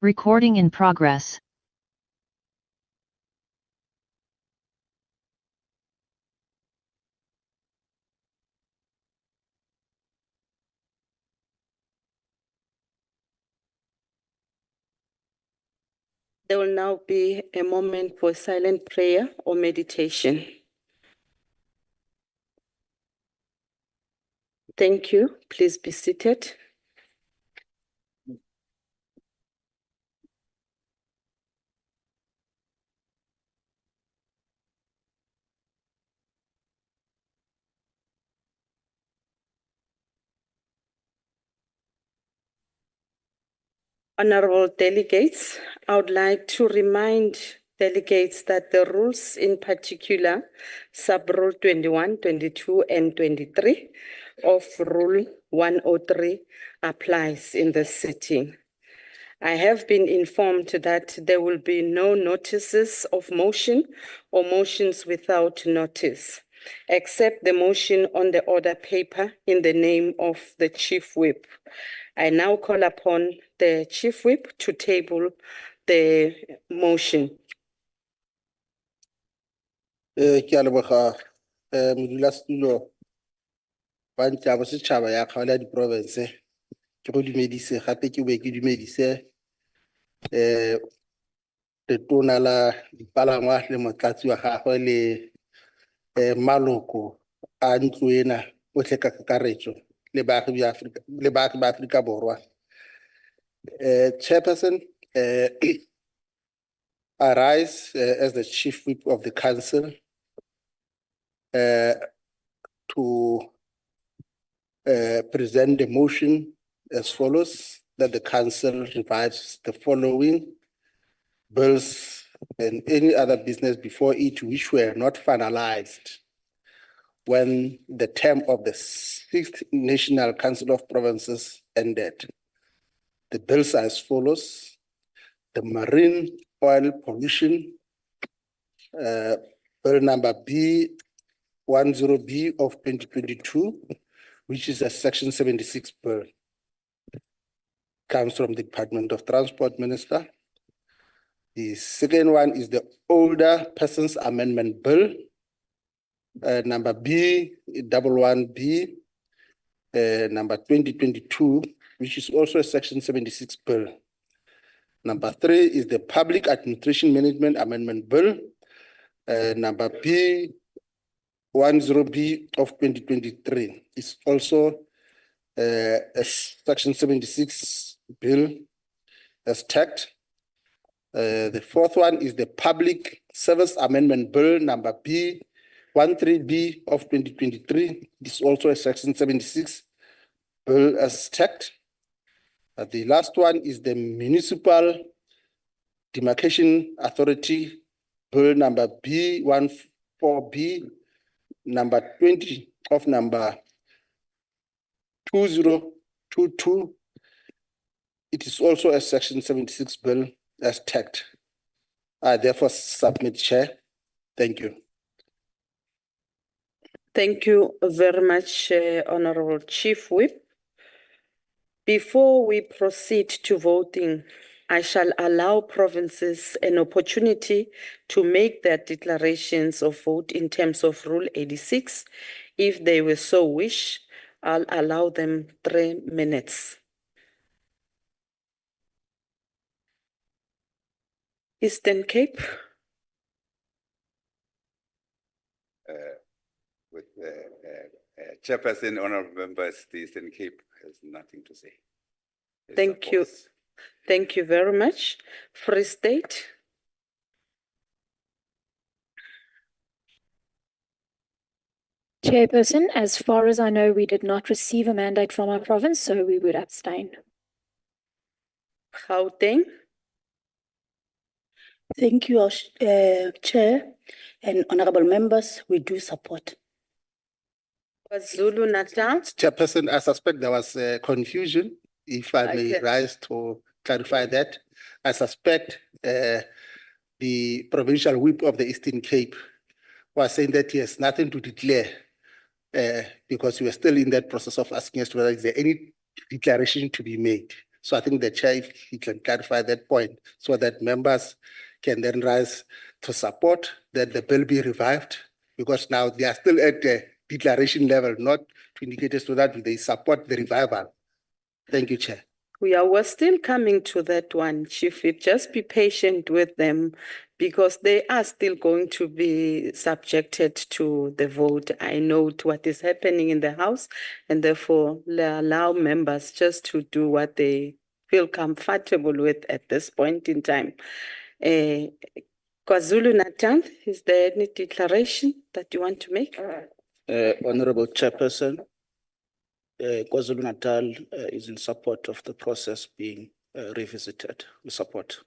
Recording in progress. There will now be a moment for silent prayer or meditation. Thank you. Please be seated. Honorable delegates, I would like to remind delegates that the rules, in particular, sub-rule 21, 22, and 23 of Rule 103 applies in this sitting. I have been informed that there will be no notices of motion or motions without notice, except the motion on the order paper in the name of the Chief Whip. I now call upon the Chief Whip to table the motion. Ke a leboga modulasetulo wa ntla bosetšhaba ya kgaolo ya diprovince ke go dumedise gape ke boe ke dumedise letona la dipalangwa le motlatsi wa gagwe le maloko a ntlo ena otlhe ka kakaretso le baagi ba Aforika Borwa. Chairperson, I rise as the Chief Whip of the Council to present the motion as follows: that the Council revives the following bills and any other business before it which were not finalized when the term of the 6th National Council of Provinces ended. The bills are as follows: the Marine Oil Pollution Bill number B10B of 2022, which is a Section 76 bill, comes from the Department of Transport Minister. The second one is the Older Persons Amendment Bill, number B11B, number 2022, which is also a Section 76 bill. Number 3 is the Public Administration Management Amendment Bill, number B10B of 2023. It's also a Section 76 bill as tagged. The fourth one is the Public Service Amendment Bill number B13B of 2023. It's also a Section 76 bill as tagged. The last one is the Municipal Demarcation Authority Bill number B14B number 20 of number 2022. It is also a Section 76 bill as tagged. I therefore submit, Chair. Thank you. Thank you very much, Honorable Chief Whip. Before we proceed to voting, I shall allow provinces an opportunity to make their declarations of vote in terms of Rule 86. If they will so wish, I'll allow them 3 minutes. Eastern Cape. With Chairperson, honorable members, the Eastern Cape has nothing to say. Thank you. Thank you very much. Free State. Chairperson, as far as I know, we did not receive a mandate from our province, so we would abstain. Gauteng. Thank you, Chair and honorable members. We do support. KwaZulu-Natal. Chairperson, I suspect there was confusion. If I may Okay. rise to clarify that, I suspect the Provincial Whip of the Eastern Cape was saying that he has nothing to declare because we are still in that process of asking us whether is there any declaration to be made. So I think the chair, if he can clarify that point so that members can then rise to support that the bill be revived, because now they are still at the declaration level, not to indicate as to that they support the revival. Thank you, Chair. We're still coming to that one, Chief Whip. Just be patient with them because they are still going to be subjected to the vote. I note what is happening in the House and therefore allow members just to do what they feel comfortable with at this point in time. KwaZulu-Natal, is there any declaration that you want to make? Honorable Chairperson, KwaZulu-Natal is in support of the process being revisited. We support.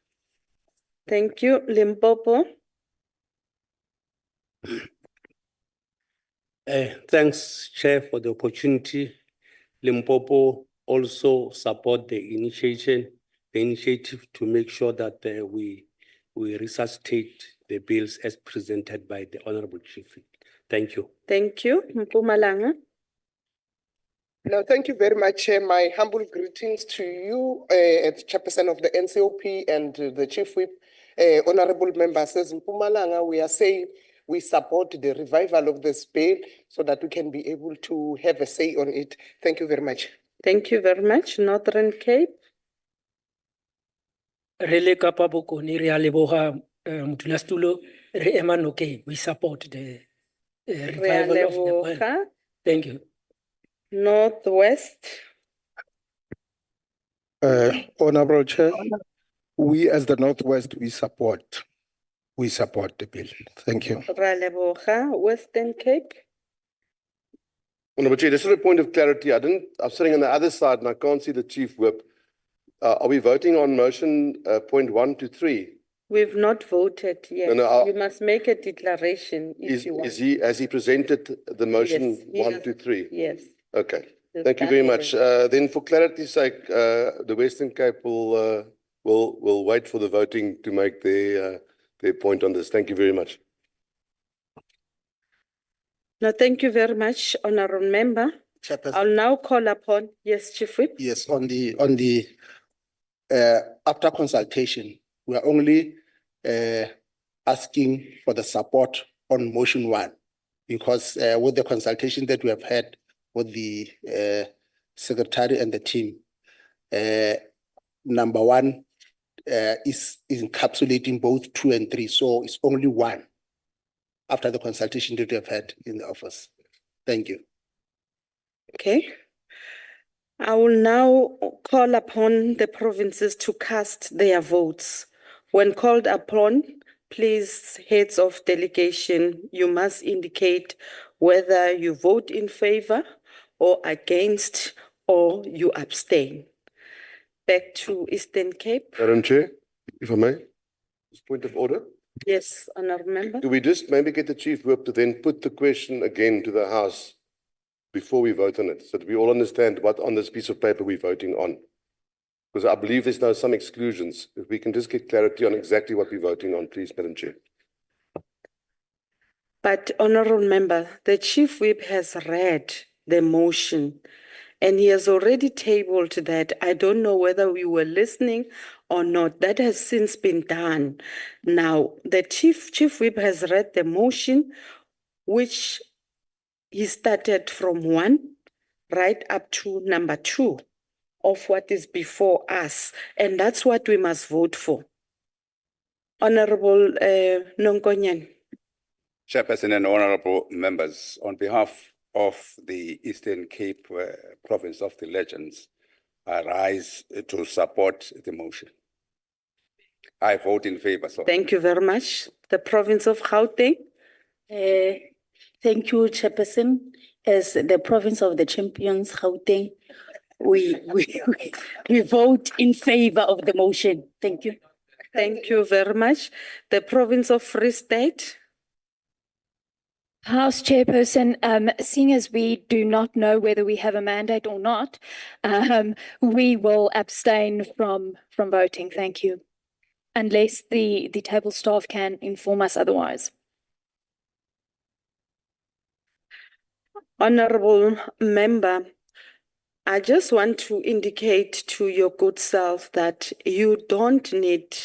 Thank you. Limpopo, Thanks, Chair, for the opportunity. Limpopo also support the initiative to make sure that we resuscitate the bills as presented by the Honorable Chief Whip. Thank you. thank you. Mpumalanga. No, thank you very much. My humble greetings to you, as Chairperson of the NCOP and the Chief Whip, honorable members. As in Mpumalanga, we are saying we support the revival of this bill so that we can be able to have a say on it. Thank you very much. Thank you very much. Northern Cape, Rele Kapa Bokoni, re a leboga modulasetulo, re ema nokeng. We support the revival of the bill. Realeboga, Thank you. Northwest, Honorable Chair, we as the Northwest, we support the bill. Thank you. Realeboga, Western Cape, Honorable Chair, just a point of clarity. I'm sitting on the other side and I can't see the Chief Whip. Are we voting on motion point 1 to 3? we've not voted yet. No, You must make a declaration if you want. Has he presented the motion Yes, he 1 has- to 3? Yes. Okay. Yes, Thank you very that much. is- Then for clarity's sake, the Western Cape will wait for the voting to make their point on this. Thank you very much. No, thank you very much, honorable member. Chairperson. I'll now call upon, yes, Chief Whip. Yes, on the after consultation, we are only asking for the support on motion 1, because with the consultation that we have had with the secretary and the team, number 1 is encapsulating both 2 and 3, so it's only 1 after the consultation that we have had in the office. Thank you. Okay. I will now call upon the provinces to cast their votes. When called upon, please, heads of delegation, you must indicate whether you vote in favor or against or you abstain. Back to Eastern Cape. Madam Chair, if I may, just point of order. Yes, honorable member. Do we just maybe get the Chief Whip to then put the question again to the House before we vote on it, so that we all understand what on this piece of paper we're voting on? Because I believe there's now some exclusions. If we can just get clarity on exactly what we're voting on, please, Madam Chair. But honorable member, the Chief Whip has read the motion and he has already tabled that. I don't know whether we were listening or not. That has since been done. Now, the Chief Whip has read the motion, which he started from 1 right up to number 2 of what is before us. And that's what we must vote for. Honorable Nonkonyan. Chairperson and honorable members, on behalf of the Eastern Cape Province of the Legends, I rise to support the motion. I vote in favor. So. Thank you very much. The province of Gauteng. Thank you, Chairperson. As the province of the champions, Gauteng, we vote in favor of the motion. Thank you. Thank you very much. The province of Free State. House Chairperson, seeing as we do not know whether we have a mandate or not, we will abstain from voting. Thank you. Unless the table staff can inform us otherwise. Honorable member, I just want to indicate to your good self that you don't need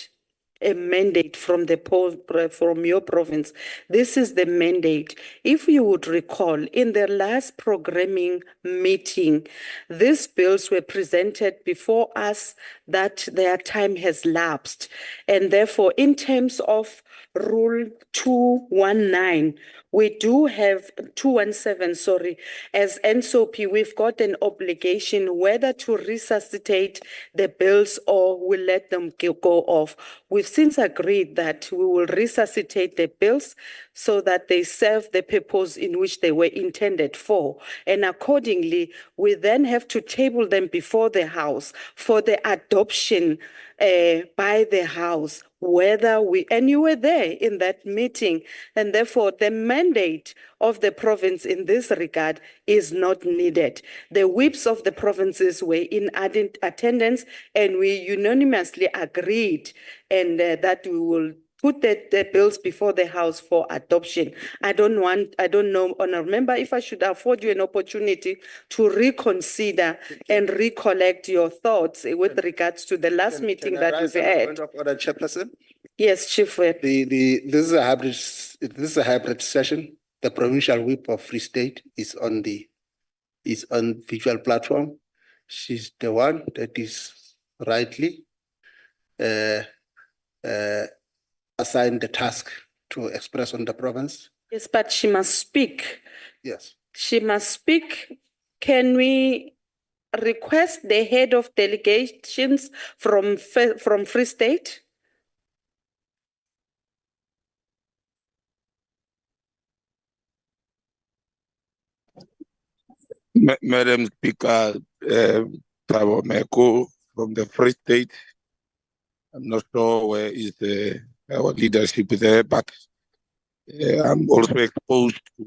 a mandate from from your province. This is the mandate. If you would recall, in the last programming meeting, these bills were presented before us that their time has lapsed. And therefore, in terms of Rule 219, we do have 217, sorry, as NCOP, we've got an obligation whether to resuscitate the bills or we let them go off. We've since agreed that we will resuscitate the bills so that they serve the purpose in which they were intended for. And accordingly, we then have to table them before the House for the adoption by the House, whether and you were there in that meeting, and therefore the mandate of the province in this regard is not needed. The whips of the provinces were in attendance, and we unanimously agreed and that we will put the bills before the House for adoption. I don't know, Honourable Member, if I should afford you an opportunity to reconsider and recollect your thoughts with regards to the last meeting Can I that raise we've a had. point of order, Chairperson? Yes, Chief Whip. This is a hybrid session. The provincial whip of Free State is on virtual platform. She's the one that is rightly assigned the task to express on the province. Yes, but she must speak. Yes. She must speak. Can we request the head of delegations from Free State? Madam Speaker, Thabo Meko from the Free State. I'm not sure where is our leadership there, but I'm also exposed to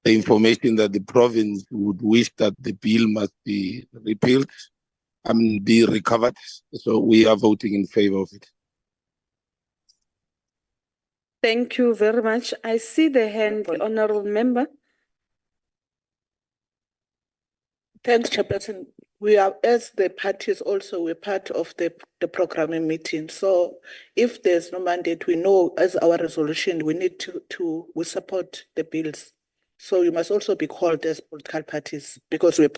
the information that the province would wish that the bill must be repealed and be recovered. So we are voting in favor of it. Thank you very much. I see the hand, Honourable Member. Thanks, Chairperson. We are, as the parties also, we're part of the programming meeting. So if there's no mandate, we know as our resolution, we need we support the bills. So you must also be called as political parties because we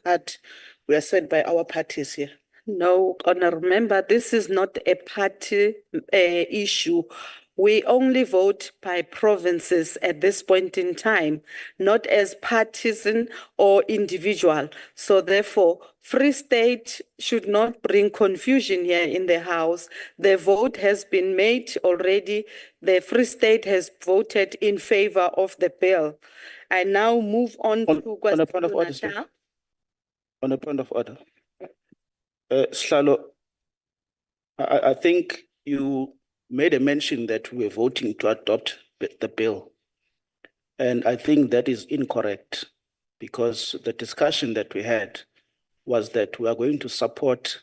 are set by our parties here. No, Honourable Member, this is not a party issue. We only vote by provinces at this point in time, not as partisan or individual. So therefore, Free State should not bring confusion here in the House. The vote has been made already. The Free State has voted in favor of the bill. I now move on to On a point of order, KwaZulu-Natal. On a point of order. Slalo, I think you made a mention that we're voting to adopt the bill. And I think that is incorrect because the discussion that we had was that we are going to support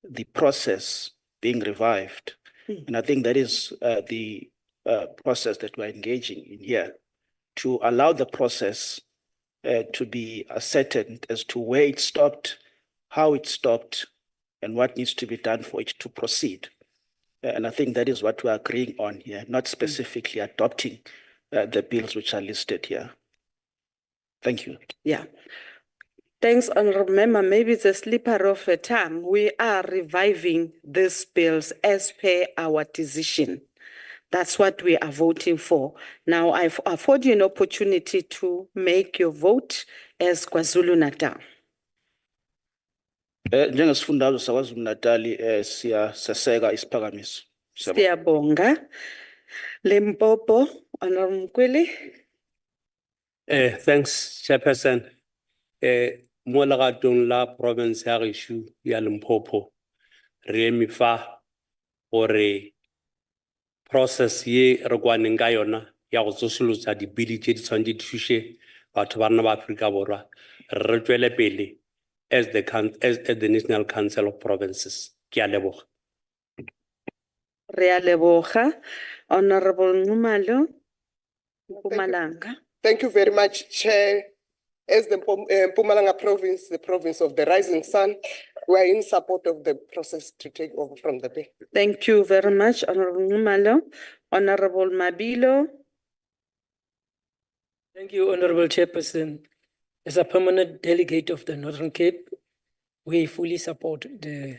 the process being revived. And I think that is the process that we're engaging in here, to allow the process to be ascertained as to where it stopped, how it stopped, and what needs to be done for it to proceed. And I think that is what we're agreeing on here, not specifically adopting the bills which are listed here. Thank you. Yeah. Thanks, Honourable Member. Maybe it's a slipper of a tongue. We are reviving these bills as per our decision. That's what we are voting for. Now, I afford you an opportunity to make your vote as KwaZulu-Natal. Njengesifundazwe saKwaZulu-Natal siyaseseka isiphakamiso. Siyabonga. Limpopo, Honourable Mkweli. Thanks, Chairperson. Mo legatong la province ya gešo ya Limpopo, re eme fa gore process ye re kwaneng ka yona ya go tsosolotsa dibili tše di tshwanetse di thuše batho ba rena ba Afrika Borwa, re tšwele pele as the National Council of Provinces. Ke a leboga. Re a leboga. Honourable Nxumalo, Mpumalanga. Thank you very much, Chair. As the Mpumalanga province, the province of the rising sun, we are in support of the process to take over from the bill. Thank you very much, Honorable Ngumalo. Honorable Mabilo. Thank you, Honorable Chairperson. As a permanent delegate of the Northern Cape, we fully support the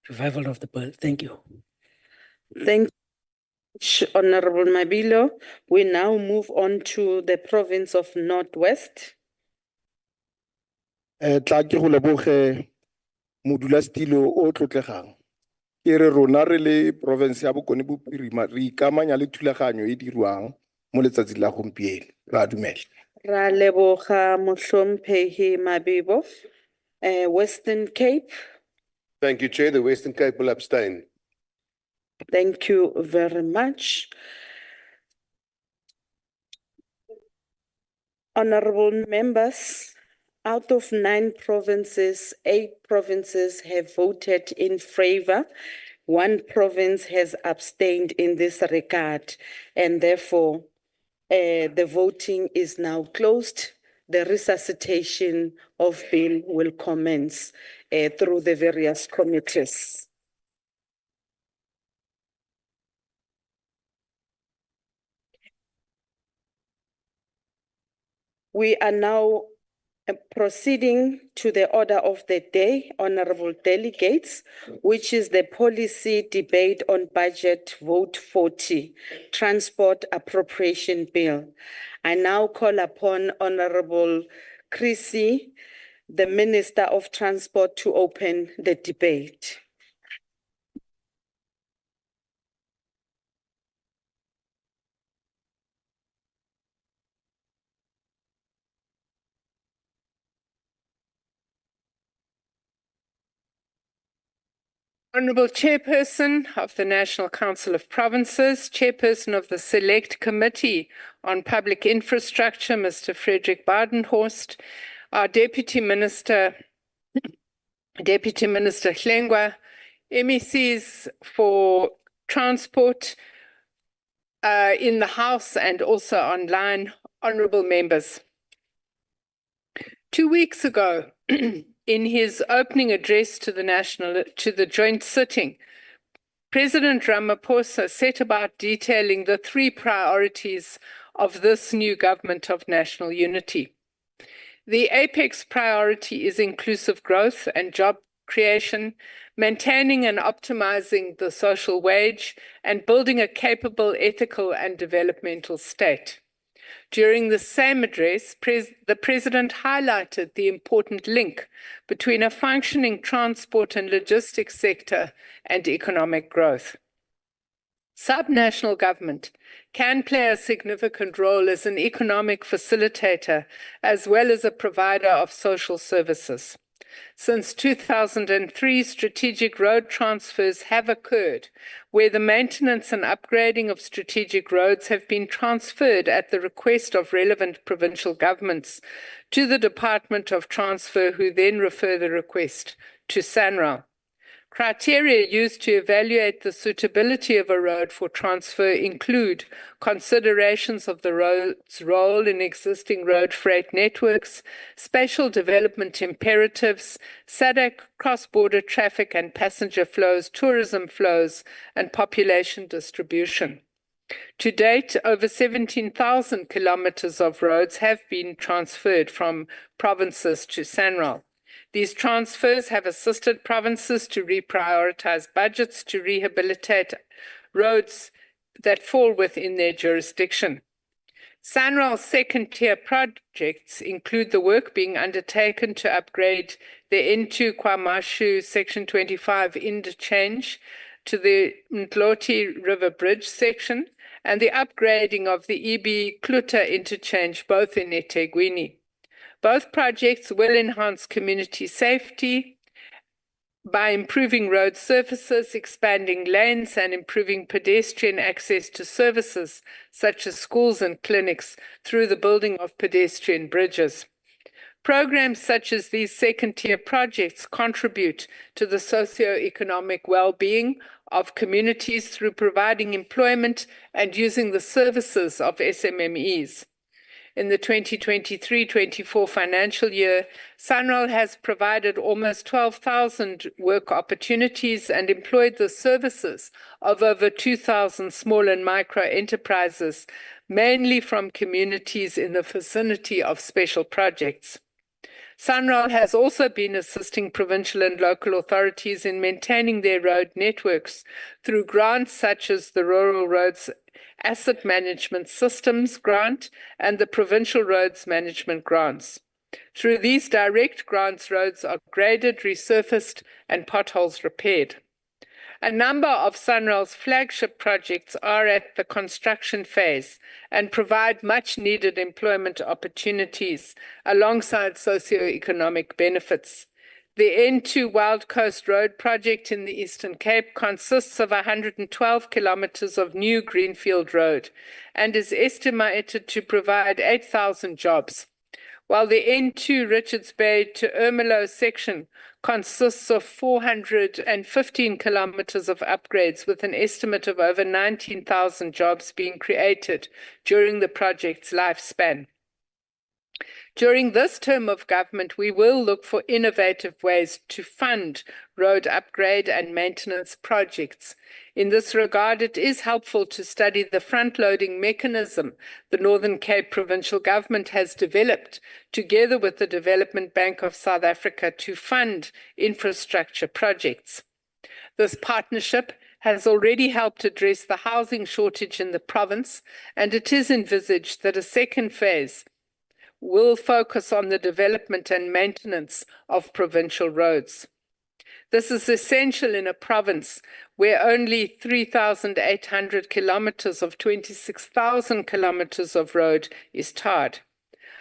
revival of the bill. Thank you. Thank you, Honorable Mabilo. We now move on to the province of Northwest. Tla ke go leboge modulasetilo o tlotlegang. Ke re rona re le province ya Bokone Bophirima re ikamanya le thulaganyo e dirwang mo letsatsing la gompieno. Ra dumela. Ra leboga Mohlomphehi Mabibo. Western Cape. Thank you, Chair. The Western Cape will abstain. Thank you very much. Honorable members, out of 9 provinces, 8 provinces have voted in favor. 1 province has abstained in this regard, and therefore the voting is now closed. The resuscitation of bill will commence through the various committees. We are now proceeding to the order of the day, honorable delegates, which is the policy debate on budget vote 40, transport appropriation bill. I now call upon Honorable Chrissy, the Minister of Transport, to open the debate. Honourable Chairperson of the National Council of Provinces, Chairperson of the Select Committee on Public Infrastructure, Mr. Frederick Badenhorst, our Deputy Minister Hlengwa, MECs for Transport in the House and also online, honourable members. 2 weeks ago, in his opening address to the joint sitting, President Ramaphosa set about detailing the 3 priorities of this new government of national unity. The apex priority is inclusive growth and job creation, maintaining and optimizing the social wage, and building a capable, ethical, and developmental state. During the same address, the President highlighted the important link between a functioning transport and logistics sector and economic growth. Subnational government can play a significant role as an economic facilitator as well as a provider of social services. Since 2003, strategic road transfers have occurred, where the maintenance and upgrading of strategic roads have been transferred at the request of relevant provincial governments to the Department of Transfer, who then refer the request to SANRAL. Criteria used to evaluate the suitability of a road for transfer include considerations of the road's role in existing road freight networks, spatial development imperatives, SADC cross-border traffic and passenger flows, tourism flows, and population distribution. To date, over 17,000 kilometers of roads have been transferred from provinces to SANRAL. These transfers have assisted provinces to reprioritize budgets to rehabilitate roads that fall within their jurisdiction. SANRAL's second-tier projects include the work being undertaken to upgrade the N2 Kwamashu Section 25 interchange to the Mdloti River Bridge section and the upgrading of the EB Kluta interchange, both in eThekwini. Both projects will enhance community safety by improving road surfaces, expanding lanes, and improving pedestrian access to services such as schools and clinics through the building of pedestrian bridges. Programs such as these second-tier projects contribute to the socio-economic well-being of communities through providing employment and using the services of SMMEs. In the 2023-24 financial year, SANRAL has provided almost 12,000 work opportunities and employed the services of over 2,000 small and micro enterprises, mainly from communities in the vicinity of special projects. SANRAL has also been assisting provincial and local authorities in maintaining their road networks through grants such as the Rural Roads Asset Management Systems Grant and the Provincial Roads Management Grants. Through these direct grants, roads are graded, resurfaced, and potholes repaired. A number of SANRAL's flagship projects are at the construction phase and provide much-needed employment opportunities alongside socio-economic benefits. The N2 Wild Coast Road project in the Eastern Cape consists of 112 kilometers of new greenfield road and is estimated to provide 8,000 jobs, while the N2 Richards Bay to Ermelo section consists of 415 kilometers of upgrades with an estimate of over 19,000 jobs being created during the project's lifespan. During this term of government, we will look for innovative ways to fund road upgrade and maintenance projects. In this regard, it is helpful to study the front-loading mechanism the Northern Cape Provincial Government has developed together with the Development Bank of South Africa to fund infrastructure projects. This partnership has already helped address the housing shortage in the province, and it is envisaged that a second phase will focus on the development and maintenance of provincial roads. This is essential in a province where only 3,800 kilometers of 26,000 kilometers of road is tarred.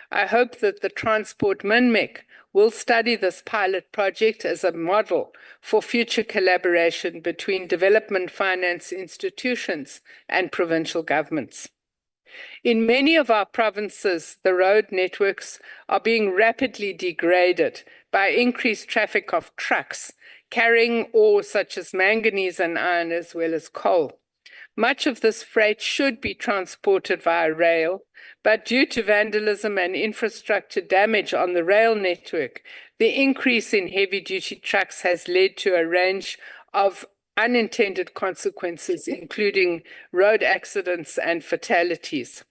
I hope that the Transport MINMEC will study this pilot project as a model for future collaboration between development finance institutions and provincial governments. In many of our provinces, the road networks are being rapidly degraded by increased traffic of trucks carrying ore such as manganese and iron as well as coal. Much of this freight should be transported via rail, but due to vandalism and infrastructure damage on the rail network, the increase in heavy-duty trucks has led to a range of unintended consequences, including road accidents and fatalities.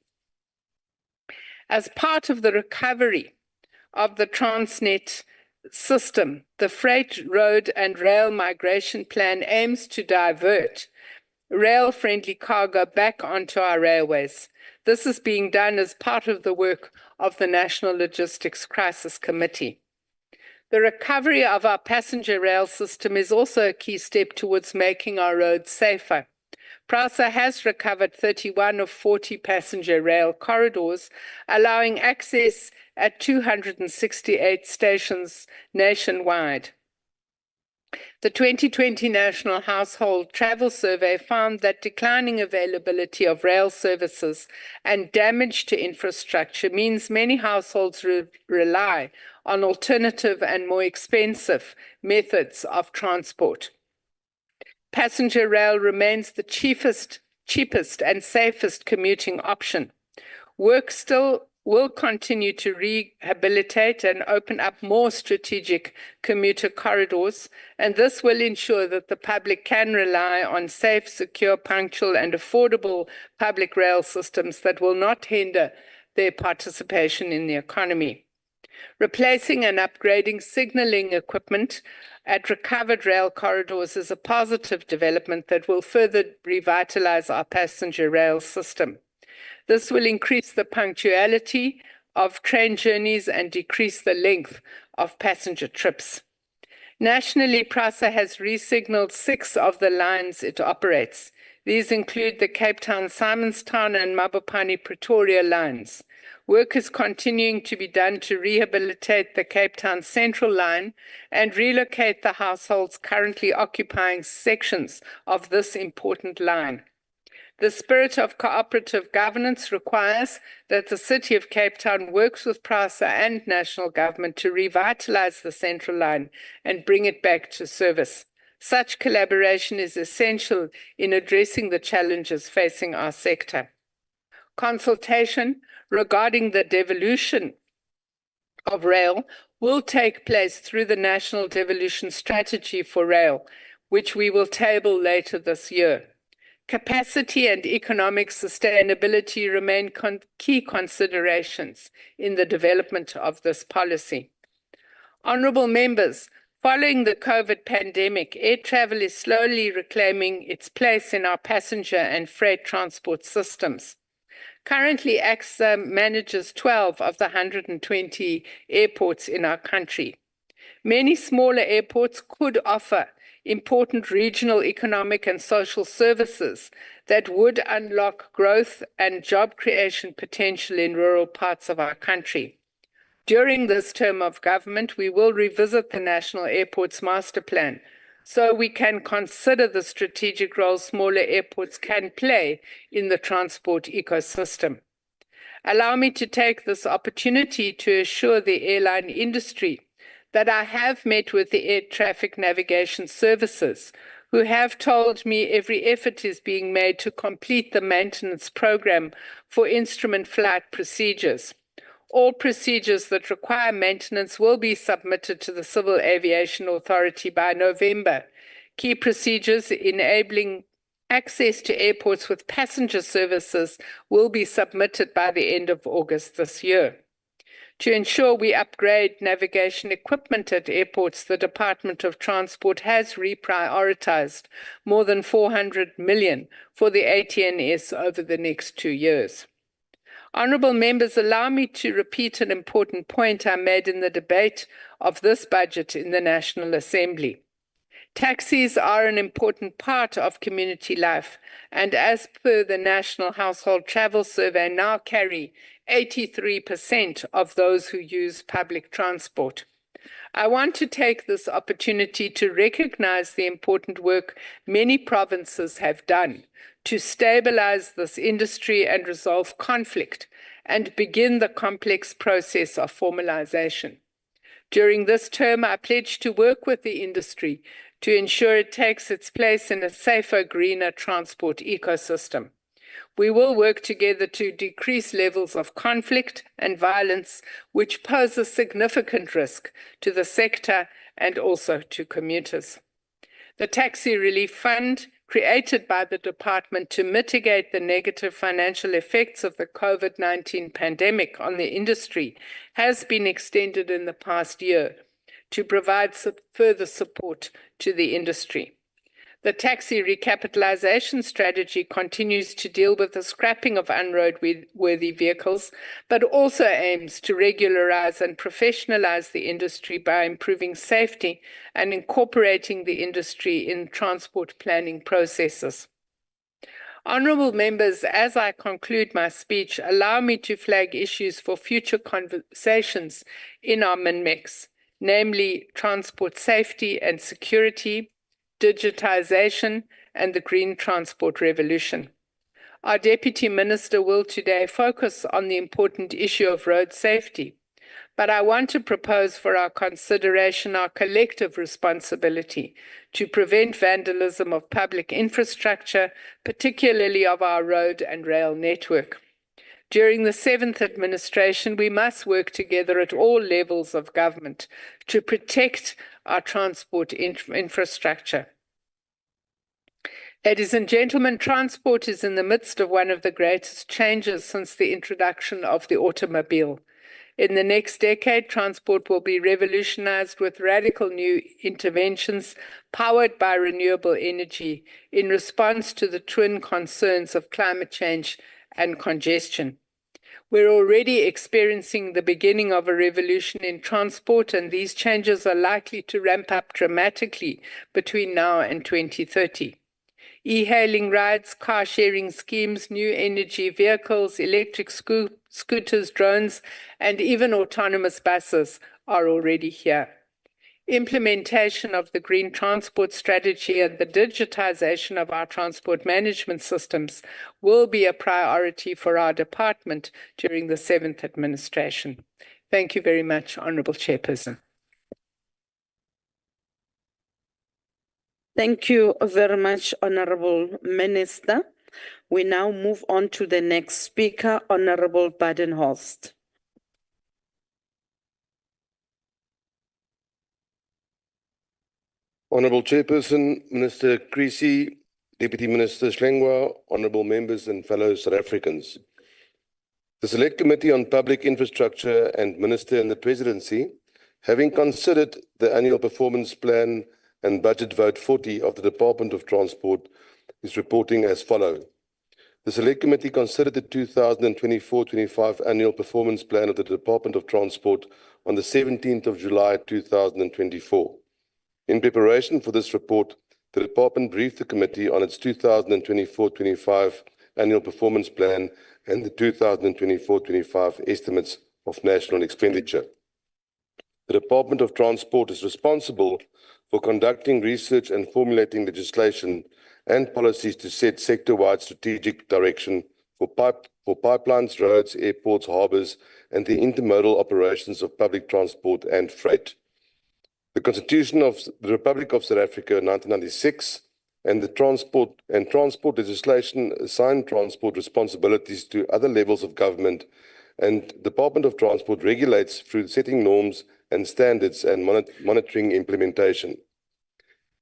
As part of the recovery of the Transnet system, the Freight, Road and Rail Migration Plan aims to divert rail-friendly cargo back onto our railways. This is being done as part of the work of the National Logistics Crisis Committee. The recovery of our passenger rail system is also a key step towards making our roads safer. PRASA has recovered 31 of 40 passenger rail corridors, allowing access at 268 stations nationwide. The 2020 National Household Travel Survey found that declining availability of rail services and damage to infrastructure means many households rely on alternative and more expensive methods of transport. Passenger rail remains the cheapest and safest commuting option. Work still will continue to rehabilitate and open up more strategic commuter corridors, and this will ensure that the public can rely on safe, secure, punctual, and affordable public rail systems that will not hinder their participation in the economy. Replacing and upgrading signaling equipment at recovered rail corridors is a positive development that will further revitalize our passenger rail system. This will increase the punctuality of train journeys and decrease the length of passenger trips. Nationally, PRASA has re-signaled 6 of the lines it operates. These include the Cape Town, Simonstown, and Mabopane Pretoria lines. Work is continuing to be done to rehabilitate the Cape Town Central line and relocate the households currently occupying sections of this important line. The spirit of cooperative governance requires that the City of Cape Town works with PRASA and national government to revitalize the Central line and bring it back to service. Such collaboration is essential in addressing the challenges facing our sector. Consultation regarding the devolution of rail will take place through the National Devolution Strategy for Rail, which we will table later this year. Capacity and economic sustainability remain key considerations in the development of this policy. Honourable members, following the COVID pandemic, air travel is slowly reclaiming its place in our passenger and freight transport systems. Currently, AXA manages 12 of the 120 airports in our country. Many smaller airports could offer important regional economic and social services that would unlock growth and job creation potential in rural parts of our country. During this term of government, we will revisit the National Airports Master Plan so we can consider the strategic role smaller airports can play in the transport ecosystem. Allow me to take this opportunity to assure the airline industry that I have met with the Air Traffic Navigation Services, who have told me every effort is being made to complete the maintenance program for instrument flight procedures. All procedures that require maintenance will be submitted to the Civil Aviation Authority by November. Key procedures enabling access to airports with passenger services will be submitted by the end of August this year. To ensure we upgrade navigation equipment at airports, the Department of Transport has reprioritized more than 400 million for the ATNS over the next 2 years. Honourable members, allow me to repeat an important point I made in the debate of this budget in the National Assembly. Taxis are an important part of community life, and as per the National Household Travel Survey, now carry 83% of those who use public transport. I want to take this opportunity to recognize the important work many provinces have done to stabilize this industry and resolve conflict and begin the complex process of formalization. During this term, I pledge to work with the industry to ensure it takes its place in a safer, greener transport ecosystem. We will work together to decrease levels of conflict and violence, which pose a significant risk to the sector and also to commuters. The Taxi Relief Fund, created by the department to mitigate the negative financial effects of the COVID-19 pandemic on the industry, has been extended in the past year to provide further support to the industry. The taxi recapitalization strategy continues to deal with the scrapping of unroadworthy vehicles, but also aims to regularize and professionalize the industry by improving safety and incorporating the industry in transport planning processes. Honourable members, as I conclude my speech, allow me to flag issues for future conversations in our MINMEX, namely transport safety and security, digitization, and the green transport revolution. Our Deputy Minister will today focus on the important issue of road safety, but I want to propose for our consideration our collective responsibility to prevent vandalism of public infrastructure, particularly of our road and rail network. During the 7th administration, we must work together at all levels of government to protect our transport infrastructure. Ladies and gentlemen, transport is in the midst of one of the greatest changes since the introduction of the automobile. In the next decade, transport will be revolutionized with radical new interventions powered by renewable energy in response to the twin concerns of climate change and congestion. We're already experiencing the beginning of a revolution in transport, and these changes are likely to ramp up dramatically between now and 2030. E-hailing rides, car-sharing schemes, new energy vehicles, electric scooters, drones, and even autonomous buses are already here. Implementation of the green transport strategy and the digitization of our transport management systems will be a priority for our department during the 7th administration. Thank you very much, Honourable Chairperson. Thank you very much, Honourable Minister. We now move on to the next speaker, Honorable Badenhorst. Honorable Chairperson, Minister Creasy, Deputy Minister Schlengwa, honorable members and fellow South Africans. The Select Committee on Public Infrastructure and Minister in the Presidency, having considered the annual performance plan and budget vote 40 of the Department of Transport, is reporting as follows. The Select Committee considered the 2024-25 annual performance plan of the Department of Transport on the 17th of July 2024. In preparation for this report, the Department briefed the Committee on its 2024-25 annual performance plan and the 2024-25 estimates of national expenditure. The Department of Transport is responsible for conducting research and formulating legislation and policies to set sector-wide strategic direction for pipelines, roads, airports, harbours, and the intermodal operations of public transport and freight. The Constitution of the Republic of South Africa, 1996, and the transport legislation assign transport responsibilities to other levels of government, and the Department of Transport regulates through setting norms and standards and monitoring implementation.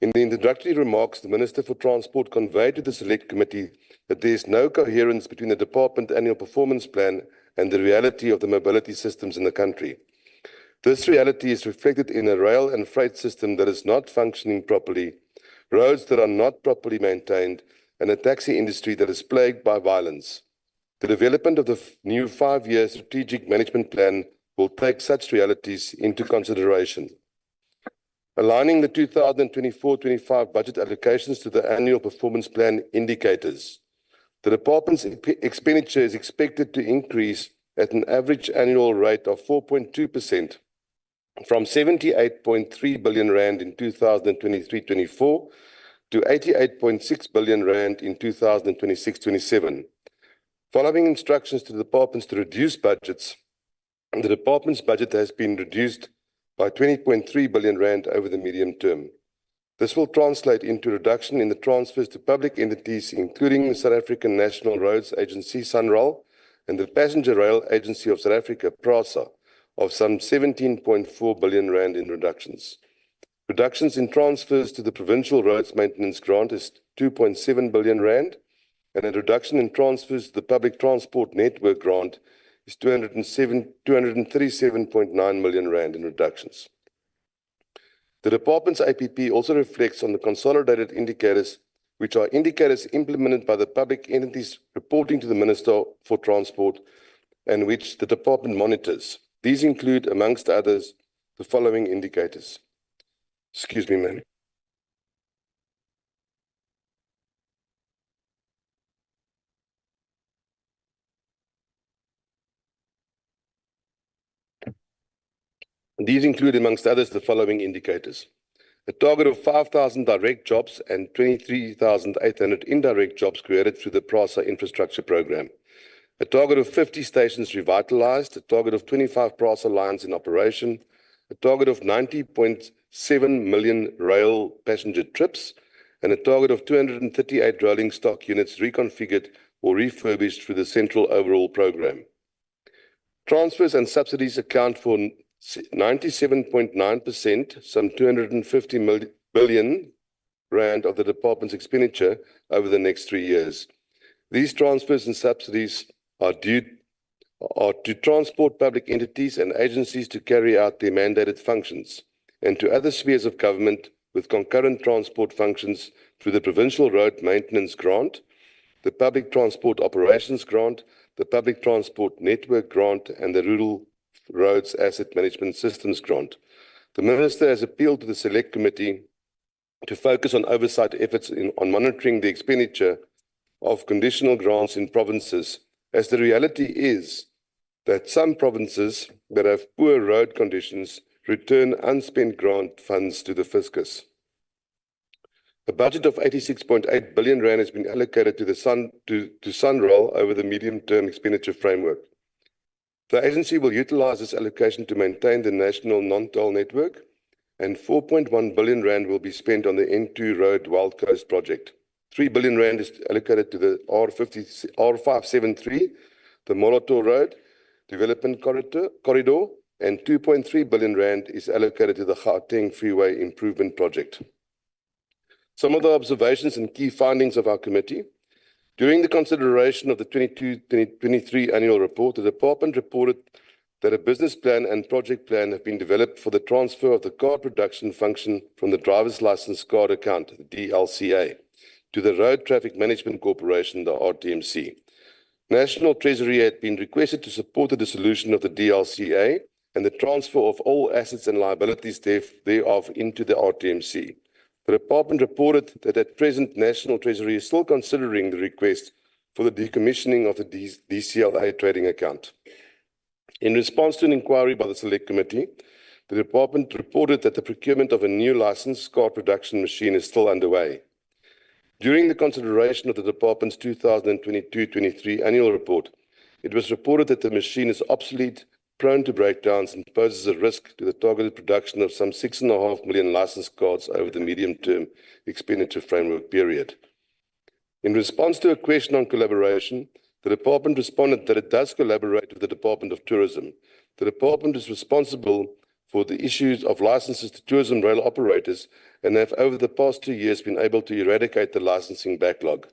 In the introductory remarks, the Minister for Transport conveyed to the Select Committee that there is no coherence between the Department annual performance plan and the reality of the mobility systems in the country. This reality is reflected in a rail and freight system that is not functioning properly, roads that are not properly maintained, and a taxi industry that is plagued by violence. The development of the new 5-year strategic management plan will take such realities into consideration. Aligning the 2024-25 budget allocations to the annual performance plan indicators. The Department's expenditure is expected to increase at an average annual rate of 4.2%, from 78.3 billion rand in 2023-24 to 88.6 billion rand in 2026-27. Following instructions to the departments to reduce budgets, the department's budget has been reduced by 20.3 billion rand over the medium term. This will translate into a reduction in the transfers to public entities, including the South African National Roads Agency, SANRAL, and the Passenger Rail Agency of South Africa, PRASA, of some 17.4 billion rand in reductions. Reductions in transfers to the Provincial Roads Maintenance Grant is 2.7 billion rand, and a reduction in transfers to the Public Transport Network Grant is 237.9 million rand in reductions. The Department's APP also reflects on the consolidated indicators, which are indicators implemented by the public entities reporting to the Minister for Transport and which the Department monitors. These include, amongst others, the following indicators. Excuse me, ma'am. These include, amongst others, the following indicators. A target of 5,000 direct jobs and 23,800 indirect jobs created through the PRASA infrastructure program. A target of 50 stations revitalized, a target of 25 PRASA lines in operation, a target of 90.7 million rail passenger trips, and a target of 238 rolling stock units reconfigured or refurbished through the central overall program. Transfers and subsidies account for 97.9%, some 250 billion rand of the department's expenditure over the next 3 years. These transfers and subsidies are to transport public entities and agencies to carry out their mandated functions, and to other spheres of government with concurrent transport functions through the Provincial Road Maintenance Grant, the Public Transport Operations Grant, the Public Transport Network Grant, and the Rural Roads Asset Management Systems Grant. The Minister has appealed to the Select Committee to focus on oversight efforts on monitoring the expenditure of conditional grants in provinces, as the reality is that some provinces that have poor road conditions return unspent grant funds to the fiscus. A budget of 86.8 billion rand has been allocated to SANRAL over the medium-term expenditure framework. The agency will utilize this allocation to maintain the national non-toll network, and 4.1 billion rand will be spent on the N2 Road Wild Coast project. 3 billion rand is allocated to the R573, the Moloto Road Development Corridor, and 2.3 billion rand is allocated to the Gauteng Freeway Improvement Project. Some of the observations and key findings of our committee. During the consideration of the 22-23 annual report, the department reported that a business plan and project plan have been developed for the transfer of the card production function from the driver's license card account, the DLCA, to the Road Traffic Management Corporation, the RTMC. National Treasury had been requested to support the dissolution of the DLCA and the transfer of all assets and liabilities thereof into the RTMC. The department reported that at present National Treasury is still considering the request for the decommissioning of the DCLA trading account. In response to an inquiry by the Select Committee, the department reported that the procurement of a new licensed card production machine is still underway. During the consideration of the department's 2022-23 annual report, it was reported that the machine is obsolete, prone to breakdowns, and poses a risk to the targeted production of some 6.5 million licensed cards over the medium-term expenditure framework period. In response to a question on collaboration, the department responded that it does collaborate with the Department of Tourism. The department is responsible for the issues of licenses to tourism rail operators and have over the past 2 years been able to eradicate the licensing backlog.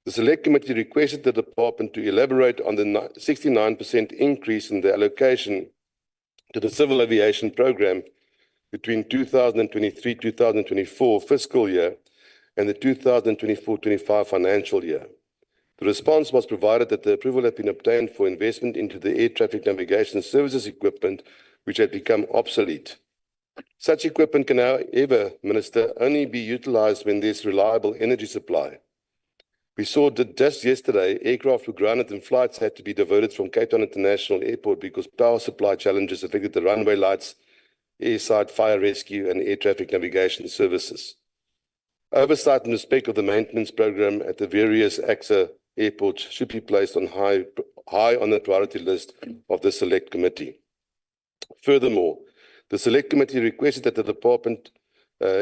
The Select Committee requested the department to elaborate on the 69% increase in the allocation to the civil aviation program between 2023-2024 fiscal year and the 2024-25 financial year. The response was provided that the approval had been obtained for investment into the air traffic navigation services equipment, which had become obsolete. Such equipment can, however, Minister, only be utilized when there's reliable energy supply. We saw that just yesterday, aircraft were grounded and flights had to be diverted from Cape Town International Airport because power supply challenges affected the runway lights, airside fire rescue, and air traffic navigation services. Oversight in respect of the maintenance program at the various AXA airports should be placed on high on the priority list of the Select Committee. Furthermore, the Select Committee requested that the department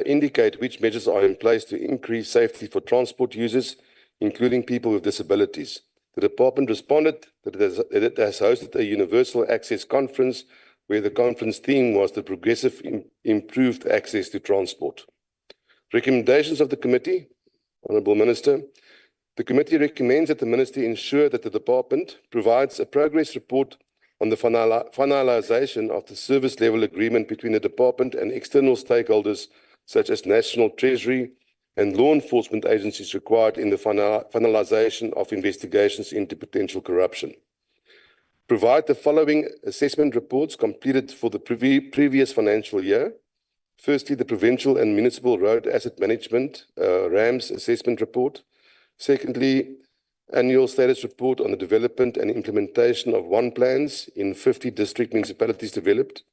indicate which measures are in place to increase safety for transport users, including people with disabilities. The department responded that it has hosted a universal access conference where the conference theme was the progressive improved access to transport. Recommendations of the committee, Honourable Minister. The committee recommends that the Minister ensure that the department provides a progress report on the finalisation of the service level agreement between the department and external stakeholders such as National Treasury and law enforcement agencies required in the finalisation of investigations into potential corruption. Provide the following assessment reports completed for the previous financial year. Firstly, the Provincial and Municipal Road Asset Management, RAMS assessment report. Secondly, annual status report on the development and implementation of one plans in 50 district municipalities developed.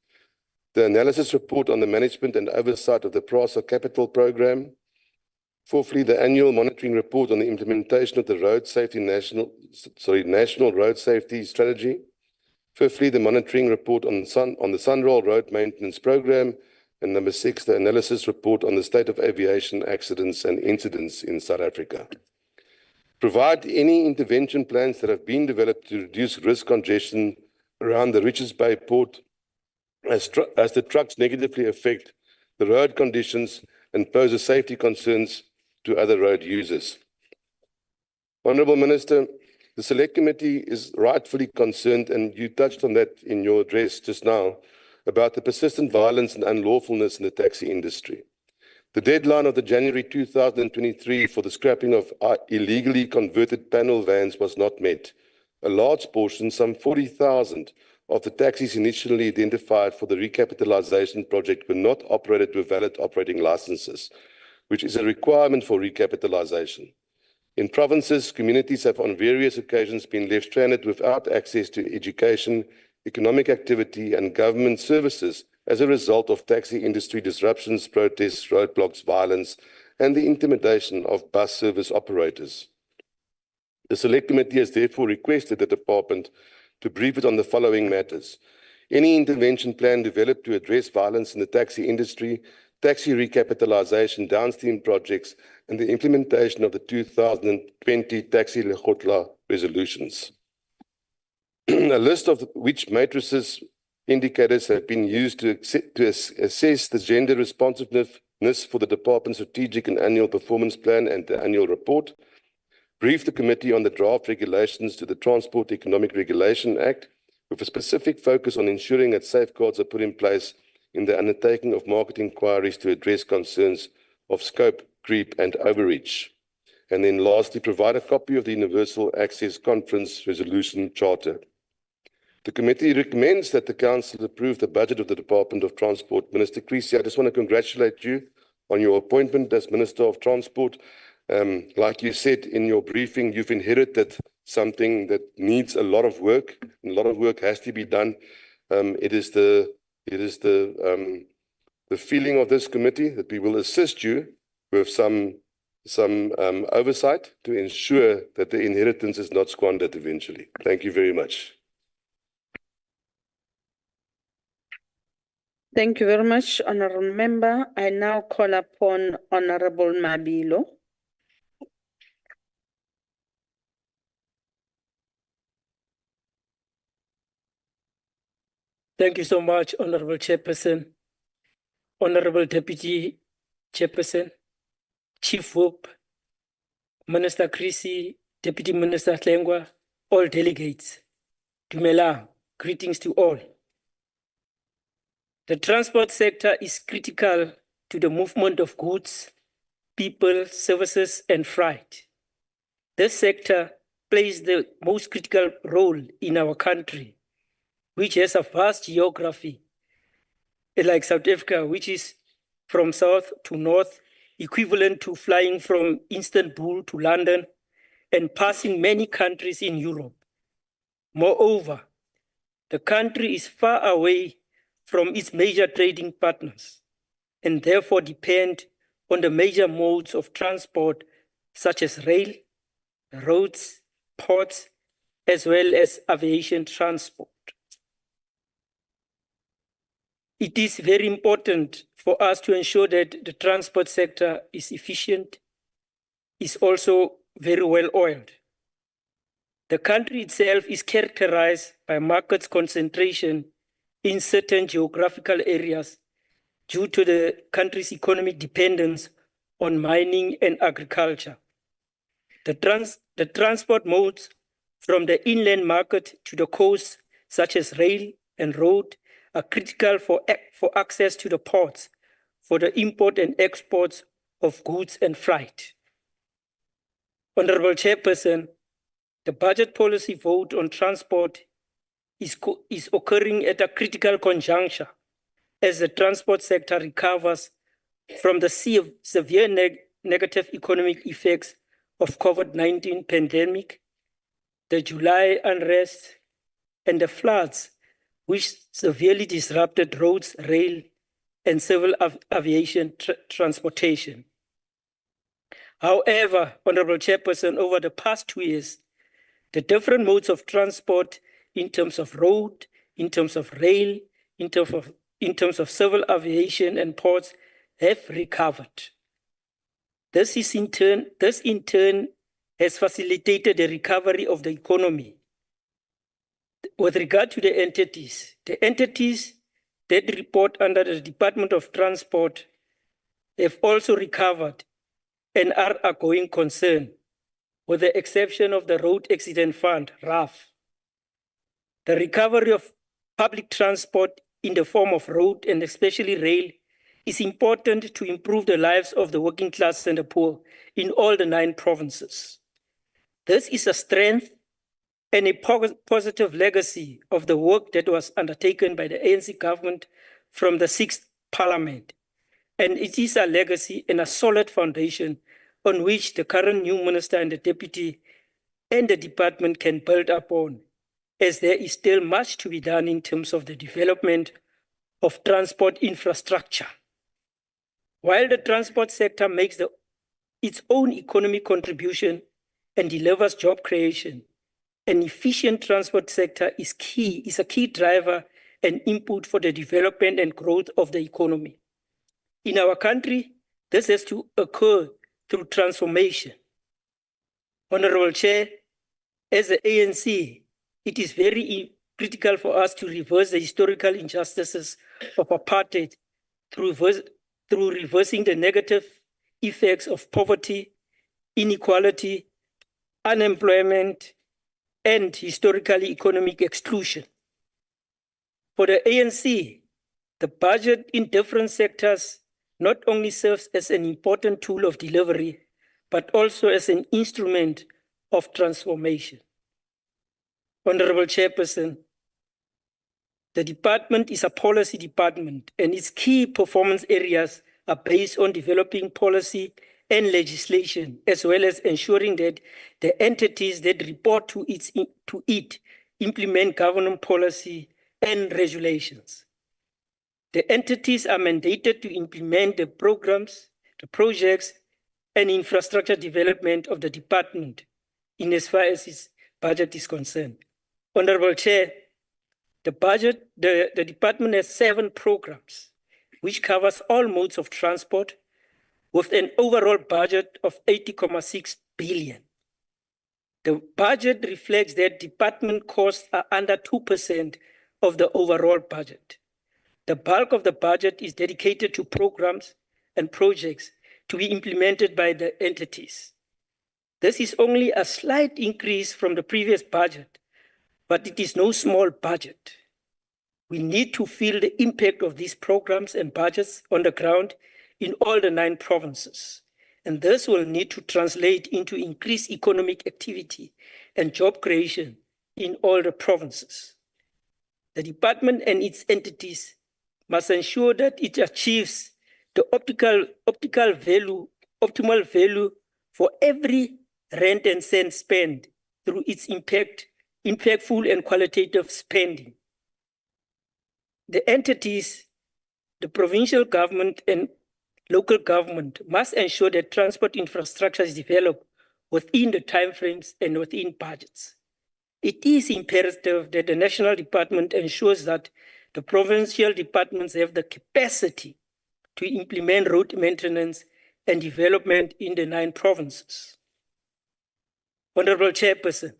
The analysis report on the management and oversight of the PRASA capital program. Fourthly, the annual monitoring report on the implementation of the National Road Safety Strategy. Fifthly, the monitoring report on the Sunroll Road Maintenance Program. And number 6, the analysis report on the state of aviation accidents and incidents in South Africa. Provide any intervention plans that have been developed to reduce risk congestion around the Richards Bay port as the trucks negatively affect the road conditions and pose safety concerns to other road users. Honourable Minister, the Select Committee is rightfully concerned, and you touched on that in your address just now, about the persistent violence and unlawfulness in the taxi industry. The deadline of the January 2023 for the scrapping of illegally converted panel vans was not met. A large portion, some 40,000, of the taxis initially identified for the recapitalisation project were not operated with valid operating licenses, which is a requirement for recapitalisation. In provinces, communities have on various occasions been left stranded without access to education, economic activity, and government services as a result of taxi industry disruptions, protests, roadblocks, violence, and the intimidation of bus service operators. The Select Committee has therefore requested the department to brief it on the following matters. Any intervention plan developed to address violence in the taxi industry, taxi recapitalization, downstream projects, and the implementation of the 2020 taxi Lekgotla resolutions. A list of which matrices indicators have been used to assess the gender responsiveness for the department's strategic and annual performance plan and the annual report. Brief the committee on the draft regulations to the Transport Economic Regulation Act, with a specific focus on ensuring that safeguards are put in place in the undertaking of market inquiries to address concerns of scope, creep, and overreach. And then lastly, provide a copy of the Universal Access Conference Resolution Charter. The committee recommends that the council approve the budget of the Department of Transport. Minister Creasy, I just want to congratulate you on your appointment as Minister of Transport. Like you said in your briefing, you've inherited something that needs a lot of work, and a lot of work has to be done. It is the feeling of this committee that we will assist you with some oversight to ensure that the inheritance is not squandered eventually. Thank you very much. Thank you very much, Honorable Member. I now call upon Honorable Mabilo. Thank you so much, Honorable Chairperson, Honorable Deputy Chairperson, Chief Whip, Minister Creasy, Deputy Minister Tlengwa, all delegates. Dumelang, greetings to all. The transport sector is critical to the movement of goods, people, services, and freight. This sector plays the most critical role in our country, which has a vast geography, like South Africa, which is from south to north, equivalent to flying from Istanbul to London and passing many countries in Europe. Moreover, the country is far away from its major trading partners and therefore depend on the major modes of transport such as rail, roads, ports, as well as aviation transport. It is very important for us to ensure that the transport sector is efficient, is also very well oiled. The country itself is characterized by market concentration in certain geographical areas due to the country's economic dependence on mining and agriculture. The transport modes from the inland market to the coast, such as rail and road, are critical for access to the ports for the import and exports of goods and freight. Honorable Chairperson, the budget policy vote on transport is occurring at a critical conjuncture as the transport sector recovers from the severe negative economic effects of COVID-19 pandemic, the July unrest, and the floods, which severely disrupted roads, rail, and civil aviation transportation. However, Honorable Chairperson, over the past 2 years, the different modes of transport in terms of road, in terms of rail, in terms of civil aviation and ports have recovered. This in turn has facilitated the recovery of the economy. With regard to the entities that report under the Department of Transport have also recovered and are a going concern, with the exception of the Road Accident Fund, RAF. The recovery of public transport in the form of road and especially rail is important to improve the lives of the working class and the poor in all the 9 provinces. This is a strength and a positive legacy of the work that was undertaken by the ANC government from the 6th Parliament. And it is a legacy and a solid foundation on which the current new minister and the deputy and the department can build upon, as there is still much to be done in terms of the development of transport infrastructure. While the transport sector makes its own economic contribution and delivers job creation, an efficient transport sector is a key driver and input for the development and growth of the economy. In our country, this has to occur through transformation. Honorable Chair, as the ANC, it is very critical for us to reverse the historical injustices of apartheid through reversing the negative effects of poverty, inequality, unemployment, and historically economic exclusion. For the ANC, the budget in different sectors not only serves as an important tool of delivery, but also as an instrument of transformation. Honorable Chairperson, the department is a policy department and its key performance areas are based on developing policy and legislation, as well as ensuring that the entities that report to it implement government policy and regulations. The entities are mandated to implement the programs, the projects, and infrastructure development of the department in as far as its budget is concerned. Honorable Chair, the department has 7 programs, which covers all modes of transport with an overall budget of 80.6 billion. The budget reflects that department costs are under 2% of the overall budget. The bulk of the budget is dedicated to programs and projects to be implemented by the entities. This is only a slight increase from the previous budget, but it is no small budget. We need to feel the impact of these programs and budgets on the ground in all the 9 provinces. And this will need to translate into increased economic activity and job creation in all the provinces. The department and its entities must ensure that it achieves the optimal value for every rand and cent spent through its impactful and qualitative spending. The entities, the provincial government and local government must ensure that transport infrastructure is developed within the timeframes and within budgets. It is imperative that the national department ensures that the provincial departments have the capacity to implement road maintenance and development in the 9 provinces. Honorable Chairperson,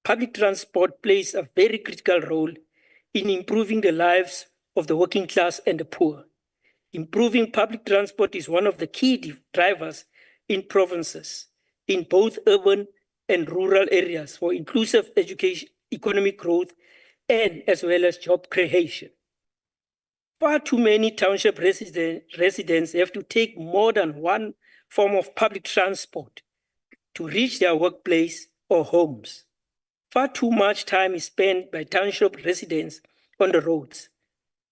public transport plays a very critical role in improving the lives of the working class and the poor. Improving public transport is one of the key drivers in provinces, in both urban and rural areas, for inclusive education, economic growth, and as well as job creation. Far too many township residents have to take more than one form of public transport to reach their workplace or homes. Far too much time is spent by township residents on the roads.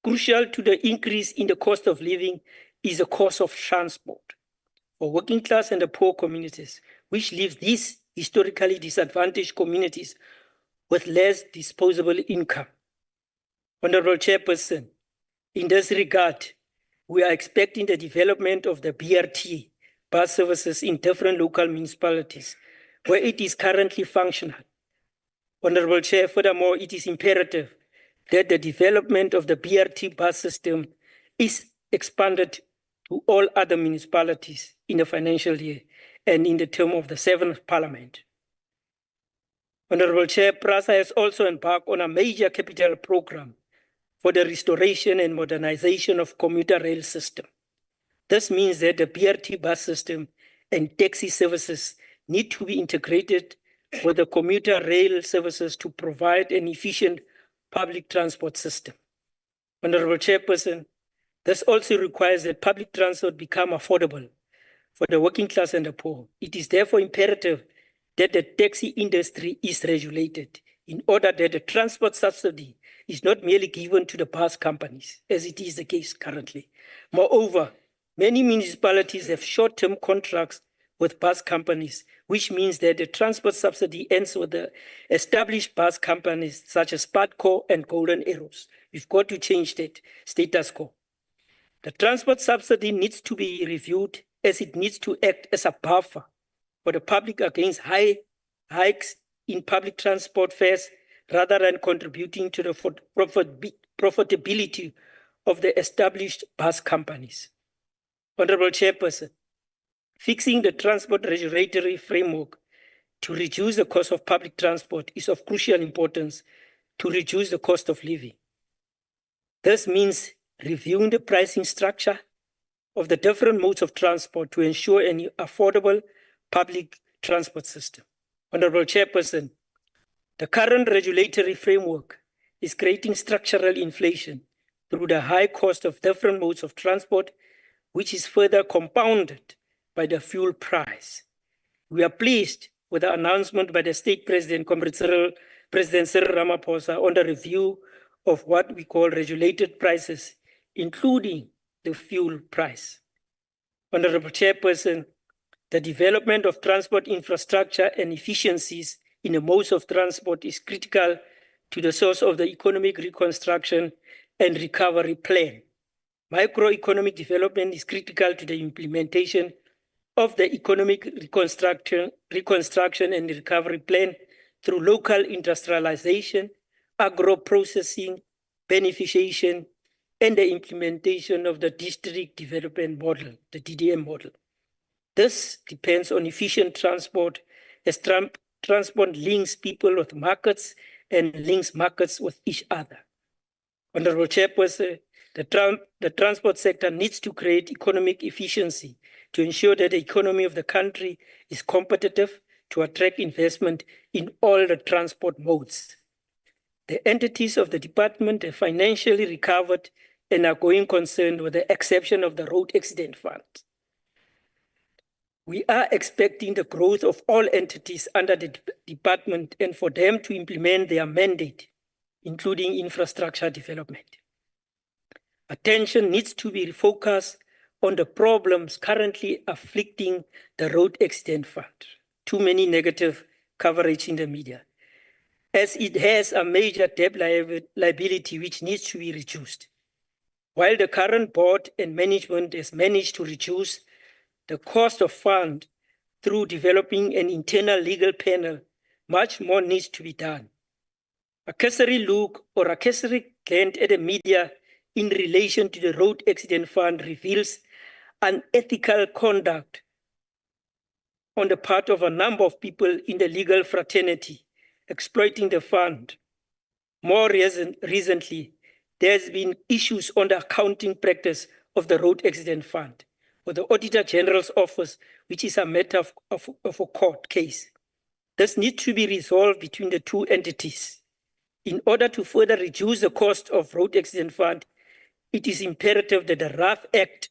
Crucial to the increase in the cost of living is the cost of transport for working class and the poor communities, which leaves these historically disadvantaged communities with less disposable income. Honorable Chairperson, in this regard, we are expecting the development of the BRT bus services in different local municipalities where it is currently functional. Honorable Chair, furthermore, it is imperative that the development of the BRT bus system is expanded to all other municipalities in the financial year and in the term of the 7th Parliament. Honorable Chair, PRASA has also embarked on a major capital program for the restoration and modernization of commuter rail system. This means that the BRT bus system and taxi services need to be integrated with the commuter rail services to provide an efficient public transport system. Honorable Chairperson, this also requires that public transport become affordable for the working class and the poor. It is therefore imperative that the taxi industry is regulated in order that the transport subsidy is not merely given to the bus companies, as it is the case currently. Moreover, many municipalities have short-term contracts with bus companies, which means that the transport subsidy ends with the established bus companies such as Patco and Golden Arrows. We've got to change that status quo. The transport subsidy needs to be reviewed as it needs to act as a buffer for the public against hikes in public transport fares rather than contributing to the profitability of the established bus companies. Honorable Chairperson, fixing the transport regulatory framework to reduce the cost of public transport is of crucial importance to reduce the cost of living. This means reviewing the pricing structure of the different modes of transport to ensure an affordable public transport system. Honorable Chairperson, the current regulatory framework is creating structural inflation through the high cost of different modes of transport, which is further compounded by the fuel price. We are pleased with the announcement by the State President, President Cyril Ramaphosa, on the review of what we call regulated prices, including the fuel price. Honorable Chairperson, the development of transport infrastructure and efficiencies in the modes of transport is critical to the source of the economic reconstruction and recovery plan. Microeconomic development is critical to the implementation of the economic reconstruction and recovery plan through local industrialization, agro-processing, beneficiation, and the implementation of the district development model, the DDM model. This depends on efficient transport, as transport links people with markets and links markets with each other. Honorable Chairperson, the transport sector needs to create economic efficiency to ensure that the economy of the country is competitive to attract investment in all the transport modes. The entities of the department have financially recovered and are going concern with the exception of the Road Accident Fund. We are expecting the growth of all entities under the department and for them to implement their mandate, including infrastructure development. Attention needs to be refocused on the problems currently afflicting the Road Accident Fund. Too many negative coverage in the media, as it has a major debt liability which needs to be reduced. While the current board and management has managed to reduce the cost of fund through developing an internal legal panel, much more needs to be done. A cursory look or a cursory glance at the media in relation to the Road Accident Fund reveals unethical conduct on the part of a number of people in the legal fraternity exploiting the fund. More recently, there's been issues on the accounting practice of the Road Accident Fund or the Auditor General's Office, which is a matter of a court case. This needs to be resolved between the two entities. In order to further reduce the cost of Road Accident Fund, it is imperative that the RAF Act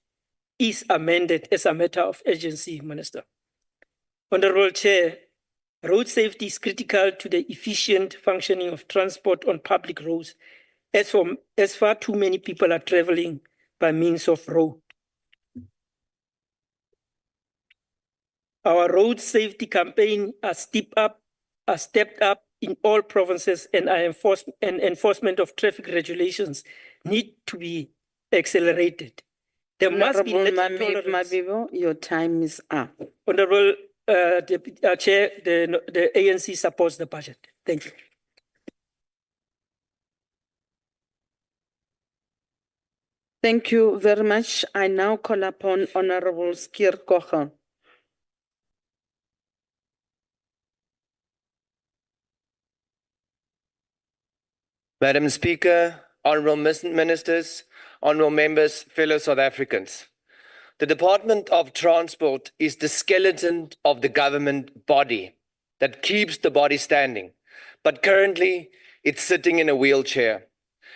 is amended as a matter of urgency, Minister. Honorable Chair, road safety is critical to the efficient functioning of transport on public roads, as far too many people are traveling by means of road. Our road safety campaign are stepped up in all provinces, and enforcement of traffic regulations need to be accelerated. There must be little tolerance. Mabibo, your time is up. Honorable Chair, the ANC supports the budget. Thank you. Thank you very much. I now call upon Honorable Skier Kocher. Madam Speaker, honorable ministers, honorable members, fellow South Africans. The Department of Transport is the skeleton of the government body that keeps the body standing, but currently it's sitting in a wheelchair.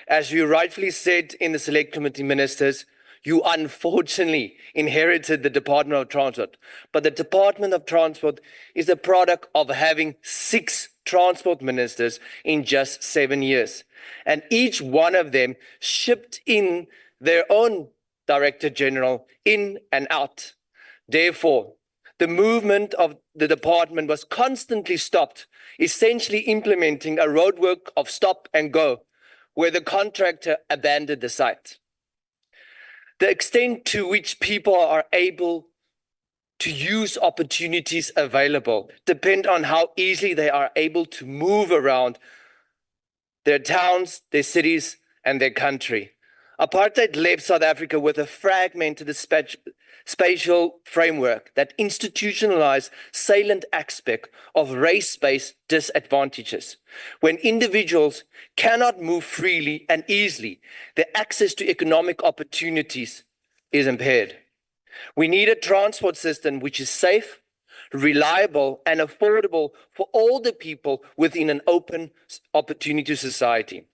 As you rightfully said in the Select Committee, ministers, you unfortunately inherited the Department of Transport, but the Department of Transport is a product of having 6 transport ministers in just 7 years. And each one of them shipped in their own Director General in and out. Therefore, the movement of the department was constantly stopped, essentially implementing a roadwork of stop and go, where the contractor abandoned the site. The extent to which people are able to use opportunities available depend on how easily they are able to move around their towns, their cities, and their country. Apartheid left South Africa with a fragmented spatial framework that institutionalized salient aspect of race-based disadvantages. When individuals cannot move freely and easily, their access to economic opportunities is impaired. We need a transport system which is safe, reliable, and affordable for all the people within an open opportunity society.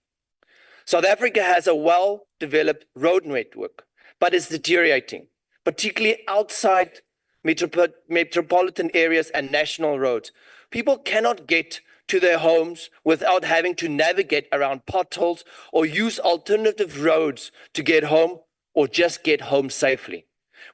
South Africa has a well-developed road network, but it's deteriorating, particularly outside metropolitan areas and national roads. People cannot get to their homes without having to navigate around potholes or use alternative roads to get home or just get home safely.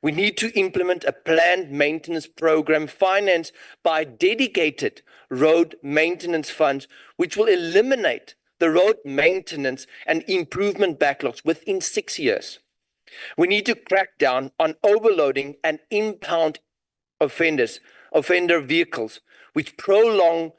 We need to implement a planned maintenance program financed by dedicated road maintenance funds, which will eliminate the road maintenance and improvement backlogs within 6 years. We need to crack down on overloading and impound offender vehicles, which prolonged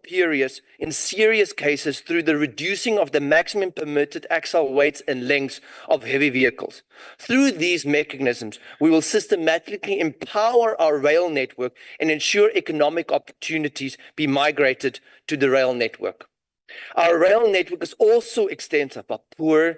periods in serious cases through the reducing of the maximum permitted axle weights and lengths of heavy vehicles. Through these mechanisms, we will systematically empower our rail network and ensure economic opportunities be migrated to the rail network. Our rail network is also extensive but poor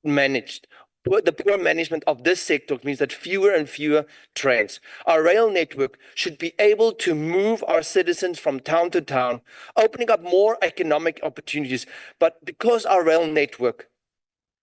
managed. The poor management of this sector means that fewer and fewer trains. Our rail network should be able to move our citizens from town to town, opening up more economic opportunities. But because our rail network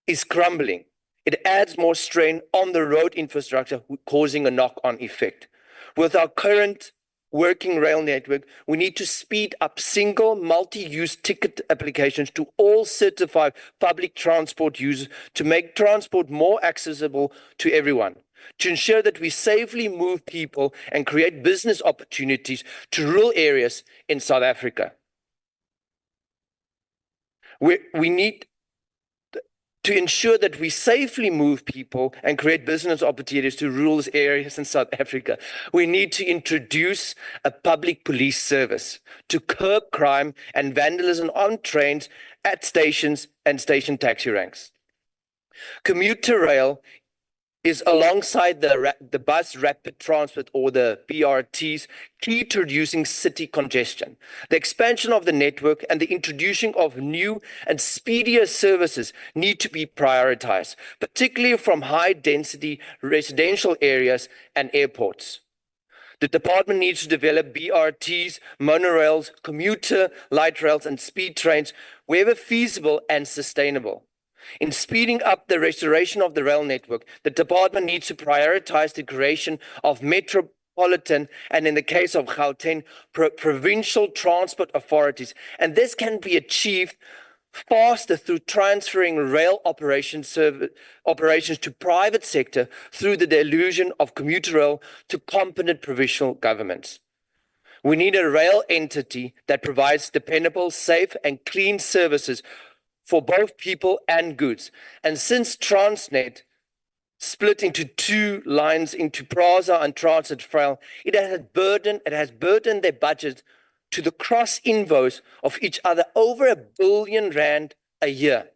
is crumbling, it adds more strain on the road infrastructure, causing a knock-on effect. With our current working rail network, we need to speed up single multi-use ticket applications to all certified public transport users to make transport more accessible to everyone, to ensure that we safely move people and create business opportunities to rural areas in South Africa. We need to ensure that we safely move people and create business opportunities to rural areas in South Africa. We need to introduce a public police service to curb crime and vandalism on trains, at stations, and station taxi ranks. Commuter rail is alongside the bus rapid transport, or the BRTs, key to reducing city congestion. The expansion of the network and the introduction of new and speedier services need to be prioritized, particularly from high-density residential areas and airports. The department needs to develop BRTs, monorails, commuter light rails, and speed trains wherever feasible and sustainable. In speeding up the restoration of the rail network, the department needs to prioritize the creation of metropolitan, and in the case of Gauteng, provincial transport authorities. And this can be achieved faster through transferring rail operations to private sector through the delusion of commuter rail to competent provincial governments. We need a rail entity that provides dependable, safe, and clean services for both people and goods. And since Transnet split into two lines, into Prasa and Transit Rail, it has burdened their budget to the cross invoice of each other over R1 billion a year,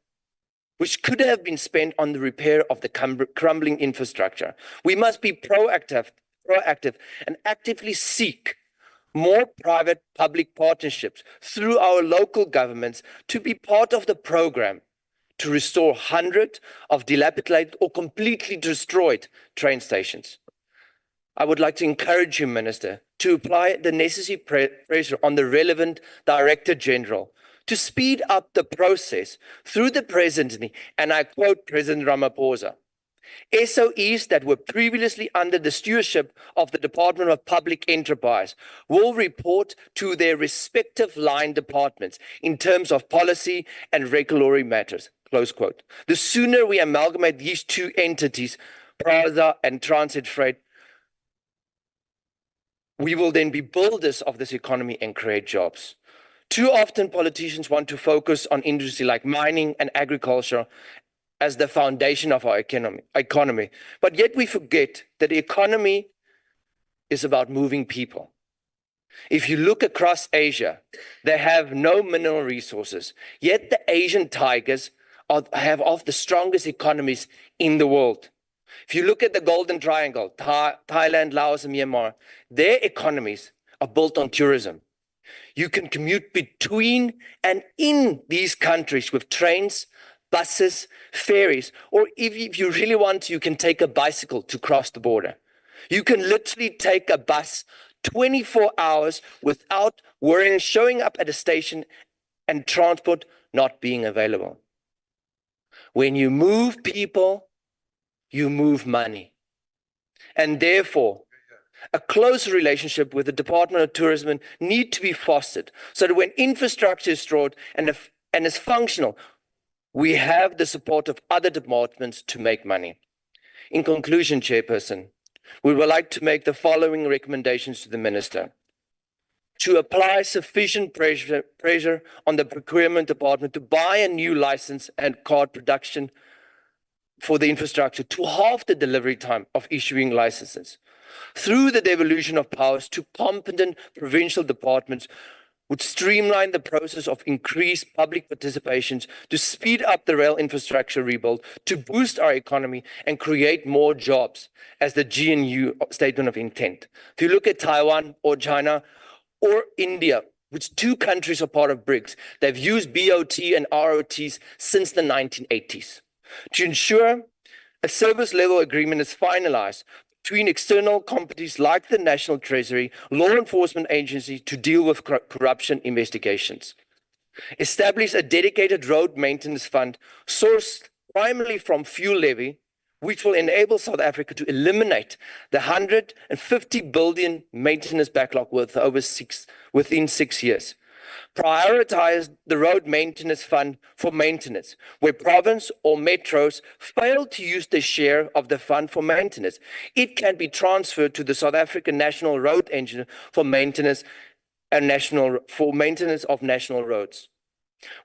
which could have been spent on the repair of the crumbling infrastructure. We must be proactive and actively seek more private-public partnerships through our local governments to be part of the program to restore hundreds of dilapidated or completely destroyed train stations. I would like to encourage you, Minister, to apply the necessary pressure on the relevant Director General to speed up the process through the Presidency, and I quote President Ramaphosa, SOEs that were previously under the stewardship of the Department of Public Enterprise will report to their respective line departments in terms of policy and regulatory matters, close quote. The sooner we amalgamate these two entities, Prasa and Transit Freight, we will then be builders of this economy and create jobs. Too often politicians want to focus on industry like mining and agriculture as the foundation of our economy. But yet we forget that the economy is about moving people. If you look across Asia, they have no mineral resources, yet the Asian tigers have of the strongest economies in the world. If you look at the Golden Triangle, Thailand, Laos, and Myanmar, their economies are built on tourism. You can commute between and in these countries with trains, buses, ferries, or if you really want to, you can take a bicycle to cross the border. You can literally take a bus 24 hours without worrying, showing up at a station and transport not being available. When you move people, you move money. And therefore, a close relationship with the Department of Tourism need to be fostered so that when infrastructure is stored and is functional, we have the support of other departments to make money. In conclusion, Chairperson, we would like to make the following recommendations to the Minister. To apply sufficient pressure on the procurement department to buy a new license and card production for the infrastructure to halve the delivery time of issuing licenses. Through the devolution of powers to competent provincial departments would streamline the process of increased public participations to speed up the rail infrastructure rebuild, to boost our economy and create more jobs as the GNU statement of intent. If you look at Taiwan or China or India, which two countries are part of BRICS, they've used BOT and ROTs since the 1980s. To ensure a service level agreement is finalized between external companies like the National Treasury, law enforcement agency to deal with corruption investigations. Establish a dedicated road maintenance fund sourced primarily from fuel levy, which will enable South Africa to eliminate the 150 billion maintenance backlog within 6 years. Prioritize the road maintenance fund for maintenance, where province or metros fail to use their share of the fund for maintenance. It can be transferred to the South African National Road Engine for maintenance of national roads.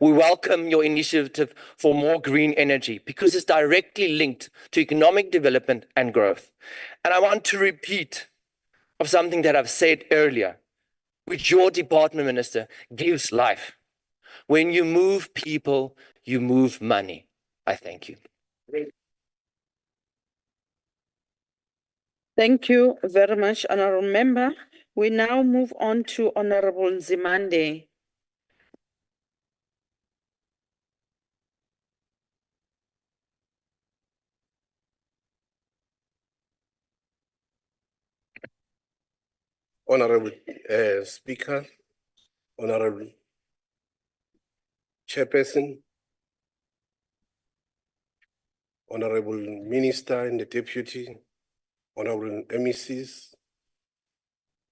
We welcome your initiative for more green energy because it's directly linked to economic development and growth. And I want to repeat of something that I've said earlier, which your department, Minister, gives life. When you move people, you move money. I thank you. Thank you very much, Honorable Member. We now move on to Honorable Nzimande. Honorable Speaker, Honorable Chairperson, Honorable Minister and the Deputy, Honorable MECs,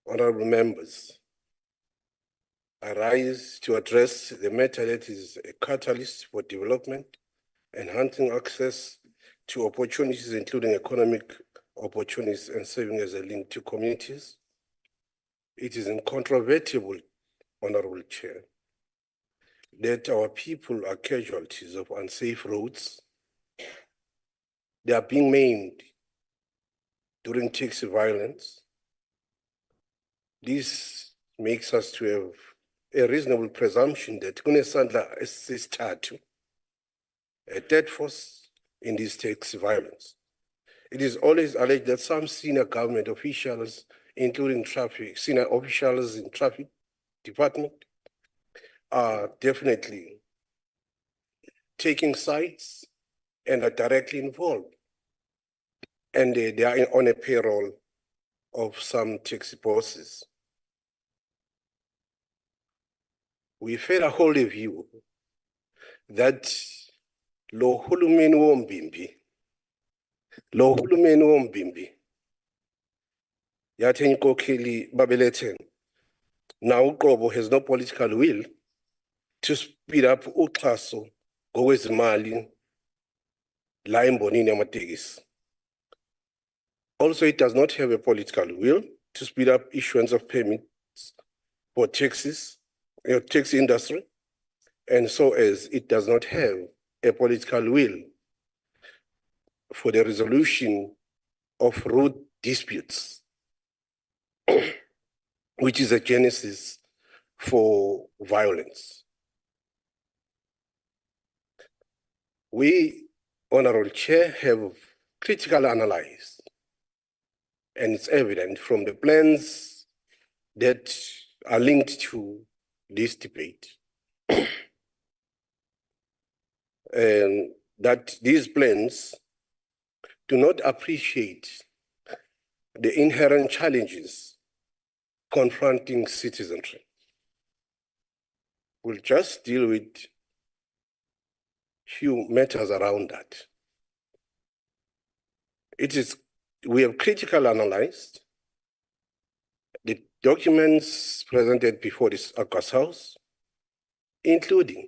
Honorable Members, I rise to address the matter that is a catalyst for development, enhancing access to opportunities, including economic opportunities and serving as a link to communities. It is incontrovertible, Honorable Chair, that our people are casualties of unsafe roads. They are being maimed during taxi violence. This makes us to have a reasonable presumption that kunesandla esisithathu, a third force in this taxi violence. It is always alleged that some senior government officials, including senior officials in traffic department, are definitely taking sides and are directly involved. And they are on a payroll of some taxi bosses. We've had a whole view that lo hulumeni wombimbi, yathi inkokheli babeletheng. Now Uqobo has no political will to speed up uxhaso ngokwezimali la embonini yamatekisi. Also, it does not have a political will to speed up issuance of permits for taxis, taxi industry, and so as it does not have a political will for the resolution of road disputes, which is a genesis for violence. We, Honorable Chair, have critically analyzed, and it's evident from the plans that are linked to this debate, and that these plans do not appreciate the inherent challenges confronting citizenry. We'll just deal with few matters around that. We have critically analyzed the documents presented before this August House, including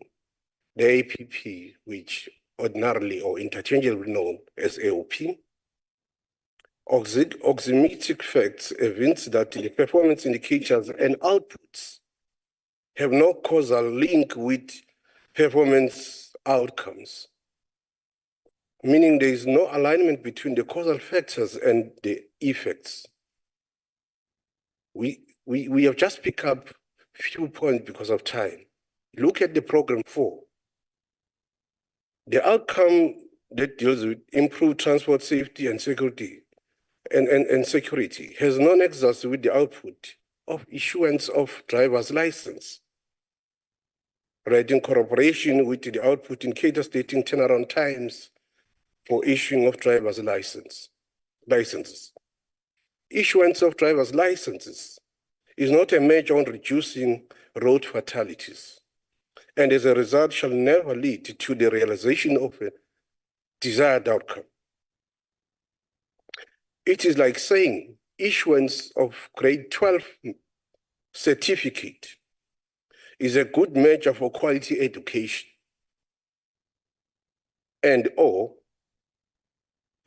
the APP, which ordinarily or interchangeably known as AOP, oximetric facts evince that the performance indicators and outputs have no causal link with performance outcomes, meaning there is no alignment between the causal factors and the effects. We have just picked up a few points because of time. Look at the program 4. The outcome that deals with improved transport safety and security and security has no nexus with the output of issuance of driver's license, right, in cooperation with the output indicator stating turnaround times for issuing of driver's licenses. Issuance of driver's licenses is not a measure on reducing road fatalities, and as a result shall never lead to the realization of a desired outcome. It is like saying issuance of grade 12 certificate is a good measure for quality education and or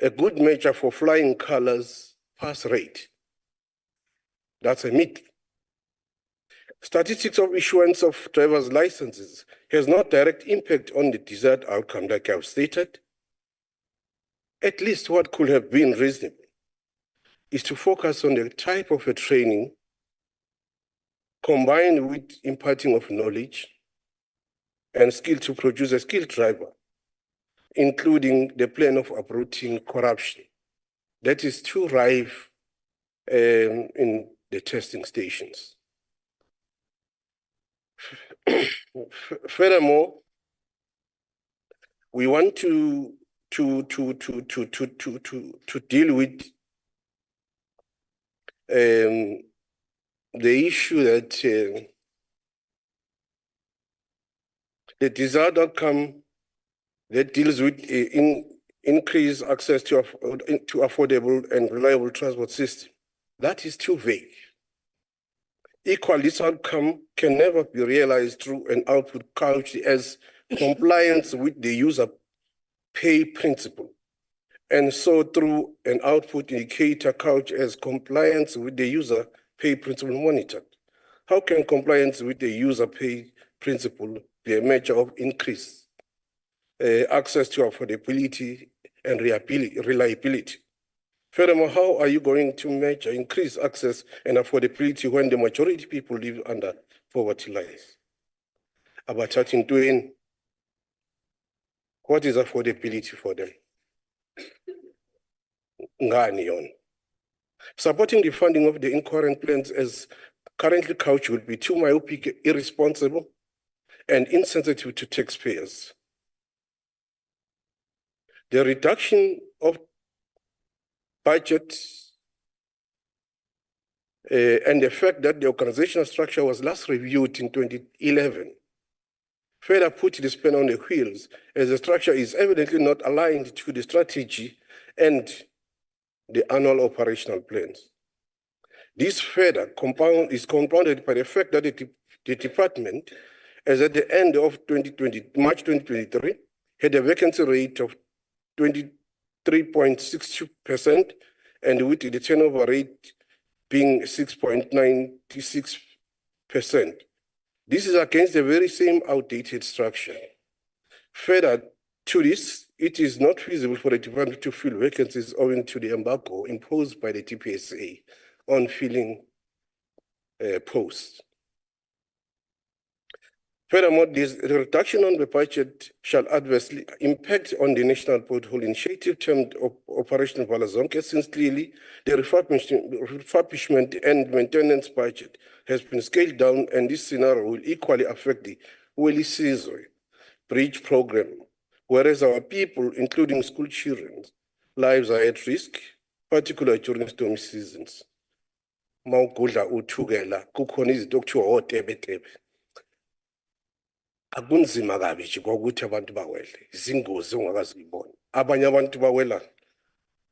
a good measure for flying colors pass rate. That's a myth. Statistics of issuance of driver's licenses has no direct impact on the desired outcome, like I've stated. At least what could have been reasonable is to focus on the type of a training combined with imparting of knowledge and skill to produce a skilled driver, including the plan of uprooting corruption. That is too rife in the testing stations. Furthermore, we want to deal with the issue that the desired outcome that deals with increased access to affordable and reliable transport system. That is too vague. Equally, this outcome can never be realized through an output couched as compliance with the user pay principle, and so through an output indicator couched as compliance with the user pay principle monitored. How can compliance with the user pay principle be a measure of increased access to affordability and reliability? Furthermore, how are you going to measure increased access and affordability when the majority of people live under poverty lines? About doing what is affordability for them? Supporting the funding of the incoherent plans as currently couched would be too myopic, irresponsible, and insensitive to taxpayers. The reduction of budget and the fact that the organizational structure was last reviewed in 2011 further put the spin on the wheels, as the structure is evidently not aligned to the strategy and the annual operational plans. This further is compounded by the fact that the department, as at the end of March 2023, had a vacancy rate of 23.62%, and with the turnover rate being 6.96%. This is against the very same outdated structure. Further to this, it is not feasible for the department to fill vacancies owing to the embargo imposed by the TPSA on filling posts. Furthermore, the reduction on the budget shall adversely impact on the national pothole initiative termed Operation Valazonke, since clearly the refurbishment and maintenance budget has been scaled down, and this scenario will equally affect the Weli Sizwe Bridge program, whereas our people, including school children's lives are at risk, particularly during stormy seasons. Mawugudla uthukela kukhona izinto okuthiwa otebetebe. Akunzima kabi nje ukuthi abantu bawele izingozi ongakazibona. Abanye abantu bawela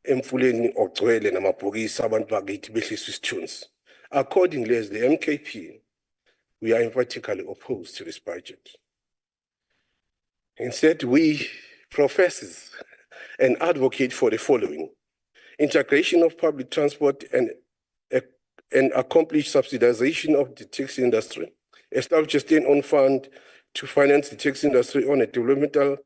emfuleni ogcwele namabhokisi abantu bakithi behliswa isithunzi. Accordingly, as the NCOP, we are emphatically opposed to this budget. Instead, we profess and advocate for the following: integration of public transport and accomplish subsidization of the taxi industry, establish a state-owned fund to finance the taxi industry on a developmental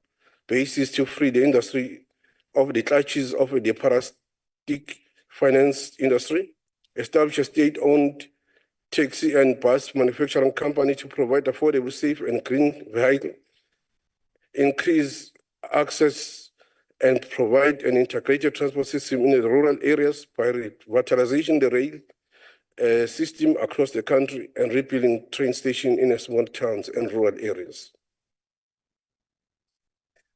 basis to free the industry of the clutches of the parasitic finance industry, establish a state-owned taxi and bus manufacturing company to provide affordable, safe, and green vehicle, increase access and provide an integrated transport system in the rural areas by revitalizing the rail system across the country and rebuilding train stations in small towns and rural areas.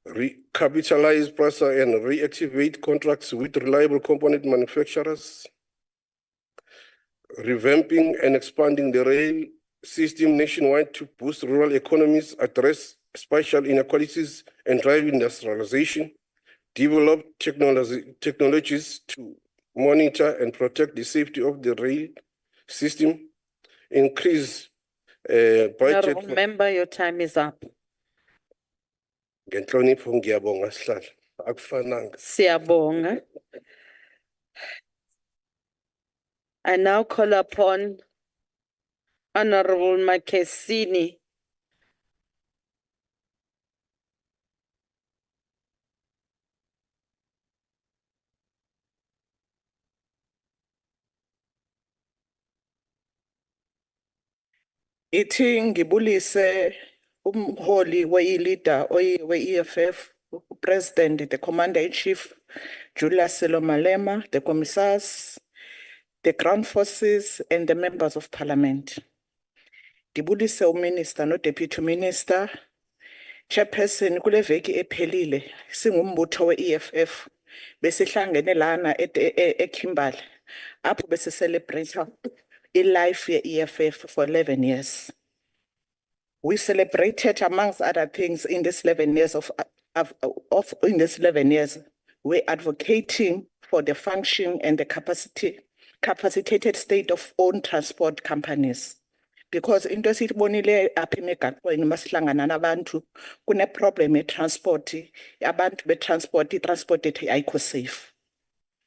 Recapitalize PRASA and reactivate contracts with reliable component manufacturers. Revamping and expanding the rail system nationwide to boost rural economies, address spatial inequalities, and drive industrialization. Develop technologies to monitor and protect the safety of the rail system. Increase budget. Remember, your time is up. Ngenhlonipho ngiyabonga sihlalo. Akufananga. Siyabonga. I now call upon Honorable Makesini. Ithi ngibulise umholi leader we-EFF, President, the Commander-in-Chief, Julius Malema, the commissars, the ground forces, and the members of parliament. Ngibulise uMinister no-Deputy Minister, Chairperson kule veki ephelile singumbutho we-EFF besihlangene lana eKimberley apho besicelebrate i-life ye-EFF for 11 years. We celebrated, amongst other things, in this 11 years we're advocating for the function and the capacitated state of own transport companies. Because into esiyibonile apha emigaqweni masihlangana nabantu kune problem transport, abantu betransport, i-transport ethu ayikho safe.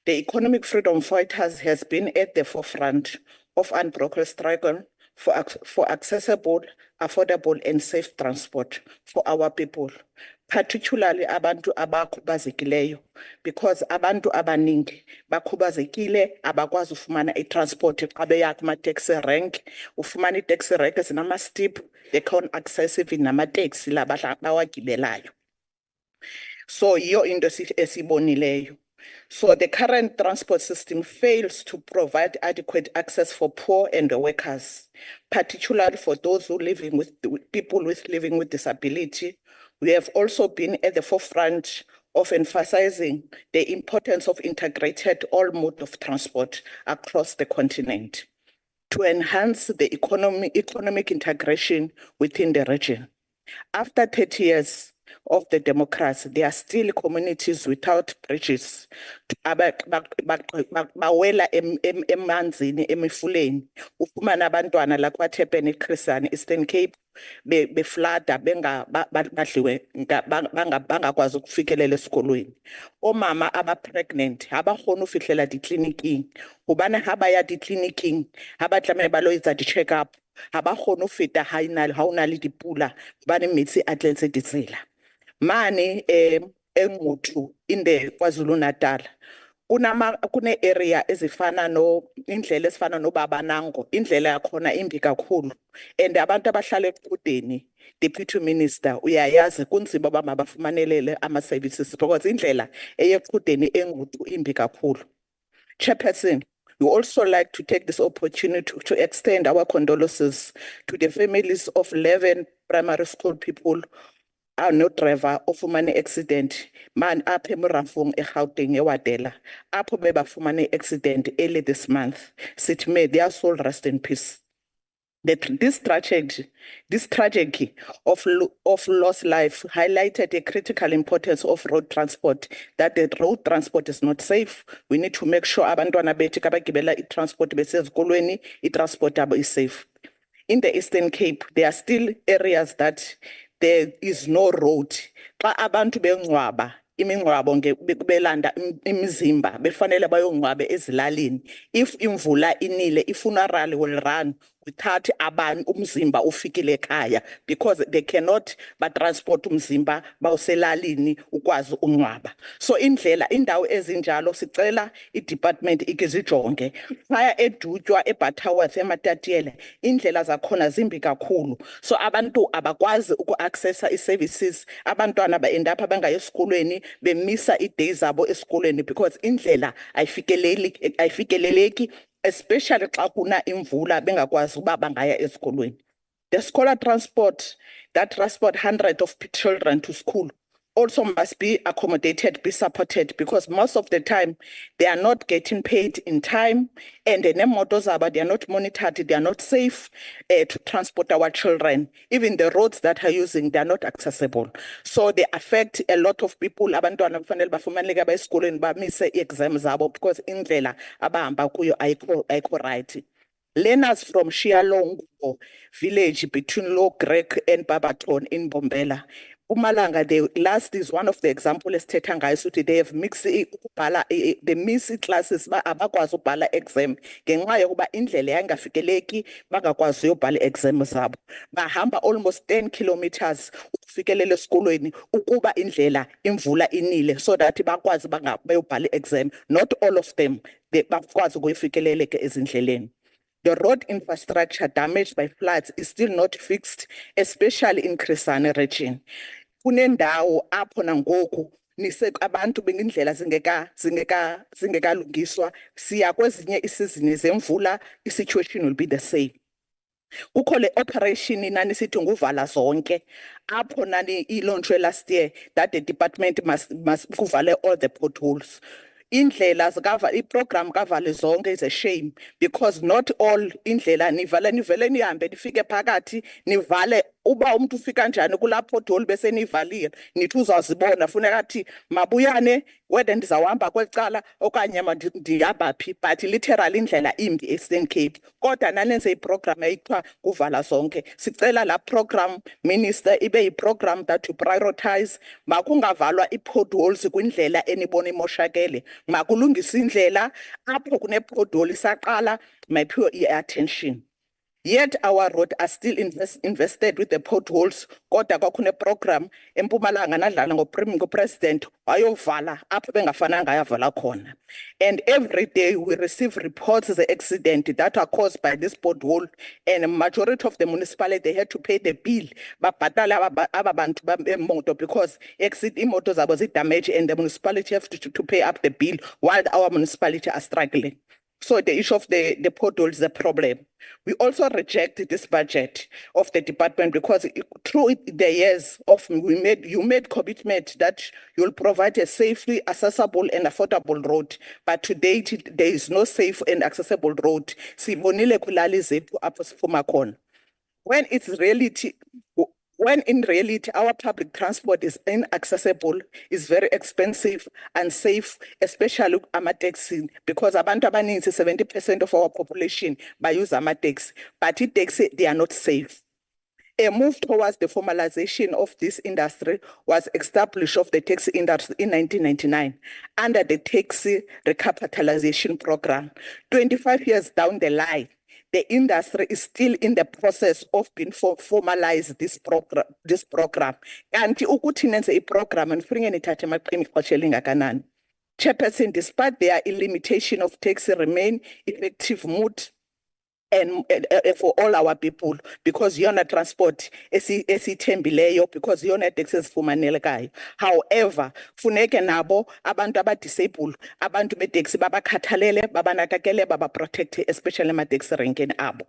The economic freedom fighters has been at the forefront of unbroken struggle for accessible, affordable, and safe transport for our people, particularly abantu abakhubazekileyo, because abantu abaningi bakhubazekile abakwazi ufumana i-transport xa beya kuma-taxi rank, ufumana i-taxi rank ezinama-steep, they can't access even nama-taxi la bawagibelayo. So yiyo into esibonileyo. So the current transport system fails to provide adequate access for poor and workers, particularly for those who living with people living with disability. We have also been at the forefront of emphasizing the importance of integrated all mode of transport across the continent to enhance the economic integration within the region. After 30 years of the democracy, there are still communities without bridges. Bawela emanzini emifuleni. Ufumana abantwana la kwaThepen eChrisani Eastern Cape beflada badliwe bangakwazi ukufikelela esikolweni. Omama pregnant abakhona ufihlela di-clinicing. Ubana haba ya di-clinicing, haba tlameha ba lo etsa di-check up. Abakhona ufeta ha una le dipula bane metsi a tletse ditsela. Mane Enguthu in the KwaZulu-Natal kune area ezifana no indlela ezifana no Babanango, indlela yakhona imbi kakhulu. And abantu abahlala eqhudeni, Deputy Minister, uyayazi kunzima uba mabafumanelele ama-services because indlela eyeqhudeni engudu imbi kakhulu. Chairperson, we also like to take this opportunity to extend our condolences to the families of 11 primary school people no driver ofumane accident man apha eMorafong eGauteng eWadela apho bebafumane accident early this month. Sithi may their soul rest in peace. This tragedy of lost life highlighted the critical importance of road transport, that the road transport is not safe. We need to make sure abantwana bethu abagibela i-transport besezikolweni i-transport abo is safe. In the Eastern Cape, there are still areas that there is no road. Xa abantu bengcwaba, imingcwabo belanda imizimba, befanele bayongcwabe ezilalini. If imvula inile, i-funeral will run without umzimba ufikile ekhaya because they cannot transport umzimba bawuselalini ukwazi ungcwaba. So indawo ezinjalo sicela i-department ikizijonge. Phaya edutywa eButterworth eMatatiele, indlela zakhona zimbi kakhulu. So abantu abakwazi uku-accessa i-services, abantwana ba-endapha bangayi esikolweni, bemisa i-days zabo esikolweni because indlela ayifikeleleki, especially xa kuna imvula bengakwazi uba bangaya esikolweni. The scholar transport, that transport 100 of children to school also must be accommodated, be supported, because most of the time they are not getting paid in time and the motors are, but they are not monitored, they are not safe to transport our children. Even the roads that are using, they are not accessible. So they affect a lot of people. Abantwana kufanele bafumaneke esikolweni bamise exams zabo because indlela abahamba kuyo ayikho right. Learners from Shialongo village between Low Greg and Babaton in Bombela. Umalanga, the last is one of the examples so they have mixed the mixed classes abakwazi ubhala exam ngenxa yokuba indlela yangafikeleki bangakwazi uyobhala exam zabo. Bahamba almost 10 kilometers ukufikelela esikolweni ukuba indlela imvula inile so that bakwazi bayobhala exam. Not all of them they bakwazi ukuyifikeleleka ezindleleni. The road infrastructure damaged by floods is still not fixed, especially in Krisane region. Kunendawo apho nangoku abantu bengindlela zingeka siya kwezinye isizini zemvula situation will be the same. Kukho le operation nani sithi nguvala zonke apho nani ilonchwe last year that the department must kuvale all the potholes. Indlela zikava iprogram kavale zonke is a shame because not all indlela nivale nihambe nifike phakathi nivale uba umuntu ufika njani kula pothole bese nivalile nithi uzazibona funeka athi mabuyane whether ndizawuhamba kwecala okanye ndihamba phi, but literally indlela imbi eStern Cape. Kodwa nanenze iprogram ekuthiwa kuvala zonke. Sicela la program minister ibe yiprogram that to prioritize makungavalwa i-potholes kwindlela enibona imoshakele. Makulungisa indlela apho kune pothole isaqala mayiphiwe i-attention. Yet our road are still invested with the potholes. Kodwa kwakhona program eMpumalanga nadlala ngopresident wayovala apho bengafananga yavala khona. And every day we receive reports of the accident that are caused by this pothole, and a majority of the municipality they had to pay the bill babhatala ababantu bemoto because imoto zabo damage and the municipality have to pay up the bill while our municipality are struggling. So the issue of the potholes is a problem. We also reject this budget of the department because through the years of you made commitment that you'll provide a safely accessible and affordable road. But to date, there is no safe and accessible road. Sibonile kulali zethu apho siphuma khona. When in reality, our public transport is inaccessible, is very expensive, unsafe, especially ama-taxi, because abantu abaninzi 70% of our population use ama-taxi, but taxi they are not safe. A move towards the formalization of this industry was established of the taxi industry in 1999 under the Taxi Recapitalization Program. 25 years down the line, the industry is still in the process of being formalized this program. Kanti ukuthi nenze iprogram nifike nithathe amaqhinga ixesha elingakanani. Chairperson, despite their limitation of taxi remain effective mood and for all our people, because yona transport esithembileyo, because yona taxes fumanele kayo. However, funeke nabo abantu abadisabled, abantu beteksi babakhathalele, babanakekele, babaprotecte, especially ma taxi renkeni abo.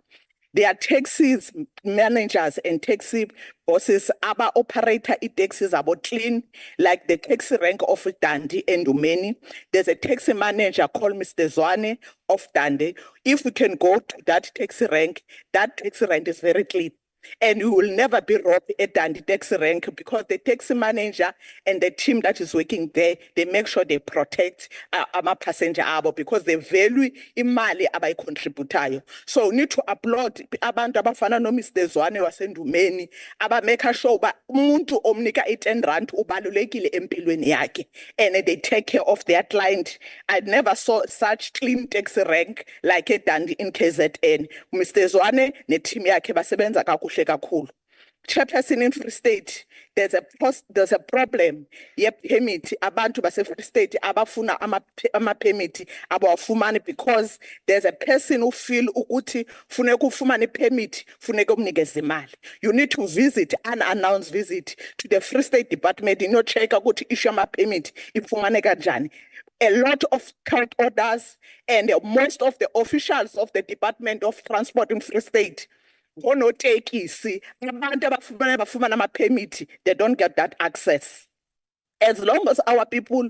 There are taxis managers and taxi bosses aba operator taxis about clean, like the taxi rank of Dandi and Umeni. There's a taxi manager called Mr. Zwane of Dandi. If we can go to that taxi rank is very clean. And we will never be robbed at Dandi taxi rank, because the taxi manager and the team that is working there, they make sure they protect our passenger abo, because they value imali abayicontributayo. So we need to applaud abantu abafana no Mr. Zwane wasendumeni aba make sure ba umuntu omnika i-R10 ubalulekile empilweni yakhe, and they take care of their client. I never saw such clean taxi rank like at Dandi in KZN. Mr. Zwane ne team yakhe basebenza kakuhle kakhulu. Chairperson, in Free State, there's a problem. Ye permit abantu base Free State abafuna ama permit abawafumani, because there's a person who feel ukuthi funeka ufumane permit, funeka umnikeze imali. You need to visit unannounced visit to the Free State Department in your check ukuthi issue ama permit ifumane kanjani. A lot of court orders and most of the officials of the Department of Transport in Free State ngonotekisi abantu abafumana ama-permit, they don't get that access. As long as our people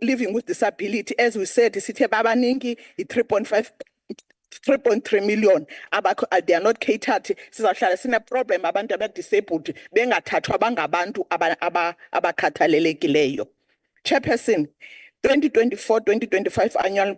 living with disability, as we said, sithe babaningi 3.3 million, they are not catered. Sizahlala sine problem abantu abadisabled bengathathwa bangabantu abakhathalelekileyo. Chairperson, 2024-2025 annual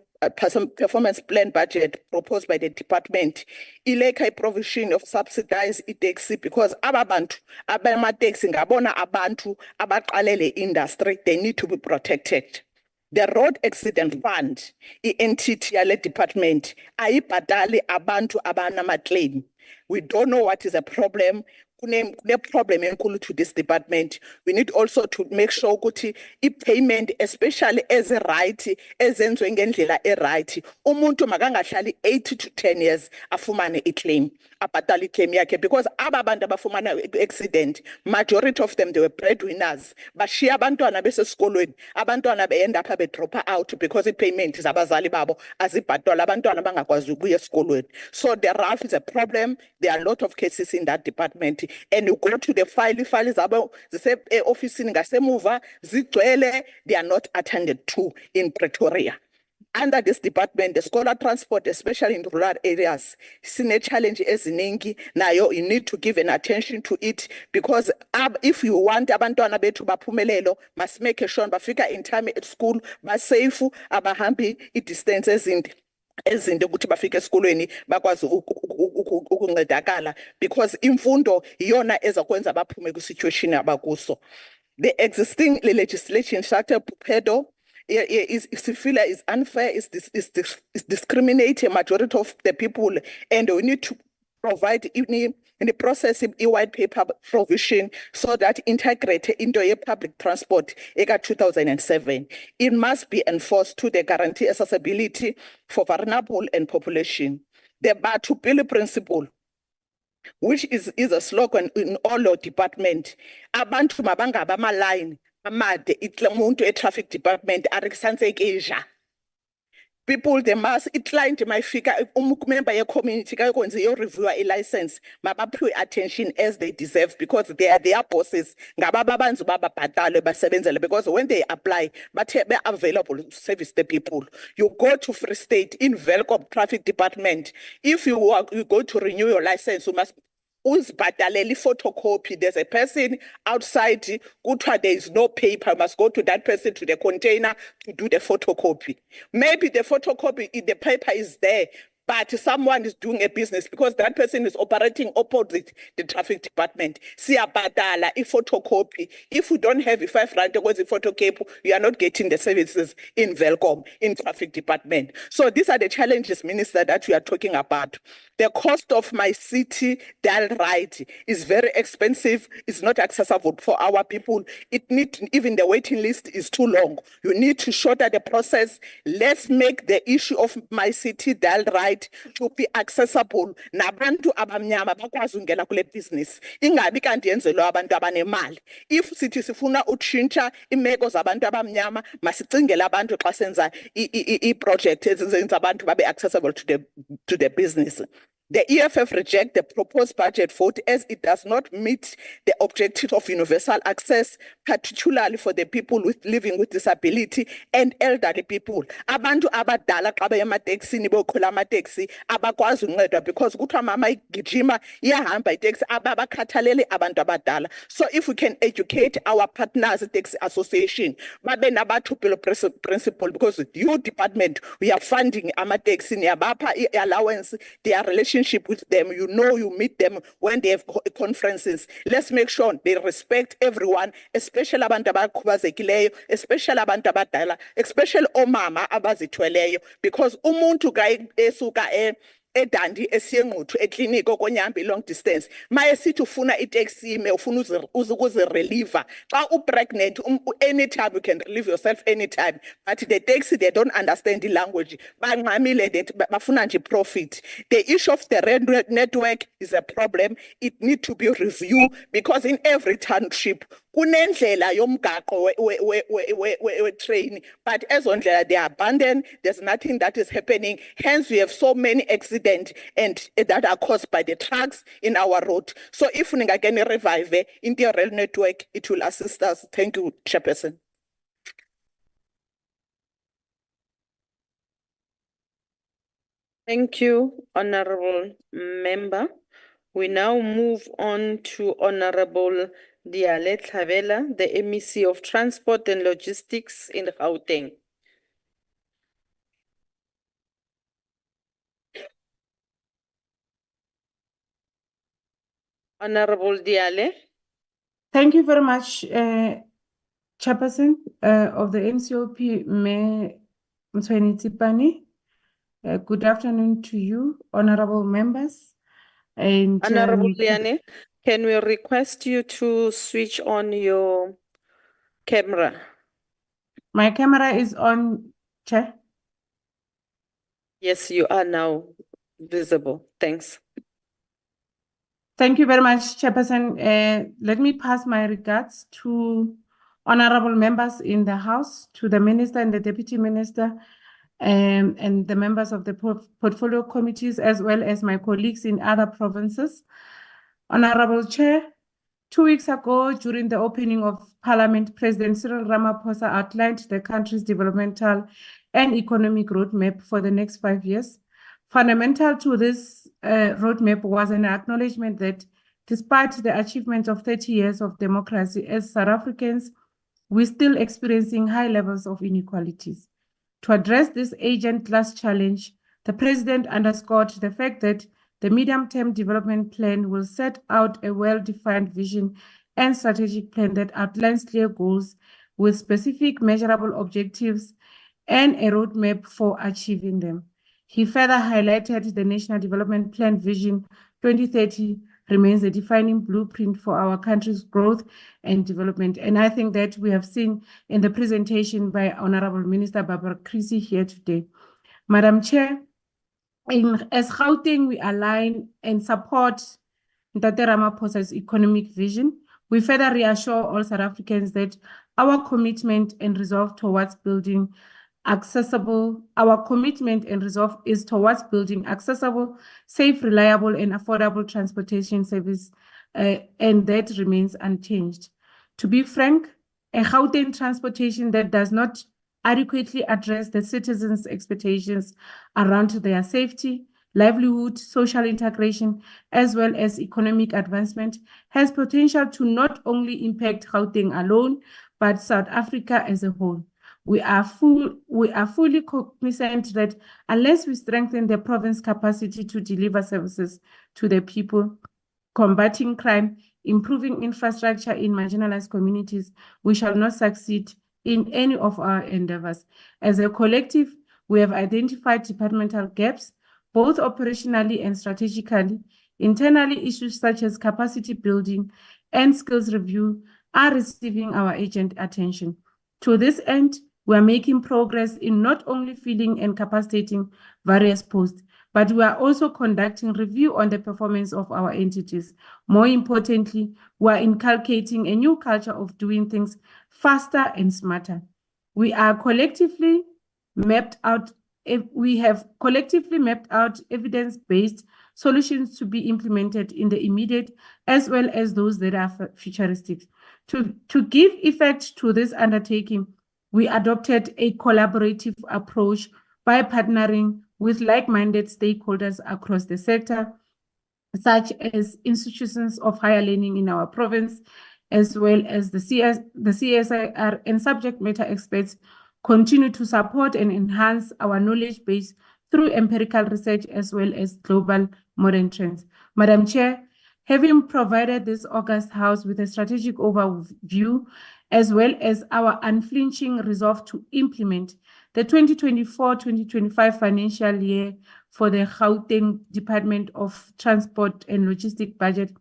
performance plan budget proposed by the department ileka provision of subsidized taxi, because ababantu abama-taxi ngabona abantu abaqalele industry, they need to be protected. The road accident fund, entity yale department, ayibhatali abantu abanama-claim. We don't know what is the problem. The problem enkulu to this department. We need also to make sure ukuthi i-payment, especially as a right, ezenziwe ngendlela e-right, umuntu makangahlali 8 to 10 years afumane i-claim, abhatale i-claim yakhe, because aba bantu abafumana accident, majority of them, they were breadwinners. Bashiya abantwana besesikolweni, abantwana be-end up be-drop out because i-payment zabazali babo azibhatalwa, abantwana bangakwazi ukuya esikolweni. So the RAF is a problem. There are a lot of cases in that department. And you go to the file zabo zise officini ngasemuva zigcwele, they are not attended to in Pretoria. Under this department, the scholar transport, especially in rural areas, sine challenge eziningi. Nayo, you need to give an attention to it, because if you want abantwana bethu baphumelelo, must make sure bafika in time at school, safe, abahambi i-distance ezinde ukuthi bafike esikolweni bakwazi ukuncedakala, because imfundo iyona ezakwenza baphume kwi-situation abakuso. The existing legislation structure pedo is unfair, is discriminating majority of the people, and we need to provide in the process of white paper provision so that integrated into a public transport eka 2007. It must be enforced to the guarantee accessibility for vulnerable and population. The Batu Pili principle, which is a slogan in all our department. Abantu mabanga bama line amade itlamuntu a traffic department arisanse Asia. People, they must, client might figure member your community review a license, pay attention as they deserve, because they are their bosses. Because when they apply, but they're available to service the people. You go to Free State in Velcom Traffic Department. If you go to renew your license, you must photocopy. There's a person outside, there is no paper, must go to that person to the container to do the photocopy. Maybe the photocopy, if the paper is there, but someone is doing a business because that person is operating opposite the traffic department. Siyabhadala i-photocopy. If you don't have i-5 because i-photocopy, you are not getting the services in Velcom, in traffic department. So these are the challenges, Minister, that we are talking about. The cost of my city dial ride is very expensive. It's not accessible for our people. Even the waiting list is too long. You need to shorten the process. Let's make the issue of my city dial ride to be accessible. Nabantu abamnyama bakwazi ungena kule business. Ingabi kanti yenzelwe abantu abanemali. If sithi sifuna utshintsha imeko zabantu abamnyama, masicingele abantu xa senza i-project ezenza abantu babe accessible to the business. The EFF reject the proposed budget vote as it does not meet the objective of universal access, particularly for the people living with disability and elderly people. Abantu abadala xa beya emateksini beyokhwela amateksi abakwazi uncedwa because kuthiwa mama igijima iyahamba iteksi ababakhathalele abantu abadala. So if we can educate our partners, the taxi association, babe nabathupelo principle, because your department, we are funding amateksi, niyabapha allowance, their relationship with them, you know, you meet them when they have conferences. Let's make sure they respect everyone, especially abantu abakhubazekileyo, especially abantu abadala, especially omama abazithweleyo, because umuntu esuka edandi esiyengquthu ekliniki okonyambi long distance maye sithi ufuna itaxi ime ufuna ukuzi-reliever xa upregnant anytime you can relieve yourself anytime, but the taxi they don't understand the language bangxamile bafuna nje profit. The issue of the red network is a problem. It need to be reviewed because in every township kunendlela yomgaqo we-train, but ezo ndlela they are abandoned. There's nothing that is happening. Hence we have so many accidents and that are caused by the trucks in our road. So if we can revive in the rail network, it will assist us. Thank you, Chairperson. Thank you, Honorable Member. We now move on to Honorable Diale Tlhabela, the MEC of Transport and Logistics in Gauteng. Honorable Diale. Thank you very much, Chairperson of the NCOP, Mayor Mtshweni Tsipane. Good afternoon to you, honorable members. And Honorable Diale, can we request you to switch on your camera? My camera is on, Chair. Yes, you are now visible. Thanks. Thank you very much, Chairperson. Let me pass my regards to honorable members in the House, to the Minister and the Deputy Minister, and the members of the portfolio committees, as well as my colleagues in other provinces. Honorable Chair, 2 weeks ago, during the opening of Parliament, President Cyril Ramaphosa outlined the country's developmental and economic roadmap for the next 5 years. Fundamental to this roadmap was an acknowledgement that despite the achievements of 30 years of democracy, as South Africans, we're still experiencing high levels of inequalities. To address this age class challenge, the President underscored the fact that the medium-term development plan will set out a well-defined vision and strategic plan that outlines clear goals with specific measurable objectives and a roadmap for achieving them. He further highlighted the National Development Plan Vision 2030 remains a defining blueprint for our country's growth and development. And I think that we have seen in the presentation by Honorable Minister Barbara Creasy here today. Madam Chair, as Gauteng, we align and support Ntate Ramaphosa's economic vision. We further reassure all South Africans that our commitment and resolve towards building accessible, is towards building accessible, safe, reliable, and affordable transportation service, and that remains unchanged. To be frank, a Gauteng transportation that does not adequately address the citizens' expectations around their safety, livelihood, social integration, as well as economic advancement has potential to not only impact Gauteng alone, but South Africa as a whole. We are fully cognizant that unless we strengthen the province's capacity to deliver services to the people, combating crime, improving infrastructure in marginalized communities, we shall not succeed in any of our endeavors. As a collective, we have identified departmental gaps, both operationally and strategically. Internally, issues such as capacity building and skills review are receiving our urgent attention. To this end, we are making progress in not only filling and capacitating various posts, but we are also conducting review on the performance of our entities. More importantly, we are inculcating a new culture of doing things faster and smarter. We have collectively mapped out evidence-based solutions to be implemented in the immediate as well as those that are futuristic. To give effect to this undertaking, we adopted a collaborative approach by partnering with like-minded stakeholders across the sector, such as institutions of higher learning in our province, as well as the CSIR and subject matter experts continue to support and enhance our knowledge base through empirical research as well as global modern trends. Madam Chair, having provided this August House with a strategic overview, as well as our unflinching resolve to implement the 2024-2025 financial year for the Gauteng Department of Transport and Logistics budget,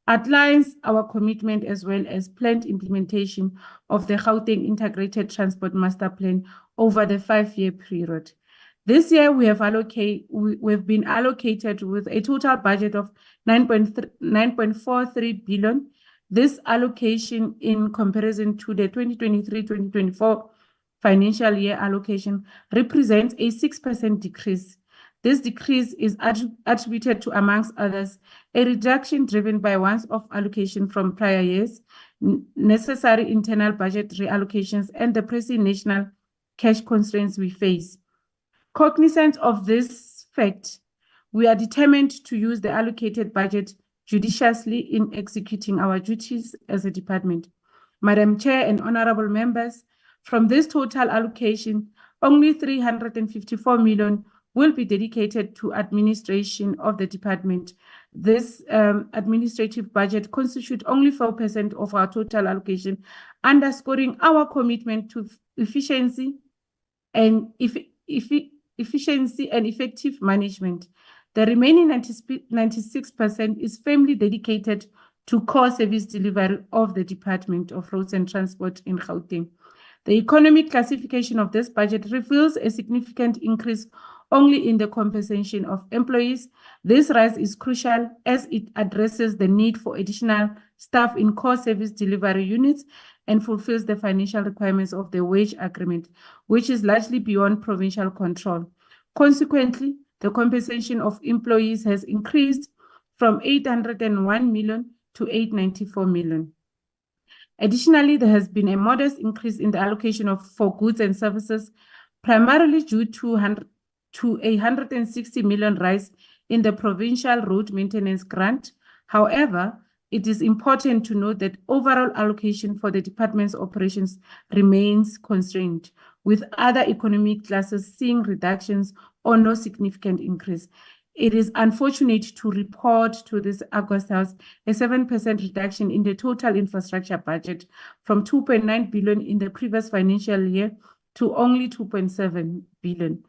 outlines our commitment as well as planned implementation of the Gauteng Integrated Transport Master Plan over the 5-year period. This year, we've been allocated with a total budget of 9.43 billion. This allocation, in comparison to the 2023-2024 financial year allocation, represents a 6% decrease. This decrease is attributed to, amongst others, a reduction driven by once-off allocation from prior years, necessary internal budget reallocations, and the pressing national cash constraints we face. Cognizant of this fact, we are determined to use the allocated budget judiciously in executing our duties as a department. Madam Chair and honorable members, from this total allocation, only 354 million will be dedicated to administration of the department. This administrative budget constitutes only 4% of our total allocation, underscoring our commitment to efficiency and effective management. The remaining 96% is firmly dedicated to core service delivery of the Department of Roads and Transport in Gauteng. The economic classification of this budget reveals a significant increase only in the compensation of employees. This rise is crucial as it addresses the need for additional staff in core service delivery units and fulfills the financial requirements of the wage agreement, which is largely beyond provincial control. Consequently, the compensation of employees has increased from 801 million to 894 million. Additionally, there has been a modest increase in the allocation for goods and services, primarily due to a 160 million rise in the provincial road maintenance grant. However, it is important to note that overall allocation for the department's operations remains constrained, with other economic classes seeing reductions or no significant increase. It is unfortunate to report to this August House a 7% reduction in the total infrastructure budget from 2.9 billion in the previous financial year to only 2.7 billion.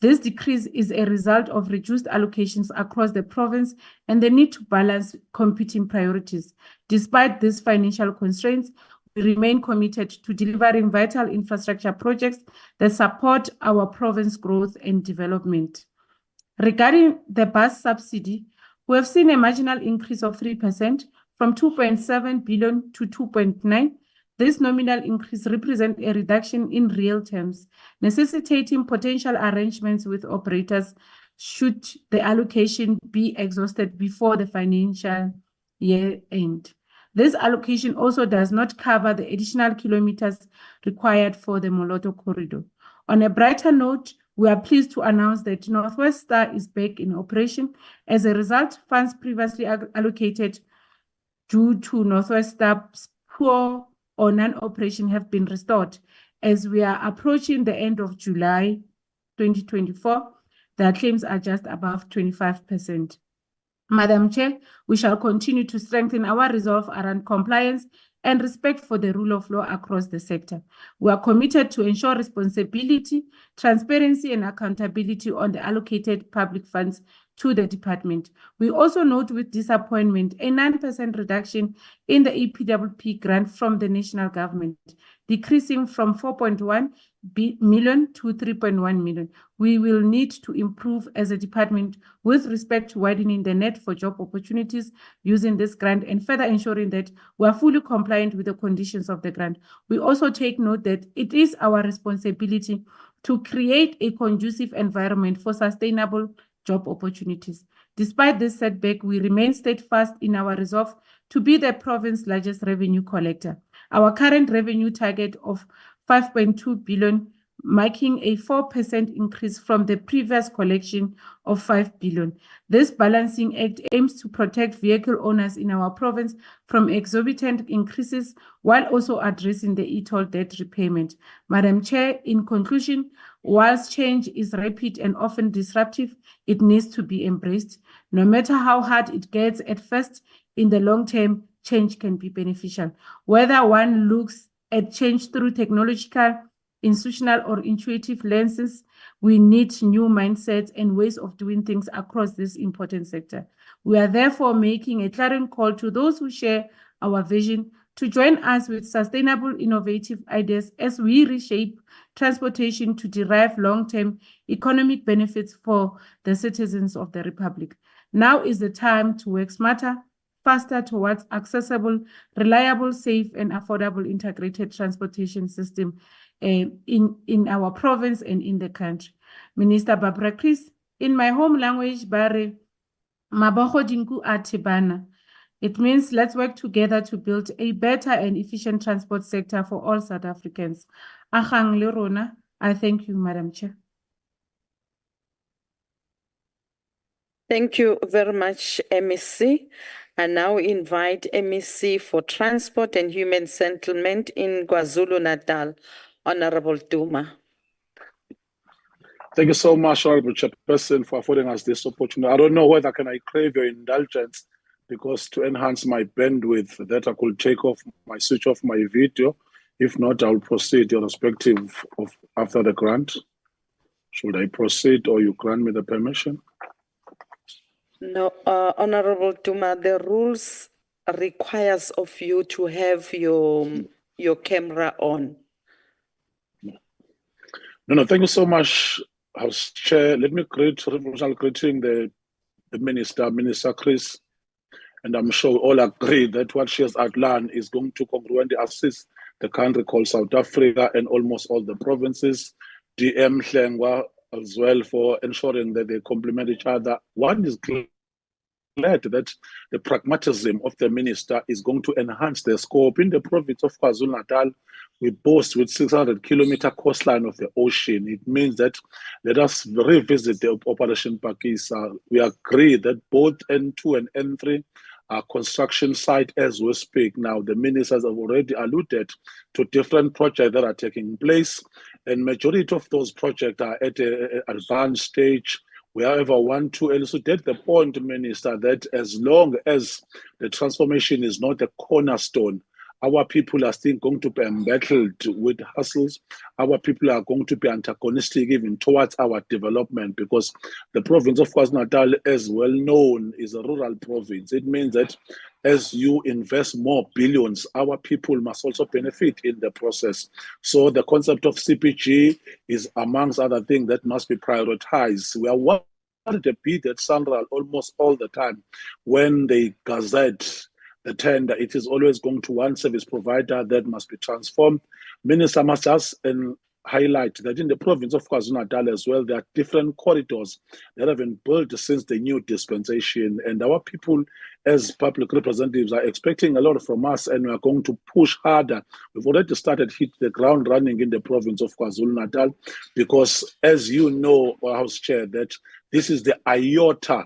This decrease is a result of reduced allocations across the province and the need to balance competing priorities. Despite these financial constraints, we remain committed to delivering vital infrastructure projects that support our province growth and development. Regarding the bus subsidy, we have seen a marginal increase of 3% from 2.7 billion to 2.9. This nominal increase represents a reduction in real terms, necessitating potential arrangements with operators should the allocation be exhausted before the financial year end. This allocation also does not cover the additional kilometers required for the Moloto corridor. On a brighter note, we are pleased to announce that Northwest Star is back in operation. As a result, funds previously allocated due to Northwest Star's poor or non-operation have been restored. As we are approaching the end of July 2024, their claims are just above 25%. Madam Chair, we shall continue to strengthen our resolve around compliance and respect for the rule of law across the sector. We are committed to ensure responsibility, transparency, and accountability on the allocated public funds to the department. We also note with disappointment a 9% reduction in the EPWP grant from the national government, decreasing from 4.1 million to 3.1 million. We will need to improve as a department with respect to widening the net for job opportunities using this grant and further ensuring that we are fully compliant with the conditions of the grant. We also take note that it is our responsibility to create a conducive environment for sustainable job opportunities. Despite this setback, we remain steadfast in our resolve to be the province's largest revenue collector. Our current revenue target of 5.2 billion, marking a 4% increase from the previous collection of 5 billion. This balancing act aims to protect vehicle owners in our province from exorbitant increases while also addressing the e-toll debt repayment. Madam Chair, in conclusion, whilst change is rapid and often disruptive, it needs to be embraced. No matter how hard it gets at first, in the long term, change can be beneficial. Whether one looks at change through technological, institutional, or intuitive lenses, we need new mindsets and ways of doing things across this important sector. We are therefore making a clarion call to those who share our vision to join us with sustainable, innovative ideas as we reshape transportation to derive long-term economic benefits for the citizens of the Republic. Now is the time to work smarter, faster towards accessible, reliable, safe, and affordable integrated transportation system in our province and in the country. Minister Barbara Chris, in my home language, bare mabogo dinku a thibana. It means let's work together to build a better and efficient transport sector for all South Africans. Agang le rona, I thank you, Madam Chair. Thank you very much, MEC. I now invite MEC for Transport and Human Settlement in KwaZulu-Natal, Honorable Duma. Thank you so much, Honorable Chairperson, for affording us this opportunity. I don't know whether can I crave your indulgence, because to enhance my bandwidth, that I could switch off my video. If not, I'll proceed irrespective of after the grant. Should I proceed or you grant me the permission? No, Honorable Duma, the rules requires of you to have your camera on. No, thank you so much, House Chair. Let me greet the Minister, Minister Chris, and I'm sure we all agree that what she has outlined is going to congruently assist the country called South Africa and almost all the provinces, DM Hlengwa as well, for ensuring that they complement each other. One is glad that the pragmatism of the minister is going to enhance the scope. In the province of KwaZulu-Natal, we boast with 600-kilometer coastline of the ocean. It means that let us revisit the Operation Pakisa. We agree that both N2 and N3 are construction site as we speak. Now, the ministers have already alluded to different projects that are taking place, and majority of those projects are at an advanced stage. We, however, want to elucidate the point, Minister, that as long as the transformation is not a cornerstone, our people are still going to be embattled with hassles. Our people are going to be antagonistic even towards our development, because the province of KwaZulu-Natal, as well known, is a rural province. It means that as you invest more billions, our people must also benefit in the process. So the concept of CPG is amongst other things that must be prioritized. We are worried a bit at Sanral almost all the time when they gazette the tender. It is always going to one service provider that must be transformed. Minister must just highlight that in the province of KwaZulu-Natal as well, there are different corridors that have been built since the new dispensation, and our people as public representatives are expecting a lot from us, and we are going to push harder. We've already started hit the ground running in the province of KwaZulu-Natal, because as you know, House Chair, that this is the iota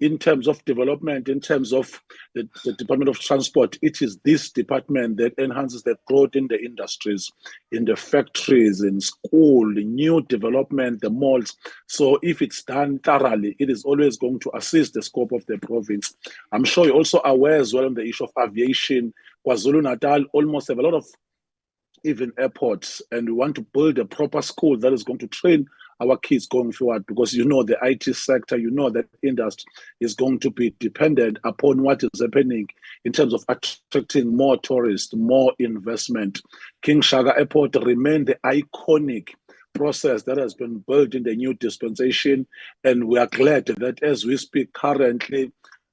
in terms of development, in terms of the Department of Transport, it is this department that enhances the growth in the industries, in the factories, in school, the new development, the malls. So if it's done thoroughly, it is always going to assist the scope of the province. I'm sure you're also aware as well on the issue of aviation. KwaZulu-Natal almost have a lot of even airports, and we want to build a proper school that is going to train our kids going forward, because you know the IT sector, you know that industry is going to be dependent upon what is happening in terms of attracting more tourists, more investment. King Shaka Airport remained the iconic process that has been built in the new dispensation, and we are glad that as we speak currently,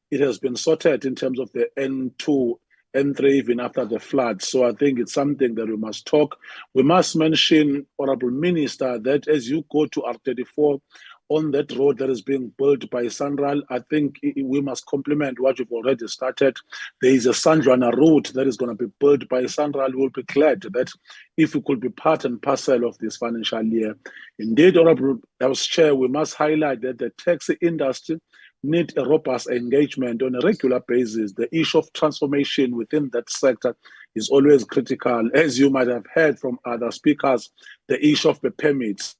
it has been sorted in terms of the N2, N3 even after the flood. So I think it's something that we must talk. We must mention, Honorable Minister, that as you go to R34 on that road that is being built by Sanral, I think we must complement what you've already started. There is a Sandwana route that is going to be built by Sanral. We'll be glad that if it could be part and parcel of this financial year. Indeed, Honorable House Chair, we must highlight that the taxi industry need a robust engagement on a regular basis. The issue of transformation within that sector is always critical. As you might have heard from other speakers, the issue of the permits.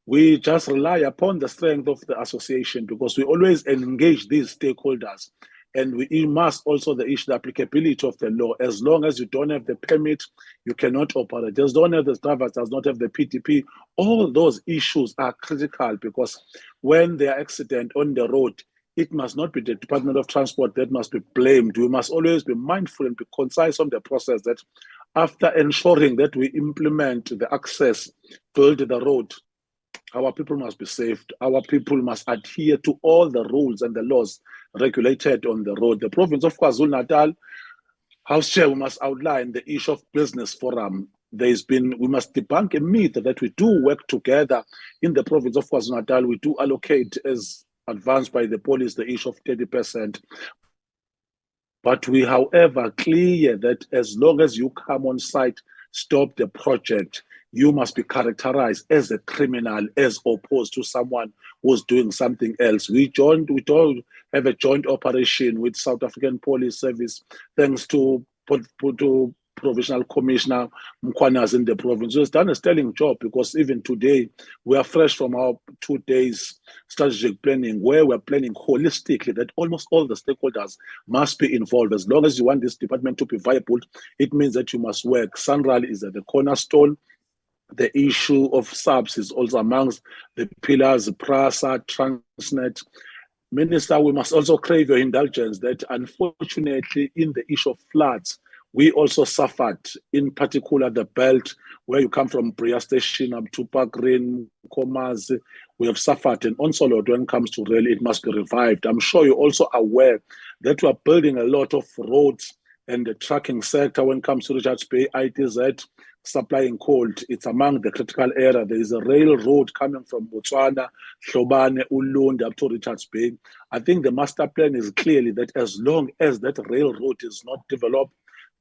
We just rely upon the strength of the association because we always engage these stakeholders. And we must also the issue the applicability of the law. As long as you don't have the permit, you cannot operate. Just don't have the driver, does not have the PTP. All those issues are critical because when there are accidents on the road, it must not be the Department of Transport that must be blamed. We must always be mindful and be concise on the process that after ensuring that we implement the access, build the road, our people must be saved. Our people must adhere to all the rules and the laws regulated on the road. The province of KwaZulu-Natal, House Chair, we must outline the issue of business forum. We must debunk a myth that we do work together in the province of KwaZulu-Natal. We do allocate, as advanced by the police, the issue of 30%. But we, however, clear that as long as you come on site, stop the project, you must be characterized as a criminal as opposed to someone who's doing something else. We don't have a joint operation with South African Police Service, thanks to Provincial Commissioner Mkhwanazi in the province. Who has done a sterling job because even today, we are fresh from our 2 days strategic planning where we're planning holistically that almost all the stakeholders must be involved. As long as you want this department to be viable, it means that you must work. Sanral is at the cornerstone. The issue of subs is also amongst the pillars, PRASA, Transnet. Minister, we must also crave your indulgence that unfortunately in the issue of floods, we also suffered, in particular the belt where you come from Bria Station up to Pakrin, Komas. We have suffered an onslaught when it comes to rail. It must be revived. I'm sure you're also aware that we are building a lot of roads and the trucking sector when it comes to Richards Bay, ITZ, supplying coal. It's among the critical area. There is a railroad coming from Botswana, Hlobane, Ulundi up to Richards Bay. I think the master plan is clearly that as long as that railroad is not developed,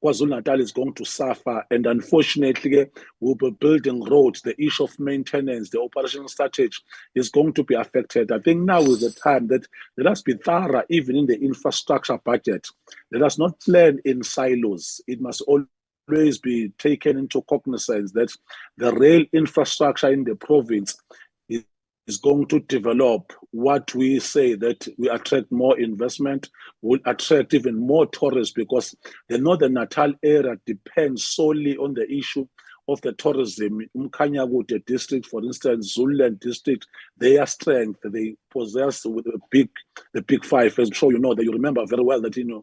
KwaZulu-Natal is going to suffer, and unfortunately, we'll be building roads. The issue of maintenance, the operational strategy is going to be affected. I think now is the time that let us be thorough, even in the infrastructure budget. Let us not plan in silos. It must always be taken into cognizance that the rail infrastructure in the province is going to develop what we say that we attract more investment, will attract even more tourists because the Northern Natal area depends solely on the issue of the tourism. Mkhanyakude district, for instance, Zululand district, their strength, they possess with the big five. As I'm sure you know that you remember very well that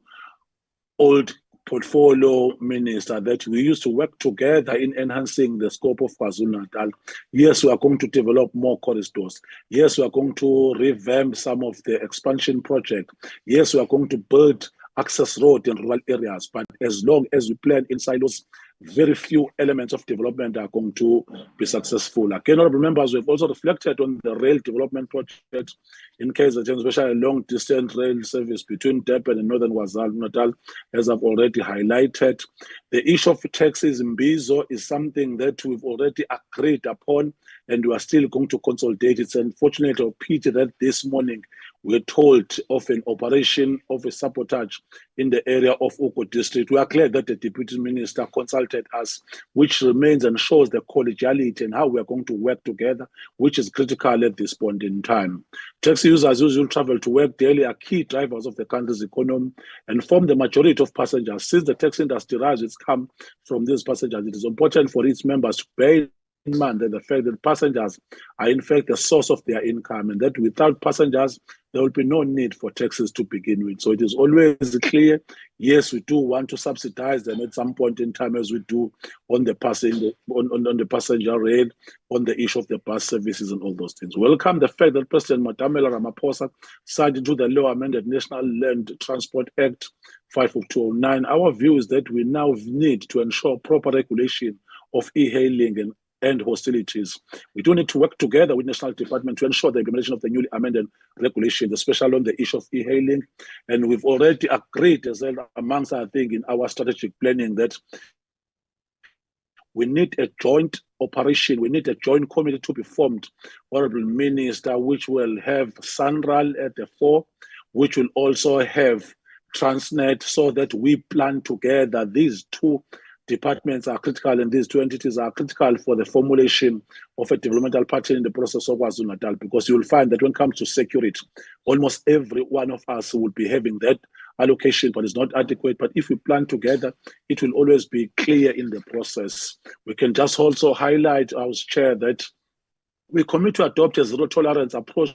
old portfolio minister that we used to work together in enhancing the scope of KwaZulu-Natal. Yes, we are going to develop more corridors. Yes, we are going to revamp some of the expansion project. Yes, we are going to build access road in rural areas. But as long as we plan in silos, very few elements of development are going to be successful. Again, honorable members, we've also reflected on the rail development project in case of especially a long-distance rail service between Durban and Northern KwaZulu-Natal, as I've already highlighted. The issue of taxis in Mbizo is something that we've already agreed upon and we are still going to consolidate. It's unfortunate or pity that this morning we're told of an operation of a sabotage in the area of Oko district. We are glad that the Deputy Minister consulted us, which remains and shows the collegiality and how we are going to work together, which is critical at this point in time. Taxi users usually travel to work daily, are key drivers of the country's economy and form the majority of passengers. Since the taxi industry rise its come from these passengers, it is important for its members to bear in mind that the fact that passengers are in fact the source of their income, and that without passengers, there will be no need for taxis to begin with. So it is always clear, yes, we do want to subsidize them at some point in time, as we do on the passenger on the passenger rail, on the issue of the bus services and all those things. Welcome the fact that President Matamela Ramaphosa signed into the law amended National Land Transport Act 5 of 2009. Our view is that we now need to ensure proper regulation of e-hailing and hostilities. We do need to work together with National Department to ensure the implementation of the newly amended regulations, especially on the issue of e-hailing. And we've already agreed as well amongst our thing in our strategic planning that we need a joint operation, we need a joint committee to be formed, Honorable Minister, which will have Sanral at the fore, which will also have Transnet, so that we plan together. These two departments are critical and these two entities are critical for the formulation of a developmental pattern in the process of KwaZulu-Natal, because you will find that when it comes to security, almost every one of us will be having that allocation, but it's not adequate. But if we plan together, it will always be clear in the process. We can just also highlight, our chair, that we commit to adopt a zero tolerance approach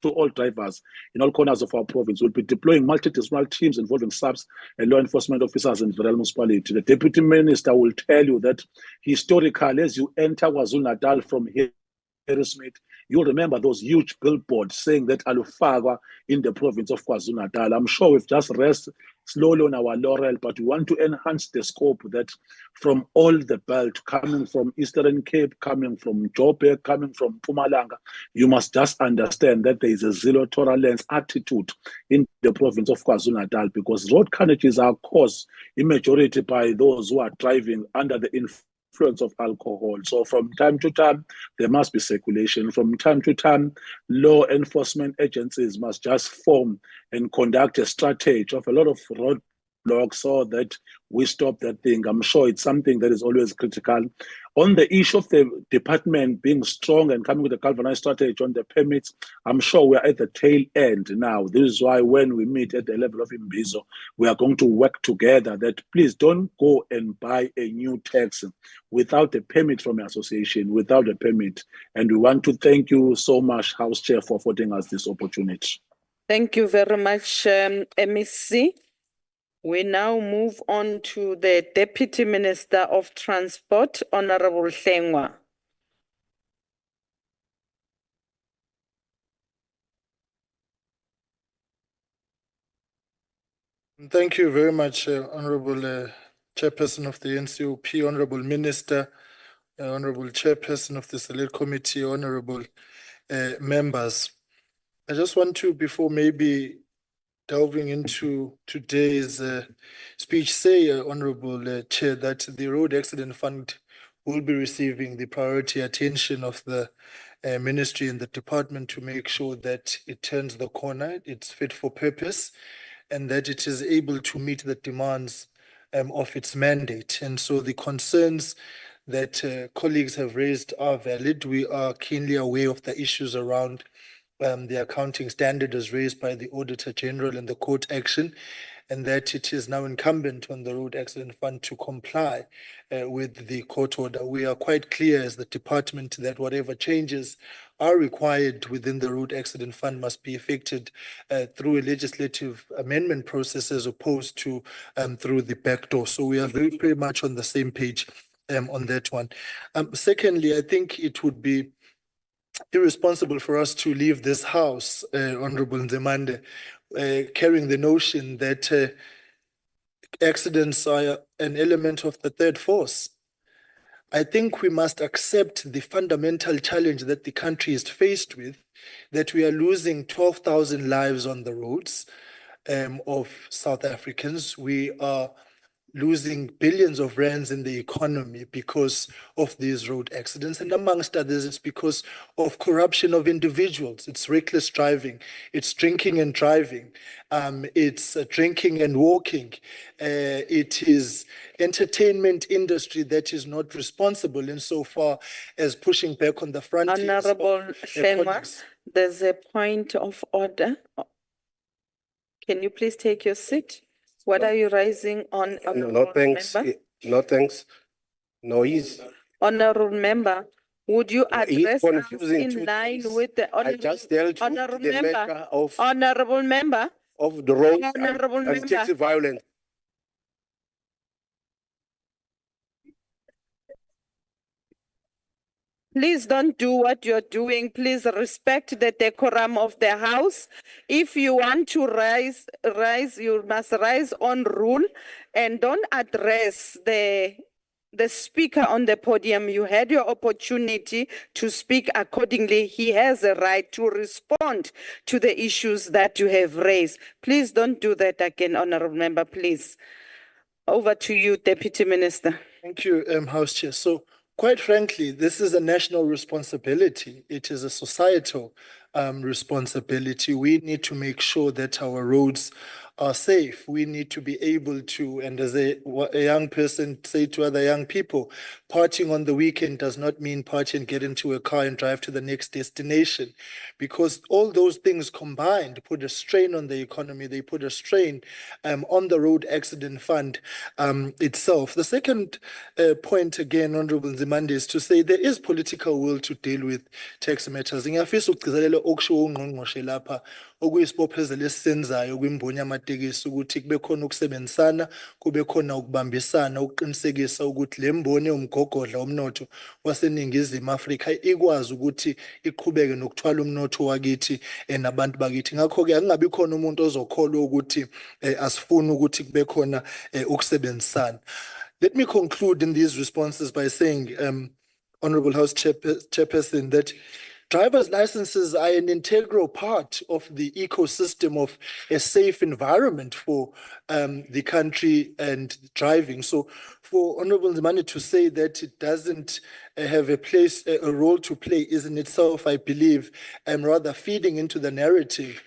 to all drivers in all corners of our province. We'll be deploying multidisciplinary teams involving SAPs and law enforcement officers in the municipality. The Deputy Minister will tell you that historically, as you enter KwaZulu-Natal from here, Harrismith, you'll remember those huge billboards saying that Alufagwa in the province of KwaZulu-Natal. I'm sure we've just rest slowly on our laurel, but we want to enhance the scope that from all the belt, coming from Eastern Cape, coming from Joburg, coming from Mpumalanga, you must just understand that there is a zero tolerance attitude in the province of KwaZulu-Natal, because road carnages are caused in majority by those who are driving under the influence of alcohol. So from time to time, there must be circulation. From time to time, law enforcement agencies must just form and conduct a strategy of a lot of roadblocks so that we stop that thing. I'm sure it's something that is always critical. On the issue of the department being strong and coming with a galvanized strategy on the permits, I'm sure we're at the tail end now. This is why when we meet at the level of Imbizo, we are going to work together that please don't go and buy a new taxi without a permit from the association, without a permit. And we want to thank you so much, House Chair, for affording us this opportunity. Thank you very much, MEC. We now move on to the Deputy Minister of Transport, Honorable Hlengwa. Thank you very much, Honorable Chairperson of the NCOP, Honorable Minister, Honorable Chairperson of the Select Committee, Honorable members. I just want to, before maybe delving into today's speech, say, Honorable Chair, that the Road Accident Fund will be receiving the priority attention of the Ministry and the Department to make sure that it turns the corner, it's fit for purpose, and that it is able to meet the demands of its mandate. And so the concerns that colleagues have raised are valid. We are keenly aware of the issues around the accounting standard as raised by the Auditor General and the court action, and that it is now incumbent on the Road Accident Fund to comply with the court order. We are quite clear as the department that whatever changes are required within the Road Accident Fund must be effected through a legislative amendment process as opposed to through the back door. So we are very much on the same page on that one. Secondly, I think it would be irresponsible for us to leave this house, Honorable Nzimande, carrying the notion that accidents are an element of the third force. I think we must accept the fundamental challenge that the country is faced with, that we are losing 12,000 lives on the roads of South Africans. We are losing billions of rands in the economy because of these road accidents. And amongst others, it's because of corruption of individuals. It's reckless driving. It's drinking and driving. It's drinking and walking. It is entertainment industry that is not responsible insofar as pushing back on the frontiers. Honorable Shenwa, there's a point of order. Can you please take your seat? What are you raising on? No, thanks. Member? No, thanks. No, he's Honorable member, would you address us confusing in two line things. with the I just dealt with honorable the member? matter of Honorable member, the road honorable and member. taxi violence. Please don't do what you're doing. Please respect the decorum of the house. If you want to rise, you must rise on rule and don't address the speaker on the podium. You had your opportunity to speak accordingly. He has a right to respond to the issues that you have raised. Please don't do that again, honorable member, please. Over to you, Deputy Minister. Thank you, House Chair. So, quite frankly, this is a national responsibility. It is a societal responsibility. We need to make sure that our roads are safe. We need to be able to, and as a young person say to other young people, partying on the weekend does not mean party and get into a car and drive to the next destination, because all those things combined put a strain on the economy. They put a strain on the road accident fund itself. The second point again, Honorable Nzimande, is to say there is political will to deal with tax matters. Ngiyafisa ukugcizelela okusho ungqongqoshe lapha okuyisibophezelo esisenzayo kwimboni yamatekisi ukuthi kube khona ukusebenzisana, kube khona ukubambisana ukuqinisekisa ukuthi le mboni yomgogodla womnotho waseNingizimu Afrika ikwazi ukuthi iqhubeke nokuthwala umnotho wakithi nabantu bakithi. Ngakho-ke akungabi khona umuntu ozokholwa ukuthi asifuni ukuthi kube khona ukusebenzisana. Let me conclude in these responses by saying, Honorable House Chairperson, that driver's licenses are an integral part of the ecosystem of a safe environment for the country and driving. So for Honorable Nzimande to say that it doesn't have a role to play is in itself, I believe, rather feeding into the narrative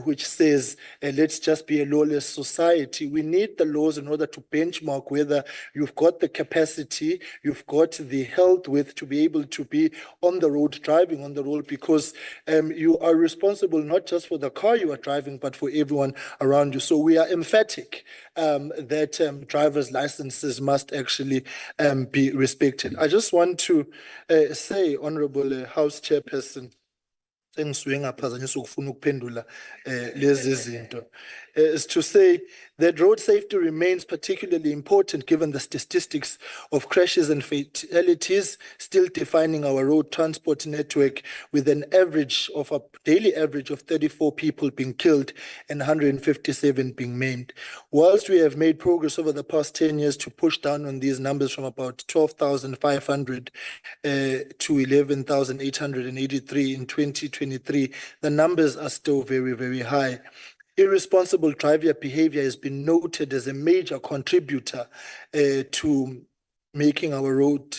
which says, let's just be a lawless society. We need the laws in order to benchmark whether you've got the capacity, you've got the health width to be able to be on the road, driving on the road, because you are responsible not just for the car you are driving, but for everyone around you. So we are emphatic that driver's licenses must actually be respected. I just want to say, Honorable House Chairperson, is to say that road safety remains particularly important given the statistics of crashes and fatalities still defining our road transport network, with an average of a daily average of 34 people being killed and 157 being maimed. Whilst we have made progress over the past 10 years to push down on these numbers from about 12,500 to 11,883 in 2023, the numbers are still very, very high. Irresponsible driver behavior has been noted as a major contributor to making our road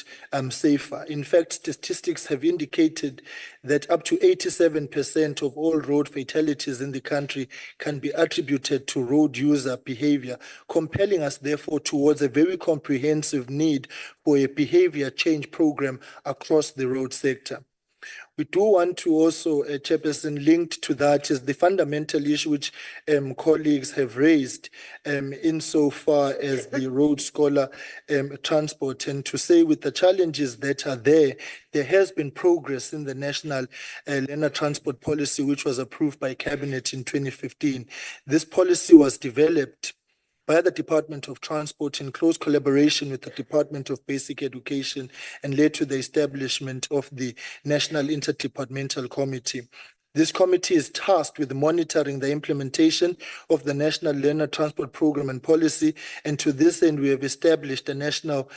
safer. In fact, statistics have indicated that up to 87% of all road fatalities in the country can be attributed to road user behavior, compelling us therefore towards a very comprehensive need for a behavior change program across the road sector. We do want to also, Chairperson, linked to that is the fundamental issue which colleagues have raised insofar as the road scholar transport, and to say with the challenges that are there has been progress in the National Learner Transport Policy, which was approved by Cabinet in 2015. This policy was developed by the Department of Transport in close collaboration with the Department of Basic Education, and led to the establishment of the National Interdepartmental Committee. This committee is tasked with monitoring the implementation of the National Learner Transport Program and Policy, and to this end, we have established a National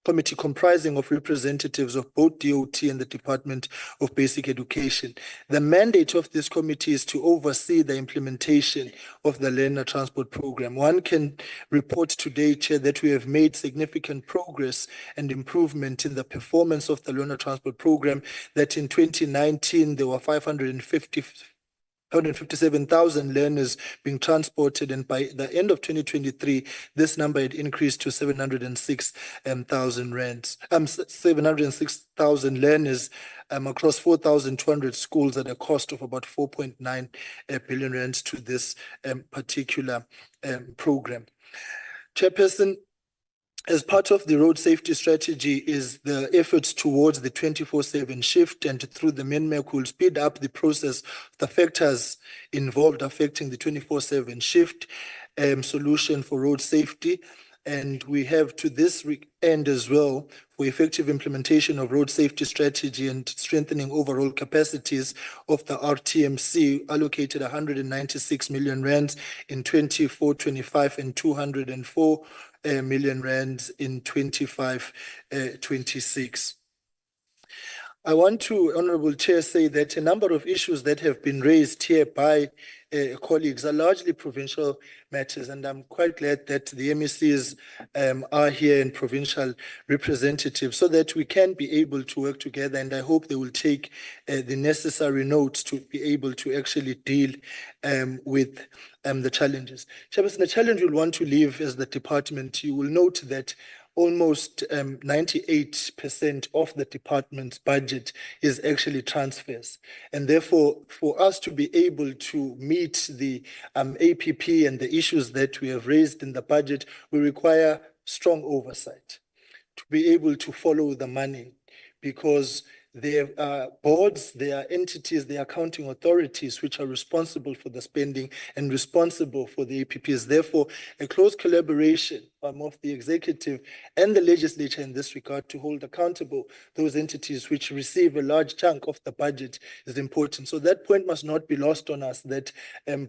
committee comprising of representatives of both DOT and the Department of Basic Education. The mandate of this committee is to oversee the implementation of the learner transport program. One can report today, Chair, that we have made significant progress and improvement in the performance of the learner transport program, that in 2019 there were 157,000 learners being transported, and by the end of 2023, this number had increased to 706,000 learners across 4,200 schools at a cost of about 4.9 billion rand to this particular program. Chairperson, as part of the road safety strategy is the efforts towards the 24/7 shift, and through the MNMEC will speed up the process, the factors involved affecting the 24/7 shift solution for road safety. And we have to this end as well, for effective implementation of road safety strategy and strengthening overall capacities of the RTMC, allocated 196 million rands in 24-25 and 204 million rands in 25-26. I want to, Honorable Chair, say that a number of issues that have been raised here by colleagues are largely provincial matters, and I'm quite glad that the MECs are here and provincial representatives, so that we can be able to work together, and I hope they will take the necessary notes to be able to actually deal with the challenges. Chairperson, the challenge we'll want to leave as the department, you will note that almost 98% of the department's budget is actually transfers. And therefore, for us to be able to meet the APP and the issues that we have raised in the budget, we require strong oversight to be able to follow the money, because there are boards, there are entities, there are accounting authorities which are responsible for the spending and responsible for the APPs. Therefore, a close collaboration of the executive and the legislature in this regard to hold accountable those entities which receive a large chunk of the budget is important. So that point must not be lost on us, that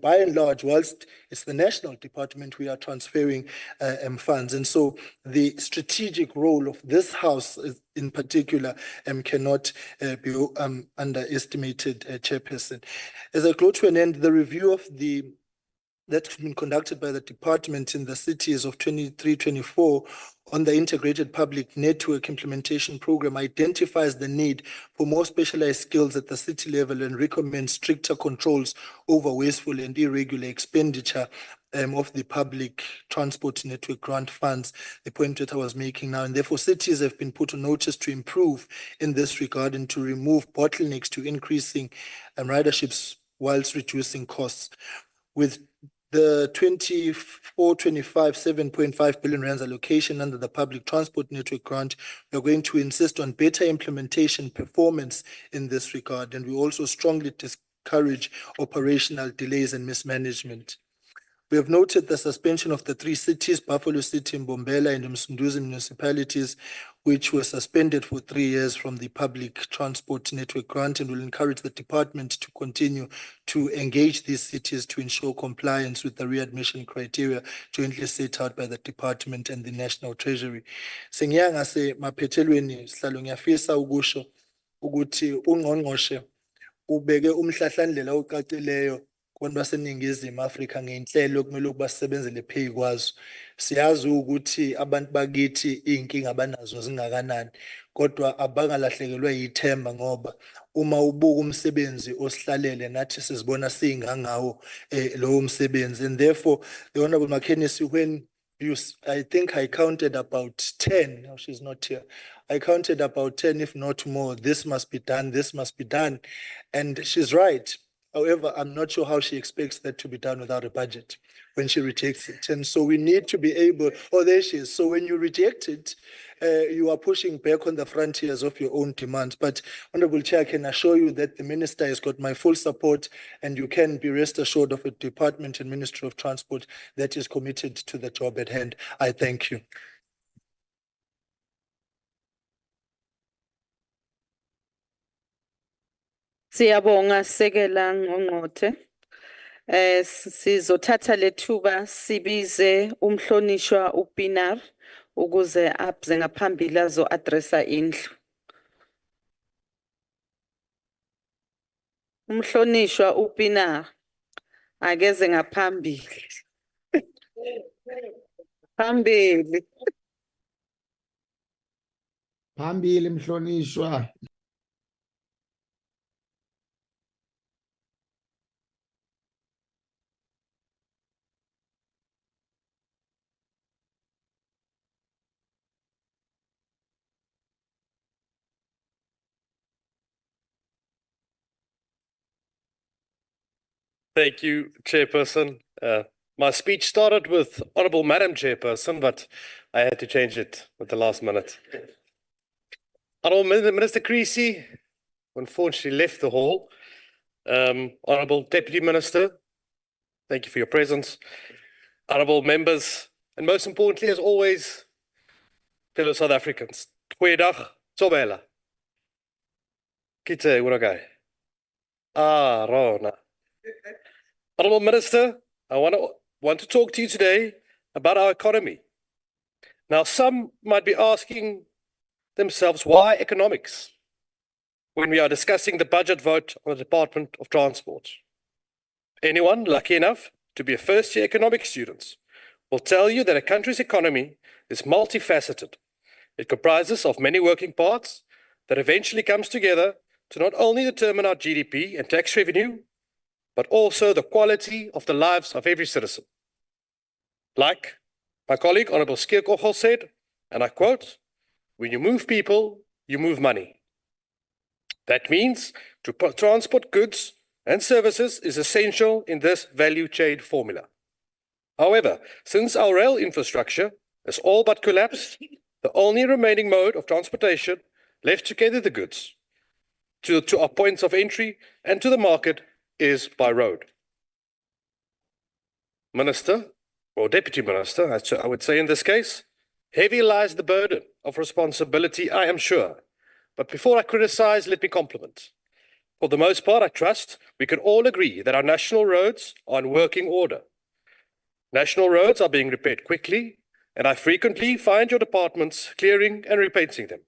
by and large, whilst it's the national department, we are transferring funds. And so the strategic role of this house in particular cannot be underestimated, Chairperson. As I go to an end, the review of that's been conducted by the department in the cities of 23-24 on the integrated public network implementation program identifies the need for more specialized skills at the city level and recommends stricter controls over wasteful and irregular expenditure of the public transport network grant funds, the point that I was making now. And therefore, cities have been put on notice to improve in this regard and to remove bottlenecks to increasing riderships whilst reducing costs. With the 24-25 7.5 billion rands allocation under the public transport network grant, we are going to insist on better implementation performance in this regard, and we also strongly discourage operational delays and mismanagement. We have noted the suspension of the 3 cities, Buffalo City, Mbombela, and Msunduzi municipalities, which were suspended for 3 years from the public transport network grant, and will encourage the department to continue to engage these cities to ensure compliance with the readmission criteria jointly set out by the department and the National Treasury. Sengiyanga se maphethelweni sihlalo ngiyafisa ukusho ukuthi ungqongqoshe ubeke umhlahlandlela ocacileyo kubantu baseNingizimu Afrika ngenhlelo okumele ukuba sisebenzele phezu kwazo. Siyazi ukuthi abantu bakithi inkinga abanazo zingakanani, kodwa abangalahlekelwa yithemba, ngoba uma ubuka umsebenzi osihlalele nathi sizibona singangawo lowo msebenzi. And therefore, the Honorable Makenesi, when I think I counted about 10, no, she's not here. I counted about 10, if not more. This must be done, this must be done. And she's right. However, I'm not sure how she expects that to be done without a budget when she rejects it. And so we need to be able, oh, there she is. So when you reject it, you are pushing back on the frontiers of your own demands. But Honorable Chair, I can assure you that the Minister has got my full support, and you can be rest assured of a Department and Ministry of Transport that is committed to the job at hand. I thank you. Siyabonga Sekela Ngqongqothe. Sizothatha lethuba sibize umhlonishwa uPLENARY ukuze abze ngaphambili azo-addressa indlu. Umhlonishwa uPLENARY akeze ngaphambili. Phambili. Phambili mhlonishwa. Thank you, Chairperson. My speech started with Honourable Madam Chairperson, but I had to change it at the last minute. Honourable Minister Creasy, unfortunately left the hall. Honourable Deputy Minister, thank you for your presence. Honourable members, and most importantly, as always, fellow South Africans. Goeiedag, Tsobela. Kite, Uragai. Ah, Rona. Honourable Minister, I want to talk to you today about our economy. Now, some might be asking themselves, why economics when we are discussing the budget vote on the Department of Transport? Anyone lucky enough to be a first-year economics student will tell you that a country's economy is multifaceted. It comprises of many working parts that eventually comes together to not only determine our GDP and tax revenue, but also the quality of the lives of every citizen. Like my colleague, Honourable Stakeholder said, and I quote, when you move people, you move money. That means to transport goods and services is essential in this value chain formula. However, since our rail infrastructure has all but collapsed, the only remaining mode of transportation left to gather the goods to our points of entry and to the market is by road. Minister, or Deputy Minister, I would say in this case, heavy lies the burden of responsibility, I am sure. But before I criticize, let me compliment. For the most part, I trust we can all agree that our national roads are in working order. National roads are being repaired quickly, and I frequently find your departments clearing and repainting them.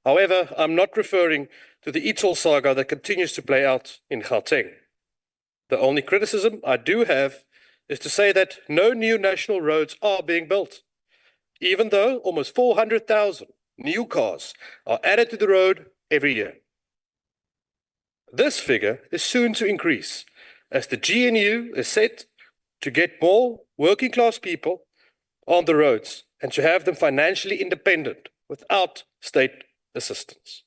However, I'm not referring to the Itol saga that continues to play out in Gauteng. The only criticism I do have is to say that no new national roads are being built, even though almost 400,000 new cars are added to the road every year. This figure is soon to increase as the GNU is set to get more working class people on the roads and to have them financially independent without state assistance.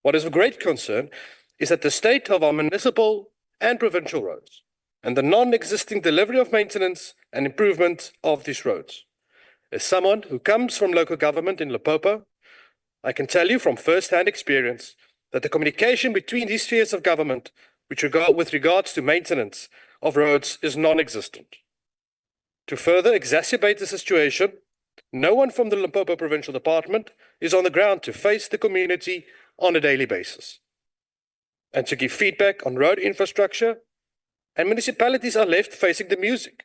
What is of great concern is that the state of our municipal and provincial roads and the non-existing delivery of maintenance and improvement of these roads. As someone who comes from local government in Limpopo, I can tell you from first-hand experience that the communication between these spheres of government with regards to maintenance of roads is non-existent. To further exacerbate the situation, no one from the Limpopo Provincial Department is on the ground to face the community on a daily basis and to give feedback on road infrastructure, and municipalities are left facing the music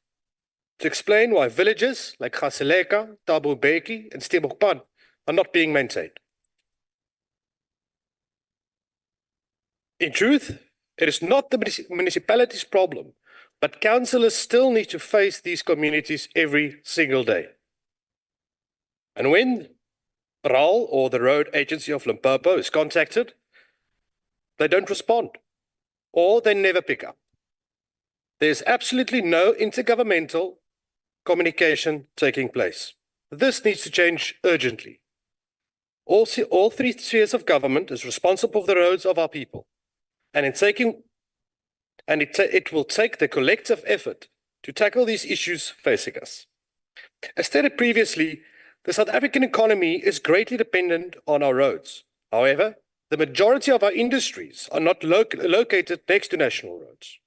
to explain why villages like Gaseleka, Thabo Beki, and Stebokpan are not being maintained. In truth, it is not the municipality's problem, but councillors still need to face these communities every single day. And when RAL, or the Road Agency of Limpopo, is contacted, they don't respond, or they never pick up. There's absolutely no intergovernmental communication taking place. This needs to change urgently. All three spheres of government is responsible for the roads of our people, and it will take the collective effort to tackle these issues facing us. As stated previously, the South African economy is greatly dependent on our roads. However, the majority of our industries are not located next to national roads.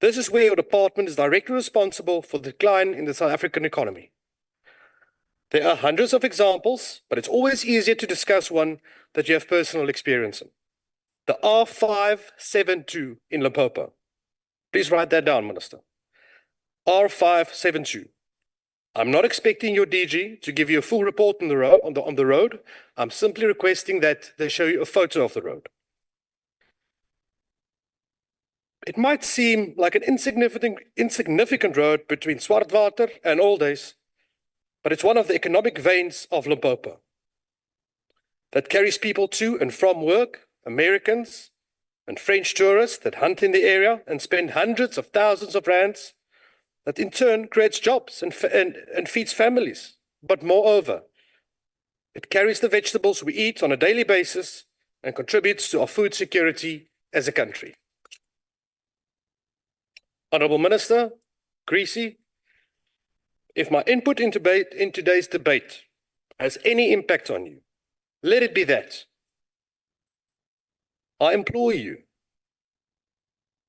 This is where your department is directly responsible for the decline in the South African economy. There are hundreds of examples, but it's always easier to discuss one that you have personal experience in. The R572 in Limpopo. Please write that down, Minister. R572. I'm not expecting your DG to give you a full report on the road. I'm simply requesting that they show you a photo of the road. It might seem like an insignificant road between Swartwater and Aldays, but it's one of the economic veins of Limpopo that carries people to and from work, Americans and French tourists that hunt in the area and spend hundreds of thousands of rands, that in turn creates jobs and feeds families. But moreover, it carries the vegetables we eat on a daily basis and contributes to our food security as a country. Honourable Minister, Creasy, if my input in today's debate has any impact on you, let it be that. I implore you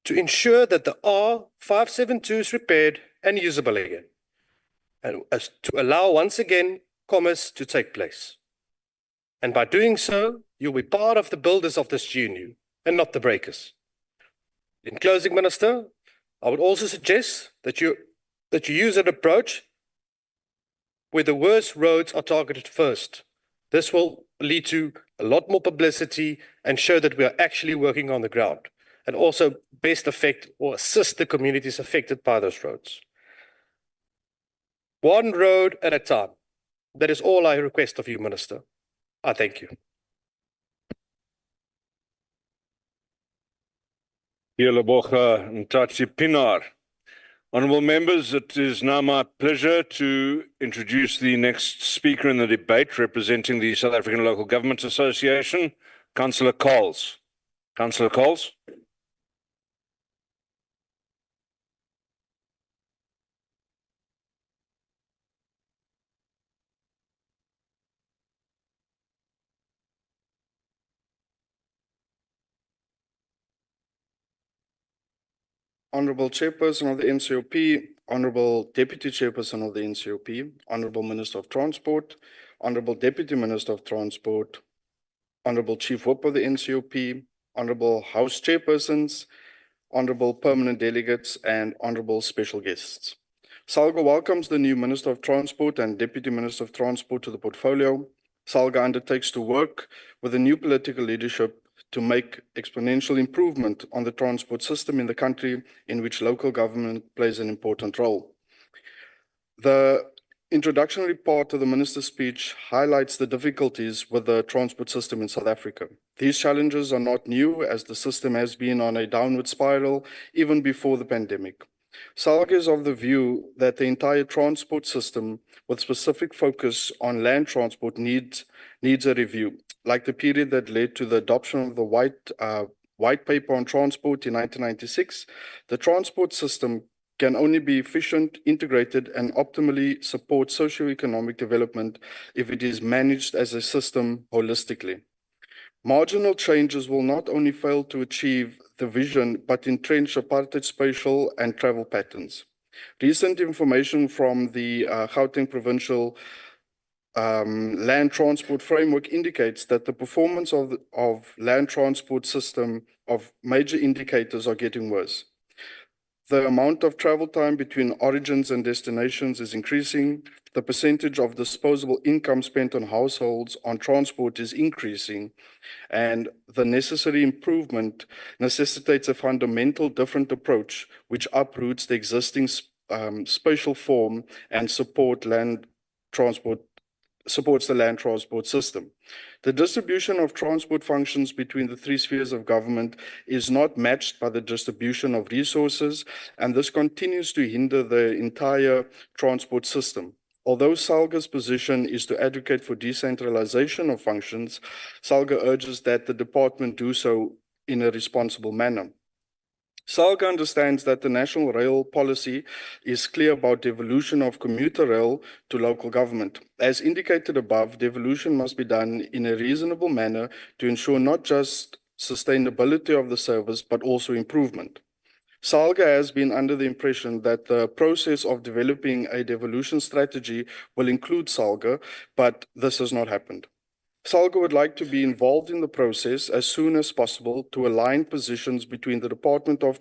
to ensure that the R572 is repaired and usable again, and to allow once again commerce to take place. And by doing so, you'll be part of the builders of this GNU and not the breakers. In closing, Minister, I would also suggest that you use an approach where the worst roads are targeted first. This will lead to a lot more publicity and show that we are actually working on the ground, and also best affect or assist the communities affected by those roads. One road at a time. That is all I request of you, Minister. I thank you. Yelebocha Ntatsi Pinar. Honourable members, it is now my pleasure to introduce the next speaker in the debate representing the South African Local Government Association, Councillor Coles. Councillor Coles. Honourable Chairperson of the NCOP, Honourable Deputy Chairperson of the NCOP, Honourable Minister of Transport, Honourable Deputy Minister of Transport, Honourable Chief Whip of the NCOP, Honourable House Chairpersons, Honourable Permanent Delegates, and Honourable Special Guests. SALGA welcomes the new Minister of Transport and Deputy Minister of Transport to the portfolio. SALGA undertakes to work with the new political leadership to make exponential improvement on the transport system in the country, in which local government plays an important role. The introductory part of the Minister's speech highlights the difficulties with the transport system in South Africa. These challenges are not new, as the system has been on a downward spiral even before the pandemic. SALGA is of the view that the entire transport system, with specific focus on land transport, needs a review, like the period that led to the adoption of the White Paper on Transport in 1996. The transport system can only be efficient, integrated, and optimally support socio-economic development if it is managed as a system holistically. Marginal changes will not only fail to achieve the vision, but entrench apartheid spatial and travel patterns. Recent information from the Gauteng Provincial land transport framework indicates that the performance of land transport system of major indicators are getting worse. The amount of travel time between origins and destinations is increasing. The percentage of disposable income spent on households on transport is increasing, and the necessary improvement necessitates a fundamental different approach which uproots the existing spatial form and supports the land transport system. The distribution of transport functions between the three spheres of government is not matched by the distribution of resources, and this continues to hinder the entire transport system. Although SALGA's position is to advocate for decentralization of functions, SALGA urges that the department do so in a responsible manner. SALGA understands that the national rail policy is clear about devolution of commuter rail to local government. As indicated above, devolution must be done in a reasonable manner to ensure not just sustainability of the service, but also improvement. SALGA has been under the impression that the process of developing a devolution strategy will include SALGA, but this has not happened. SALGA would like to be involved in the process as soon as possible to align positions between the Department of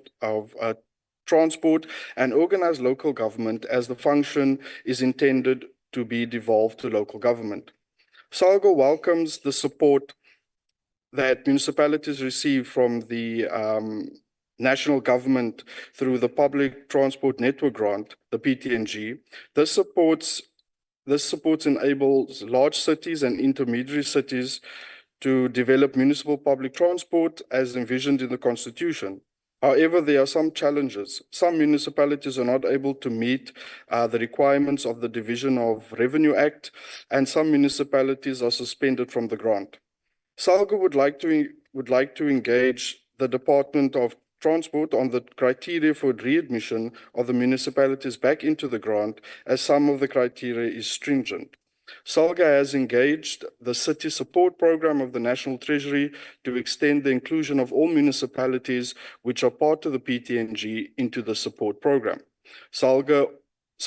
transport and organized local government, as the function is intended to be devolved to local government. SALGO welcomes the support that municipalities receive from the national government through the Public Transport Network Grant, the PTNG. This support enables large cities and intermediary cities to develop municipal public transport as envisioned in the Constitution. However, there are some challenges. Some municipalities are not able to meet the requirements of the Division of Revenue Act, and some municipalities are suspended from the grant. SALGO would like to engage the Department of Transport on the criteria for readmission of the municipalities back into the grant, as some of the criteria is stringent. SALGO has engaged the City Support Program of the National Treasury to extend the inclusion of all municipalities which are part of the PTNG into the support program. SALGO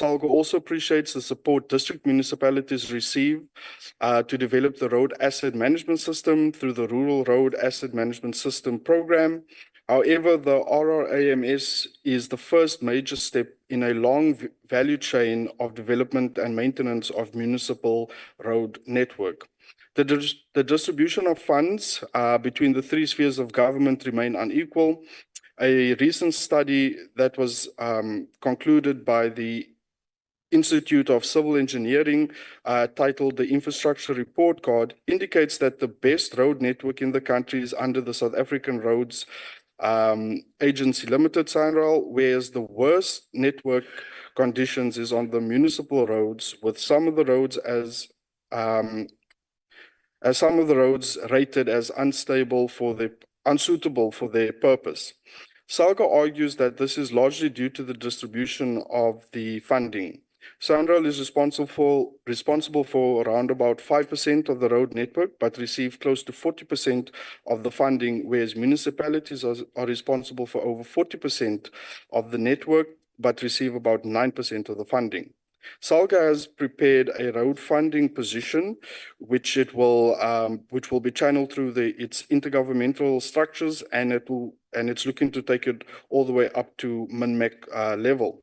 also appreciates the support district municipalities receive to develop the road asset management system through the Rural Road Asset Management System program. However, the RRAMS is the first major step in a long value chain of development and maintenance of municipal road network. The distribution of funds between the three spheres of government remain unequal. A recent study that was concluded by the Institute of Civil Engineering, titled the Infrastructure Report Card, indicates that the best road network in the country is under the South African Roads Agency Limited, SANRAL, whereas the worst network conditions is on the municipal roads, with some of the roads rated as unsuitable for their purpose. SALGO argues that this is largely due to the distribution of the funding. SANRAL is responsible for around about 5% of the road network, but receive close to 40% of the funding, whereas municipalities are responsible for over 40% of the network, but receive about 9% of the funding. SALGO has prepared a road funding position, which will be channeled through its intergovernmental structures, and it's looking to take it all the way up to MINMEC level.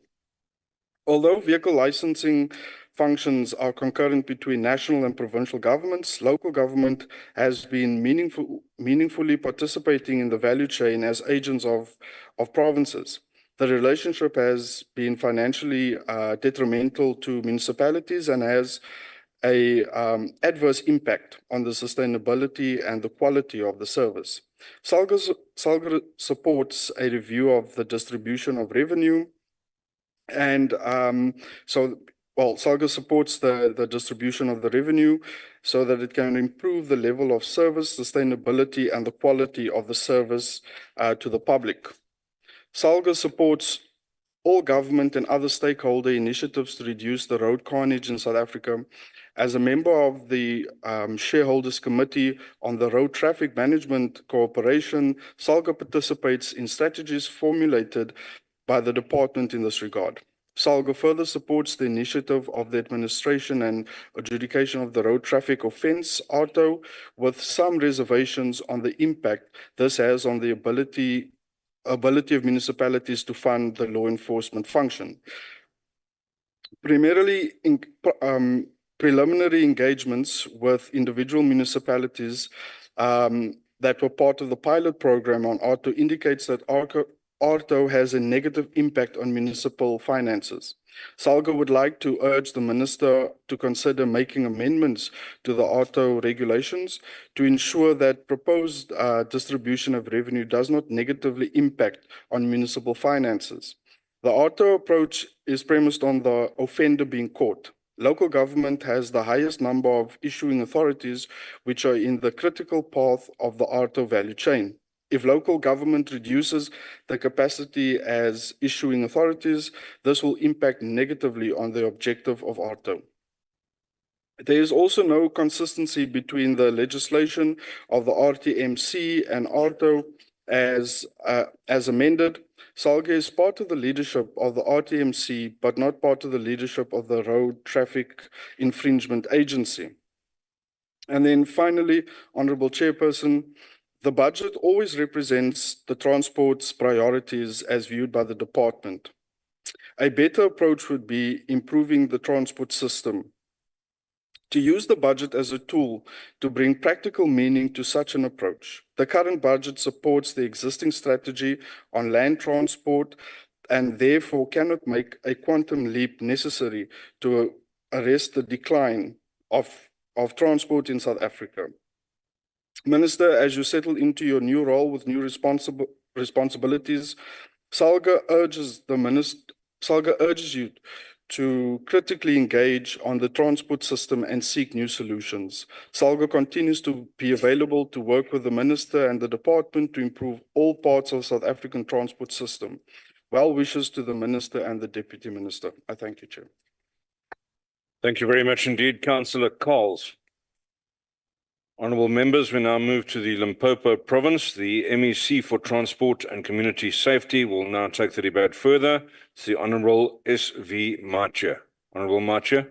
Although vehicle licensing functions are concurrent between national and provincial governments, local government has been meaningfully participating in the value chain as agents of provinces. The relationship has been financially detrimental to municipalities and has an adverse impact on the sustainability and the quality of the service. SALGO supports a review of the distribution of revenue, and SALGO supports the distribution of the revenue so that it can improve the level of service, sustainability, and the quality of the service to the public. SALGO supports all government and other stakeholder initiatives to reduce the road carnage in South Africa. As a member of the Shareholders Committee on the Road Traffic Management Cooperation, SALGO participates in strategies formulated by the department in this regard. SALGO further supports the initiative of the administration and adjudication of the road traffic offence, ARTO, with some reservations on the impact this has on the ability of municipalities to fund the law enforcement function. Primarily, preliminary engagements with individual municipalities that were part of the pilot program on ARTO indicates that ARTO has a negative impact on municipal finances. SALGO would like to urge the Minister to consider making amendments to the ARTO regulations to ensure that proposed distribution of revenue does not negatively impact on municipal finances. The ARTO approach is premised on the offender being caught. Local government has the highest number of issuing authorities, which are in the critical path of the ARTO value chain. If local government reduces the capacity as issuing authorities, this will impact negatively on the objective of ARTO. There is also no consistency between the legislation of the RTMC and ARTO as amended. SALGO is part of the leadership of the RTMC, but not part of the leadership of the Road Traffic Infringement Agency. And then finally, Honorable Chairperson, The budget always represents the transport's priorities as viewed by the department. A better approach would be improving the transport system. To use the budget as a tool to bring practical meaning to such an approach. The current budget supports the existing strategy on land transport and therefore cannot make a quantum leap necessary to arrest the decline of transport in South Africa. Minister, as you settle into your new role with new responsibilities, SALGA urges you to critically engage on the transport system and seek new solutions. SALGA continues to be available to work with the Minister and the Department to improve all parts of South African transport system. Well wishes to the Minister and the Deputy Minister. I thank you, Chair. Thank you very much indeed, Councillor Coles. Honourable members, we now move to the Limpopo province. The MEC for Transport and Community Safety will now take the debate further. It's the Honourable S.V. Macha. Honourable Macha.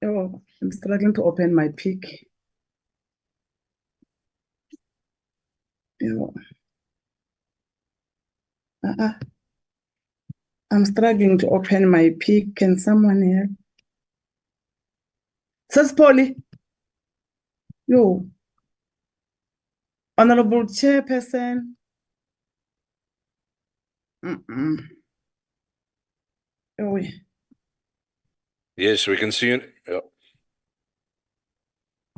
Oh, I'm struggling to open my pic. I'm struggling to open my pic. Can someone help? Says Polly. Yo. Honorable Chairperson. Oh, Yes, we can see it. Yeah.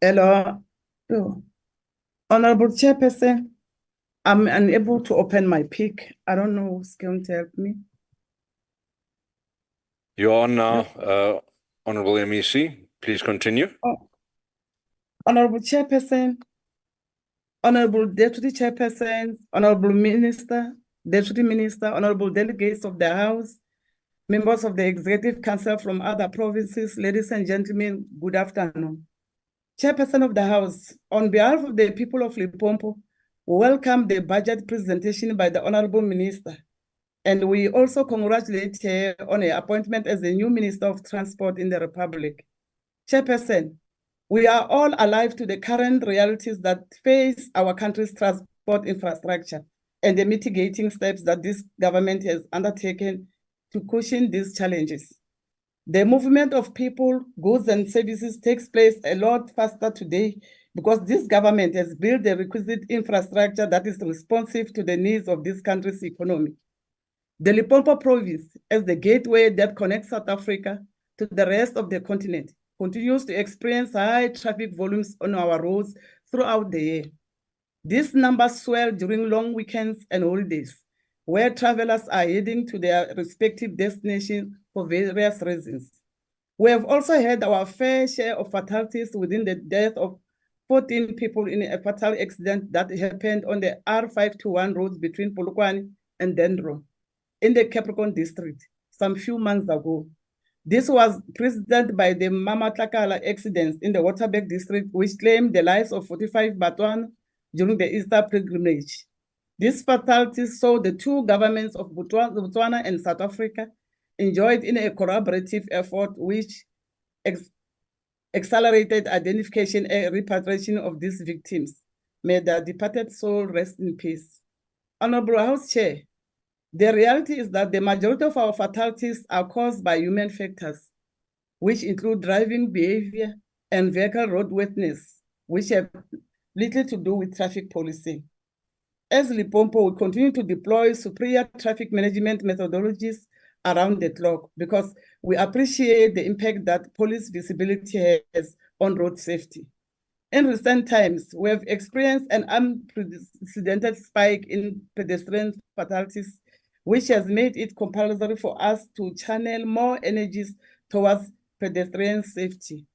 hello. Oh. Honorable Chairperson, I'm unable to open my pic. I don't know who's going to help me. You are now, Honourable MEC. Please continue. Oh. Honorable Chairperson, Honorable Deputy Chairperson, Honorable Minister, Deputy Minister, Honorable Delegates of the House, members of the Executive Council from other provinces, ladies and gentlemen, good afternoon. Chairperson of the House, on behalf of the people of Limpopo, we welcome the budget presentation by the Honorable Minister, and we also congratulate her on her appointment as the new Minister of Transport in the Republic. Chairperson, we are all alive to the current realities that face our country's transport infrastructure and the mitigating steps that this government has undertaken to cushion these challenges. The movement of people, goods, and services takes place a lot faster today because this government has built the requisite infrastructure that is responsive to the needs of this country's economy. The Limpopo province, as the gateway that connects South Africa to the rest of the continent, continues to experience high traffic volumes on our roads throughout the year. These numbers swell during long weekends and holidays, where travelers are heading to their respective destinations for various reasons. We have also had our fair share of fatalities within the death of 14 people in a fatal accident that happened on the R521 roads between Polokwane and Dendro in the Capricorn district some few months ago. This was preceded by the Mamatlakala accidents in the Waterberg district, which claimed the lives of 45 Batuan during the Easter pilgrimage. These fatalities saw the two governments of Botswana and South Africa enjoyed in a collaborative effort which accelerated identification and repatriation of these victims. May the departed soul rest in peace. Honorable House Chair, the reality is that the majority of our fatalities are caused by human factors, which include driving behavior and vehicle roadworthiness, which have little to do with traffic policy. As Limpopo, we continue to deploy superior traffic management methodologies around the clock because we appreciate the impact that police visibility has on road safety. In recent times, we have experienced an unprecedented spike in pedestrian fatalities, which has made it compulsory for us to channel more energies towards pedestrian safety.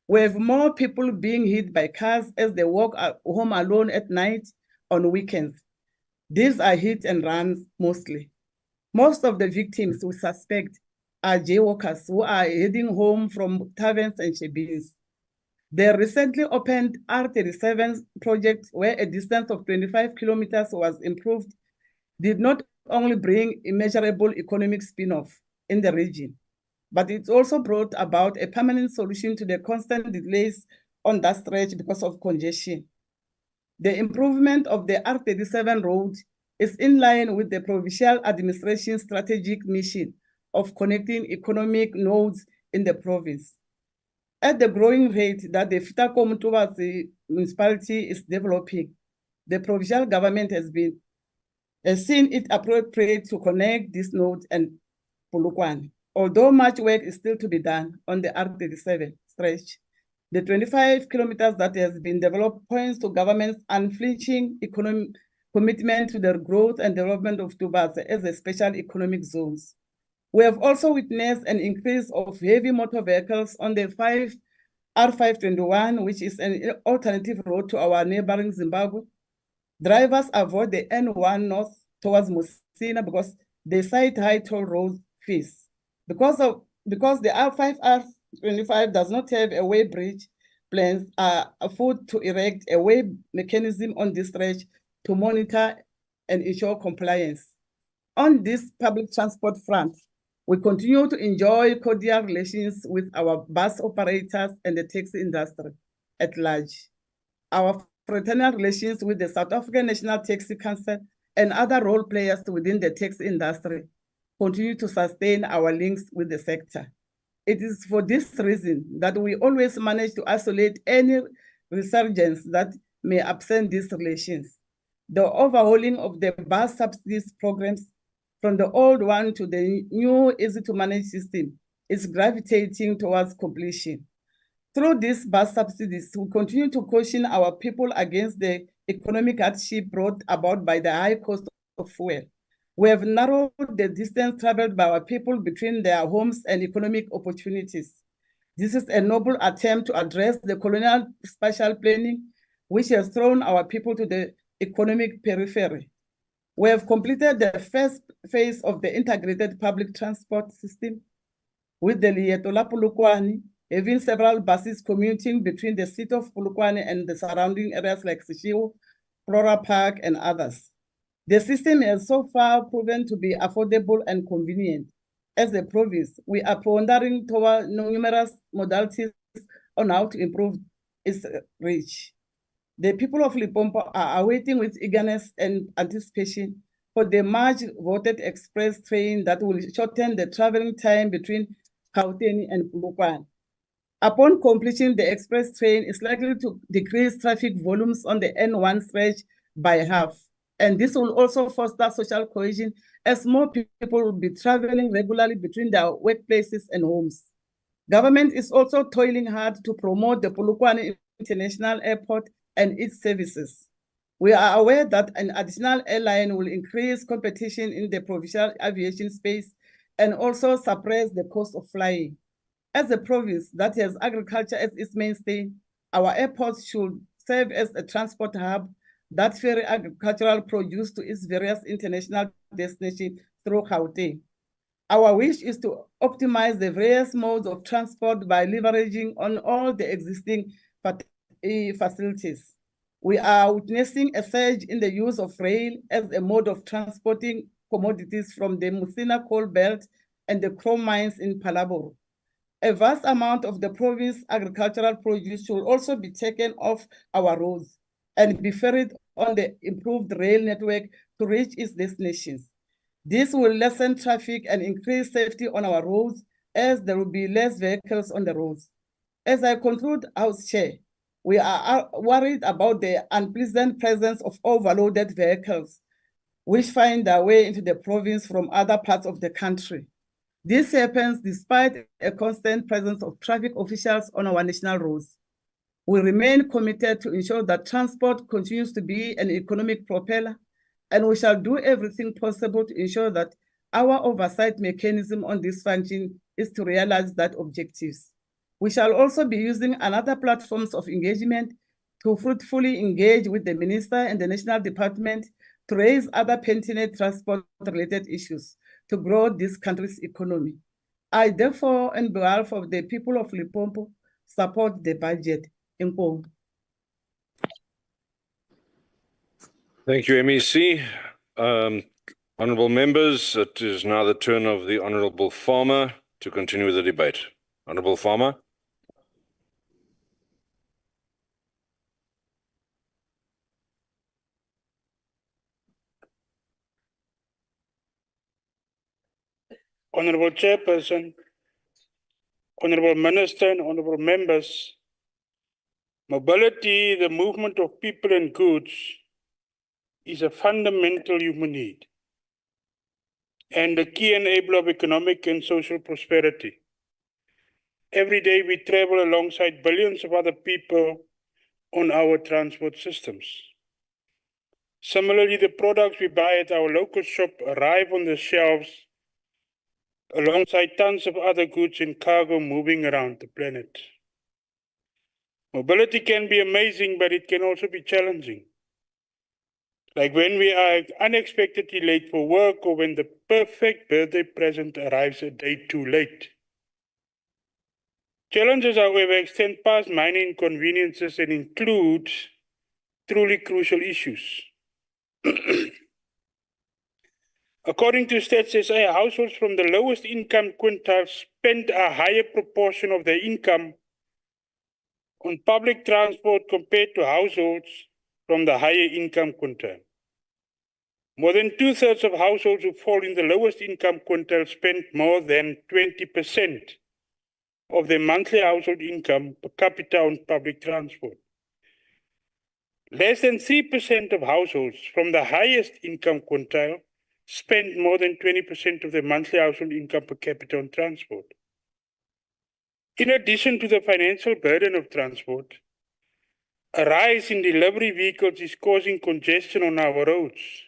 We have more people being hit by cars as they walk home alone at night on weekends. These are hit and runs mostly. Most of the victims we suspect are jaywalkers who are heading home from taverns and shebeens. The recently opened R37 project, where a distance of 25 kilometers was improved, did not only bring immeasurable economic spin-off in the region, but it's also brought about a permanent solution to the constant delays on that stretch because of congestion. The improvement of the R37 road is in line with the Provincial Administration strategic mission of connecting economic nodes in the province. At the growing rate that the Fitakom towards the municipality is developing, the provincial government has seen it appropriate to connect these nodes and Polokwane. Although much work is still to be done on the R37 stretch, the 25 kilometers that has been developed points to government's unflinching economic commitment to the growth and development of Tubase as a special economic zones. We have also witnessed an increase of heavy motor vehicles on the R521, which is an alternative road to our neighboring Zimbabwe. Drivers avoid the N1 north towards Musina because they cite high toll road fees. Because the R5R25 does not have a way bridge, plans are afoot to erect a way mechanism on this stretch to monitor and ensure compliance. On this public transport front, we continue to enjoy cordial relations with our bus operators and the taxi industry at large. Our fraternal relations with the South African National Taxi Council and other role players within the taxi industry continue to sustain our links with the sector. It is for this reason that we always manage to isolate any resurgence that may upset these relations. The overhauling of the bus subsidies programs from the old one to the new easy-to-manage system is gravitating towards completion. Through these bus subsidies, we continue to caution our people against the economic hardship brought about by the high cost of fuel. We have narrowed the distance traveled by our people between their homes and economic opportunities. This is a noble attempt to address the colonial spatial planning, which has thrown our people to the economic periphery. We have completed the first phase of the integrated public transport system with the Lieto la Polokwane, having several buses commuting between the city of Polokwane and the surrounding areas like Sishiwo, Flora Park, and others. The system has so far proven to be affordable and convenient. As a province, we are pondering toward numerous modalities on how to improve its reach. The people of Limpopo are awaiting with eagerness and anticipation for the much-voted express train that will shorten the traveling time between Gauteng and Polokwane. Upon completion, the express train is likely to decrease traffic volumes on the N1 stretch by half. And this will also foster social cohesion as more people will be traveling regularly between their workplaces and homes. Government is also toiling hard to promote the Polokwane International Airport and its services. We are aware that an additional airline will increase competition in the provincial aviation space and also suppress the cost of flying. As a province that has agriculture as its mainstay, our airports should serve as a transport hub that ferry agricultural produce to its various international destinations through Gauteng. Our wish is to optimize the various modes of transport by leveraging on all the existing facilities. We are witnessing a surge in the use of rail as a mode of transporting commodities from the Musina coal belt and the chrome mines in Palaboro. A vast amount of the province's agricultural produce should also be taken off our roads and be ferried on the improved rail network to reach its destinations. This will lessen traffic and increase safety on our roads as there will be less vehicles on the roads. As I conclude, House Chair, we are worried about the unpleasant presence of overloaded vehicles which find their way into the province from other parts of the country. This happens despite a constant presence of traffic officials on our national roads. We remain committed to ensure that transport continues to be an economic propeller, and we shall do everything possible to ensure that our oversight mechanism on this function is to realize that objectives. We shall also be using another platforms of engagement to fruitfully engage with the Minister and the National Department to raise other pertinent transport-related issues to grow this country's economy. I therefore, on behalf of the people of Limpopo, support the budget. Thank you, MEC. Honourable members, it is now the turn of the Honourable Farmer to continue the debate? Honourable Farmer. Honourable Chairperson, Honourable Minister and Honourable Members, mobility, the movement of people and goods, is a fundamental human need and a key enabler of economic and social prosperity. Every day we travel alongside billions of other people on our transport systems. Similarly, the products we buy at our local shop arrive on the shelves alongside tons of other goods and cargo moving around the planet. Mobility can be amazing, but it can also be challenging. Like when we are unexpectedly late for work or when the perfect birthday present arrives a day too late. Challenges, however, extend past minor inconveniences and include truly crucial issues. According to Stats SA, households from the lowest income quintile spend a higher proportion of their income on public transport compared to households from the higher income quintile. More than 2/3 of households who fall in the lowest income quintile spend more than 20% of their monthly household income per capita on public transport. Less than 3% of households from the highest income quintile spend more than 20% of their monthly household income per capita on transport. In addition to the financial burden of transport, a rise in delivery vehicles is causing congestion on our roads.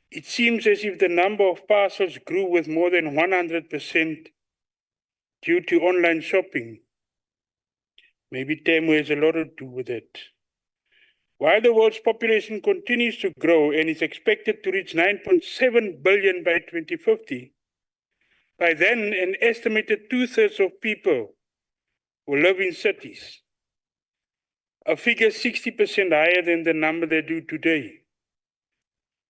It seems as if the number of parcels grew with more than 100% due to online shopping. Maybe Temu has a lot to do with it. While the world's population continues to grow and is expected to reach 9.7 billion by 2050, by then an estimated 2/3 of people will live in cities, a figure 60% higher than the number they do today.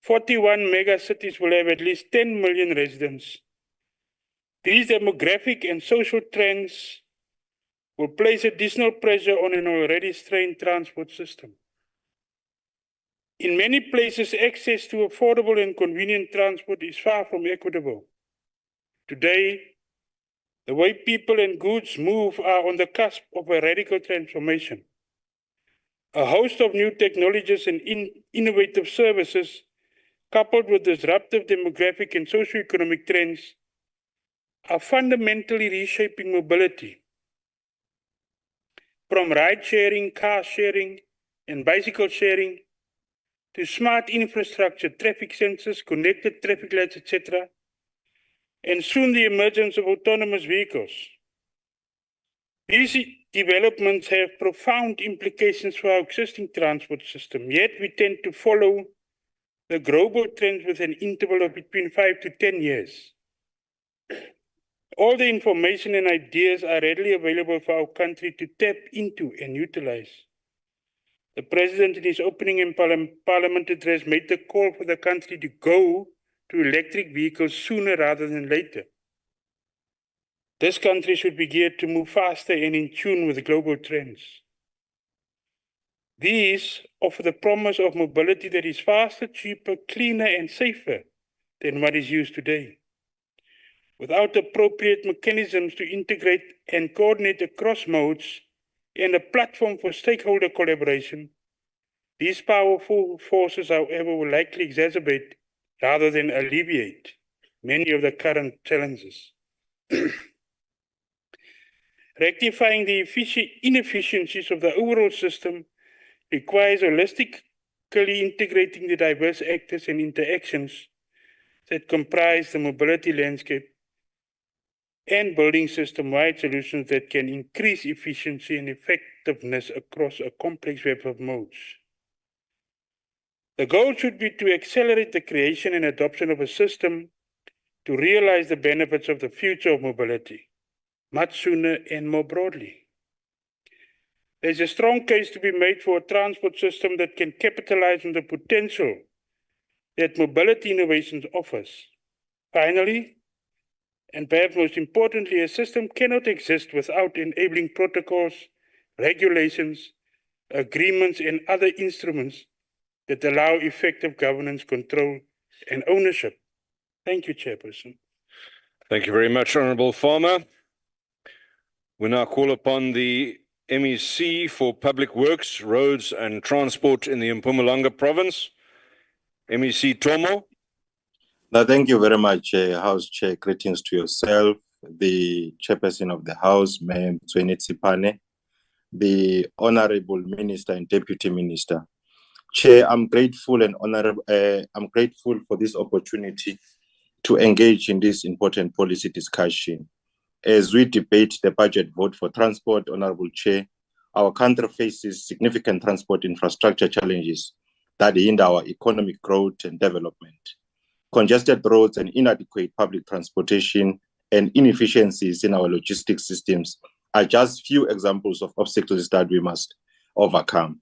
41 mega cities will have at least 10 million residents. These demographic and social trends will place additional pressure on an already strained transport system. In many places, access to affordable and convenient transport is far from equitable. Today, the way people and goods move are on the cusp of a radical transformation. A host of new technologies and innovative services, coupled with disruptive demographic and socioeconomic trends, are fundamentally reshaping mobility. From ride-sharing, car sharing, and bicycle sharing, to smart infrastructure, traffic sensors, connected traffic lights, etc., and soon the emergence of autonomous vehicles. These developments have profound implications for our existing transport system, yet we tend to follow the global trends with an interval of between 5 to 10 years. All the information and ideas are readily available for our country to tap into and utilize. The President, in his opening in Parliament address, made the call for the country to go to electric vehicles sooner rather than later. This country should be geared to move faster and in tune with global trends. These offer the promise of mobility that is faster, cheaper, cleaner, and safer than what is used today. Without appropriate mechanisms to integrate and coordinate across modes and a platform for stakeholder collaboration, these powerful forces, however, will likely exacerbate rather than alleviate many of the current challenges. Rectifying the inefficiencies of the overall system requires holistically integrating the diverse actors and interactions that comprise the mobility landscape and building system-wide solutions that can increase efficiency and effectiveness across a complex web of modes. The goal should be to accelerate the creation and adoption of a system to realize the benefits of the future of mobility much sooner and more broadly. There's a strong case to be made for a transport system that can capitalize on the potential that mobility innovations offers. Finally, And perhaps most importantly, a system cannot exist without enabling protocols, regulations, agreements, and other instruments that allow effective governance, control, and ownership. Thank you, Chairperson. Thank you very much, Honourable Farmer. We now call upon the MEC for Public Works, Roads and Transport in the Mpumalanga province, MEC Tomo. No, thank you very much, House Chair. Greetings to yourself, the Chairperson of the House, Mayor Tsipane, the Honourable Minister and Deputy Minister. Chair, I'm grateful and honourable. I'm grateful for this opportunity to engage in this important policy discussion. As we debate the budget vote for transport, Honourable Chair, our country faces significant transport infrastructure challenges that hinder our economic growth and development. Congested roads and inadequate public transportation and inefficiencies in our logistics systems are just few examples of obstacles that we must overcome.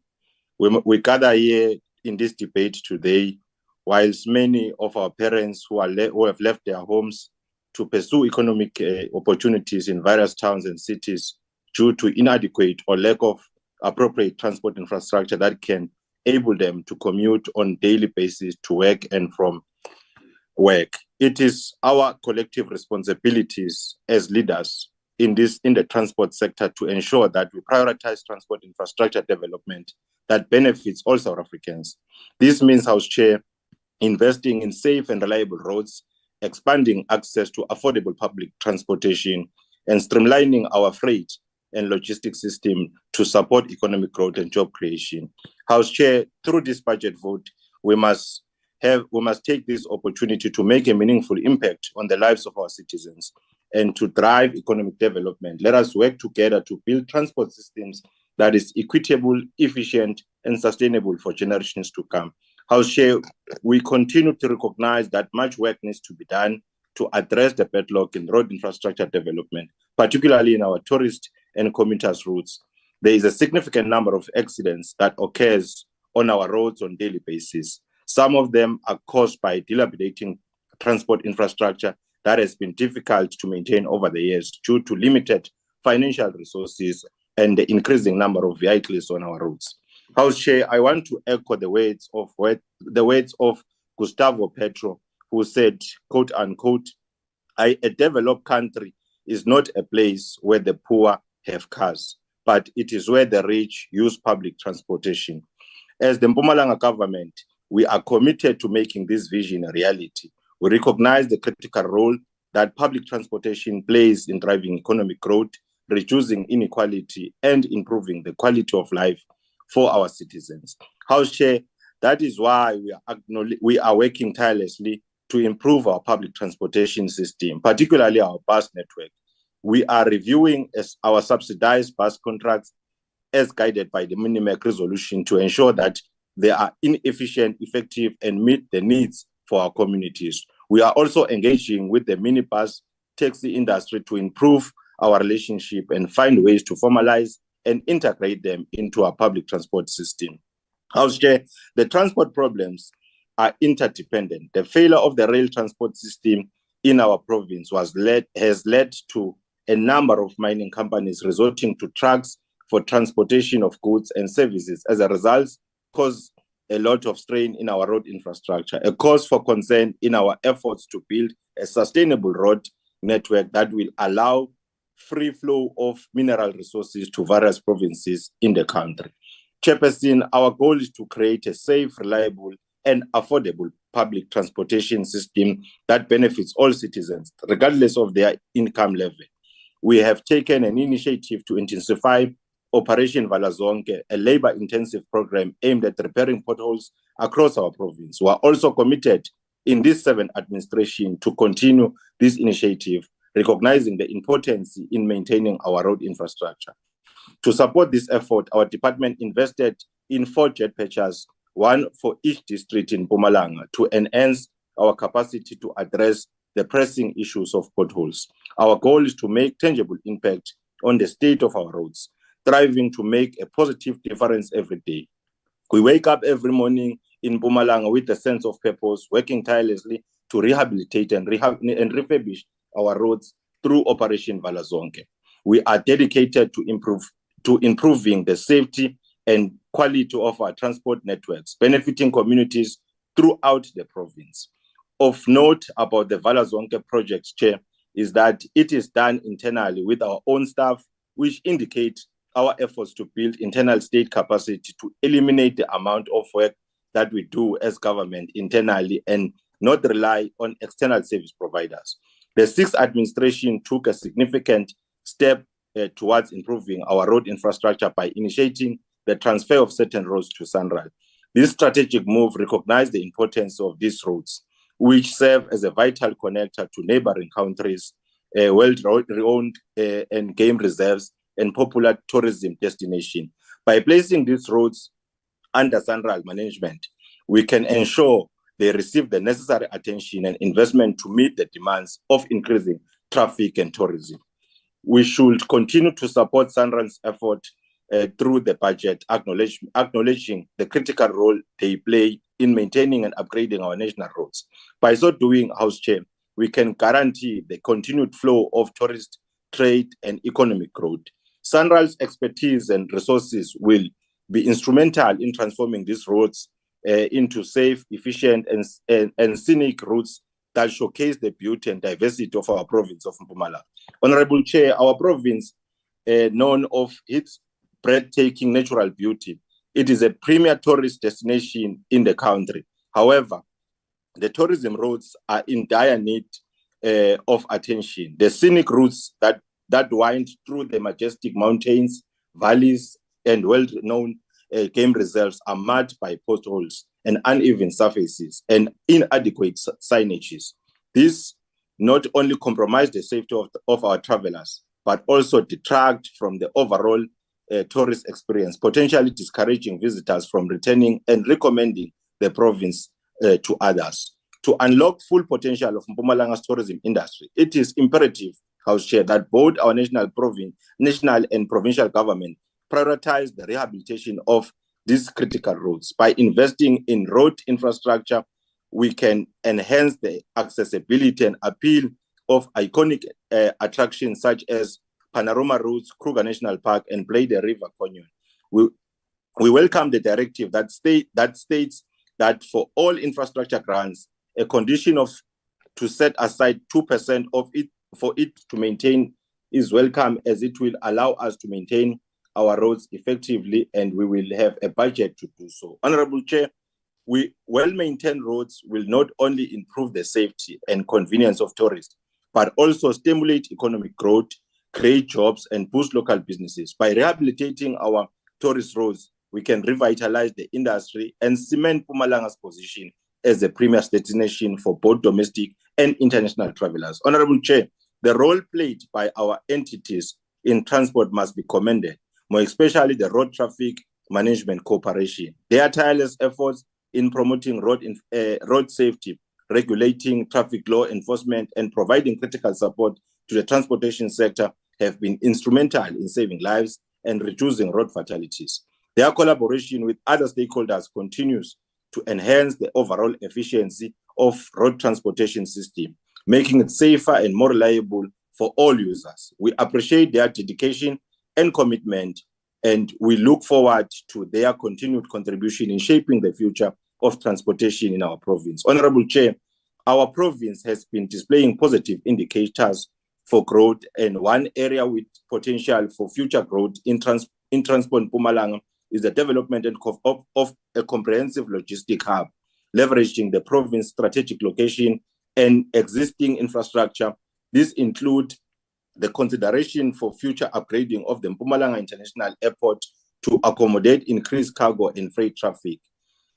We gather here in this debate today, whilst many of our parents who have left their homes to pursue economic opportunities in various towns and cities due to inadequate or lack of appropriate transport infrastructure that can enable them to commute on a daily basis to work and from work. It is our collective responsibilities as leaders in the transport sector to ensure that we prioritize transport infrastructure development that benefits all South Africans. This means, House Chair, investing in safe and reliable roads, expanding access to affordable public transportation, and streamlining our freight and logistics system to support economic growth and job creation. House Chair, through this budget vote, we must take this opportunity to make a meaningful impact on the lives of our citizens and to drive economic development. Let us work together to build transport systems that is equitable, efficient, and sustainable for generations to come. House Chair, we continue to recognize that much work needs to be done to address the backlog in road infrastructure development, particularly in our tourist and commuters routes. There is a significant number of accidents that occurs on our roads on a daily basis. Some of them are caused by dilapidating transport infrastructure that has been difficult to maintain over the years due to limited financial resources and the increasing number of vehicles on our roads. House Chair, I want to echo the words of Gustavo Petro, who said, quote unquote, a developed country is not a place where the poor have cars, but it is where the rich use public transportation. As the Mpumalanga government, we are committed to making this vision a reality. We recognize the critical role that public transportation plays in driving economic growth, reducing inequality, and improving the quality of life for our citizens. House Chair, that is why we are working tirelessly to improve our public transportation system, particularly our bus network. We are reviewing our subsidized bus contracts as guided by the Minimec resolution to ensure that they are inefficient, effective, and meet the needs for our communities. We are also engaging with the minibus taxi industry to improve our relationship and find ways to formalize and integrate them into our public transport system. House Chair, the transport problems are interdependent. The failure of the rail transport system in our province has led to a number of mining companies resorting to trucks for transportation of goods and services. As a result, cause a lot of strain in our road infrastructure, a cause for concern in our efforts to build a sustainable road network that will allow free flow of mineral resources to various provinces in the country. Chairperson, our goal is to create a safe, reliable, and affordable public transportation system that benefits all citizens, regardless of their income level. We have taken an initiative to intensify Operation Valazonke, a labor-intensive program aimed at repairing potholes across our province. We are also committed in this 7th administration to continue this initiative, recognizing the importance in maintaining our road infrastructure. To support this effort, our department invested in 4 jet patchers, one for each district in Mpumalanga, to enhance our capacity to address the pressing issues of potholes. Our goal is to make tangible impact on the state of our roads, striving to make a positive difference every day. We wake up every morning in Mpumalanga with a sense of purpose, working tirelessly to rehabilitate and refurbish our roads through Operation Valazonke. We are dedicated to improving the safety and quality of our transport networks, benefiting communities throughout the province. Of note about the Valazonke project, Chair, is that it is done internally with our own staff, which indicate our efforts to build internal state capacity to eliminate the amount of work that we do as government internally and not rely on external service providers. The sixth administration took a significant step towards improving our road infrastructure by initiating the transfer of certain roads to SANRAL. This strategic move recognized the importance of these roads, which serve as a vital connector to neighboring countries, well-renowned and game reserves, and popular tourism destination. By placing these roads under SANRAL management, we can ensure they receive the necessary attention and investment to meet the demands of increasing traffic and tourism. We should continue to support SANRAL's effort through the budget, acknowledging the critical role they play in maintaining and upgrading our national roads. By so doing, House Chair, we can guarantee the continued flow of tourist, trade, and economic growth. SANRAL's expertise and resources will be instrumental in transforming these roads into safe, efficient, and scenic routes that showcase the beauty and diversity of our province of Mpumalanga. Honorable Chair, our province, known of its breathtaking natural beauty, it is a premier tourist destination in the country. However, the tourism roads are in dire need of attention. The scenic routes that wind through the majestic mountains, valleys, and well-known game reserves are marked by potholes and uneven surfaces and inadequate signages. This not only compromise the safety of our travelers, but also detract from the overall tourist experience, potentially discouraging visitors from returning and recommending the province to others. To unlock full potential of Mpumalanga's tourism industry, it is imperative, House Chair, that both our national and provincial government prioritize the rehabilitation of these critical roads. By investing in road infrastructure, we can enhance the accessibility and appeal of iconic attractions such as Panorama Routes, Kruger National Park, and Play the River Canyon. We welcome the directive that states that for all infrastructure grants, a condition to set aside 2% of it for it to maintain is welcome, as it will allow us to maintain our roads effectively, and we will have a budget to do so. Honorable Chair, well-maintained roads will not only improve the safety and convenience of tourists, but also stimulate economic growth, create jobs, and boost local businesses. By rehabilitating our tourist roads, we can revitalize the industry and cement Mpumalanga's position as a premier destination for both domestic and international travelers. Honorable Chair, the role played by our entities in transport must be commended, more especially the Road Traffic Management Corporation. Their tireless efforts in promoting road safety, regulating traffic law enforcement, and providing critical support to the transportation sector have been instrumental in saving lives and reducing road fatalities. Their collaboration with other stakeholders continues to enhance the overall efficiency of road transportation system, making it safer and more reliable for all users. We appreciate their dedication and commitment, and we look forward to their continued contribution in shaping the future of transportation in our province. Honorable Chair, our province has been displaying positive indicators for growth, and one area with potential for future growth in transport Mpumalanga is the development of a comprehensive logistic hub, leveraging the province's strategic location and existing infrastructure. This includes the consideration for future upgrading of the Mpumalanga International Airport to accommodate increased cargo and freight traffic,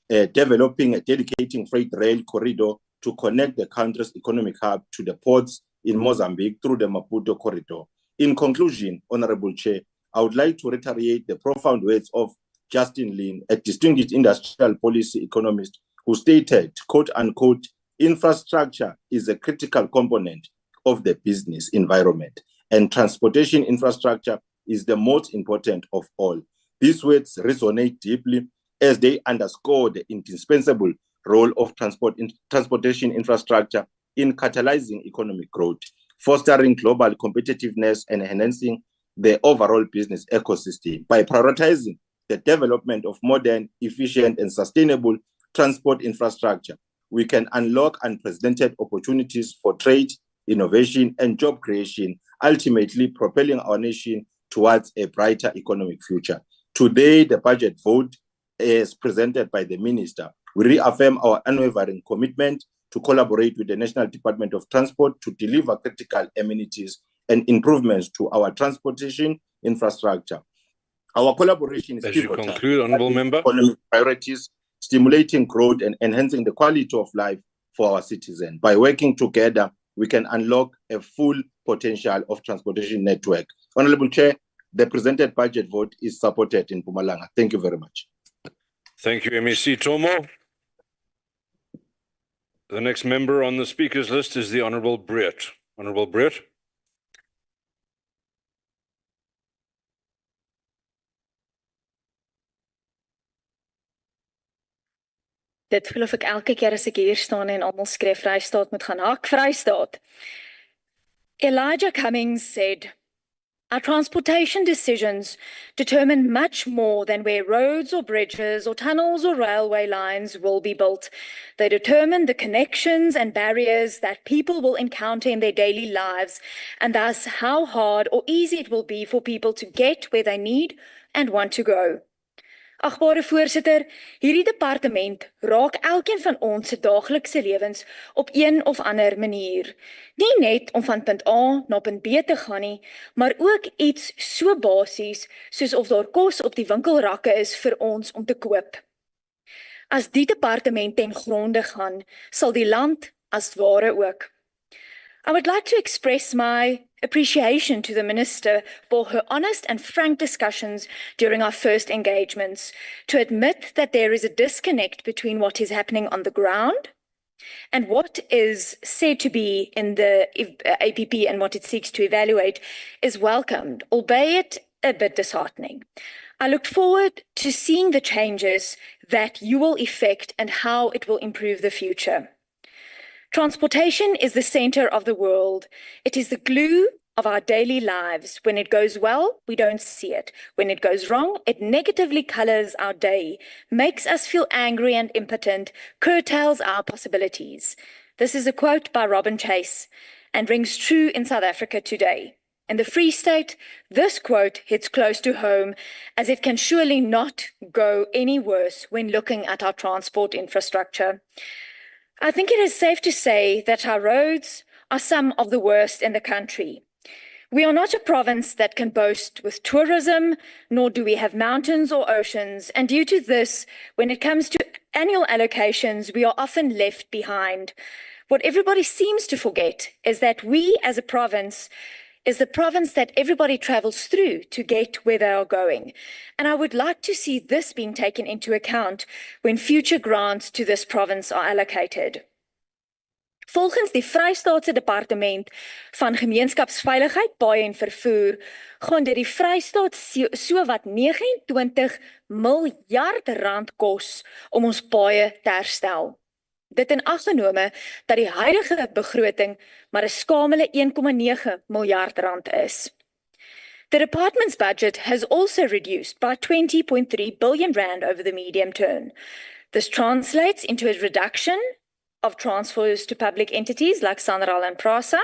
developing a dedicated freight rail corridor to connect the country's economic hub to the ports in Mozambique through the Maputo corridor. In conclusion, Honorable Chair, I would like to reiterate the profound words of Justin Lin, a distinguished industrial policy economist, who stated, quote unquote, infrastructure is a critical component of the business environment, and transportation infrastructure is the most important of all. These words resonate deeply as they underscore the indispensable role of transportation infrastructure in catalyzing economic growth. fostering global competitiveness and enhancing the overall business ecosystem. By prioritizing the development of modern, efficient, and sustainable transport infrastructure, we can unlock unprecedented opportunities for trade, innovation, and job creation, ultimately propelling our nation towards a brighter economic future. Today, the budget vote is presented by the Minister. We reaffirm our unwavering commitment to collaborate with the National Department of Transport to deliver critical amenities and improvements to our transportation infrastructure. Our collaboration is As you pivotal conclude, Honourable Member. Economic priorities, stimulating growth and enhancing the quality of life for our citizens. By working together, we can unlock a full potential of transportation network. Honourable Chair, the presented budget vote is supported in Mpumalanga. Thank you very much. Thank you, MEC Tomo. The next member on the speakers list is the Honourable Breert. Honourable Breert. Dit voel of ek elke keer as ek hier staan en almal skree Vrystaat moet gaan hak Vrystaat. Elijah Cummings said, "Our transportation decisions determine much more than where roads or bridges or tunnels or railway lines will be built. They determine the connections and barriers that people will encounter in their daily lives, and thus how hard or easy it will be for people to get where they need and want to go." Agbare voorsitter, hierdie departement raak elkeen van ons se daaglikse lewens op een of ander manier. Nie net om van punt A na punt B te gaan nie, maar ook iets so basies soos of daar kos op die winkelrakke is vir ons om te koop. As die departement ten gronde gaan, sal die land as ware ook. I would like to express my appreciation to the Minister for her honest and frank discussions during our first engagements, to admit that there is a disconnect between what is happening on the ground and what is said to be in the APP and what it seeks to evaluate is welcomed, albeit a bit disheartening. I look forward to seeing the changes that you will effect and how it will improve the future. Transportation is the center of the world. It is the glue of our daily lives. When it goes well, we don't see it. When it goes wrong, it negatively colors our day, makes us feel angry and impotent, curtails our possibilities. This is a quote by Robin Chase and rings true in South Africa today. In the Free State, this quote hits close to home, as it can surely not go any worse when looking at our transport infrastructure. I think it is safe to say that our roads are some of the worst in the country. We are not a province that can boast with tourism, nor do we have mountains or oceans, and due to this, when it comes to annual allocations, we are often left behind. What everybody seems to forget is that we as a province is the province that everybody travels through to get where they are going. And I would like to see this being taken into account when future grants to this province are allocated. Volgens die Vrystaatse Departement van Gemeenskapsveiligheid, Paaie en Vervoer, gaan dit die Vrystaat so wat 29 miljard rand kos om ons paaie te herstel. Dit in ag genome dat die huidige begroting maar 'n skamele 1,9 miljard rand is. The department's budget has also reduced by 20.3 billion rand over the medium term. This translates into a reduction of transfers to public entities like SANRAL and PRASA,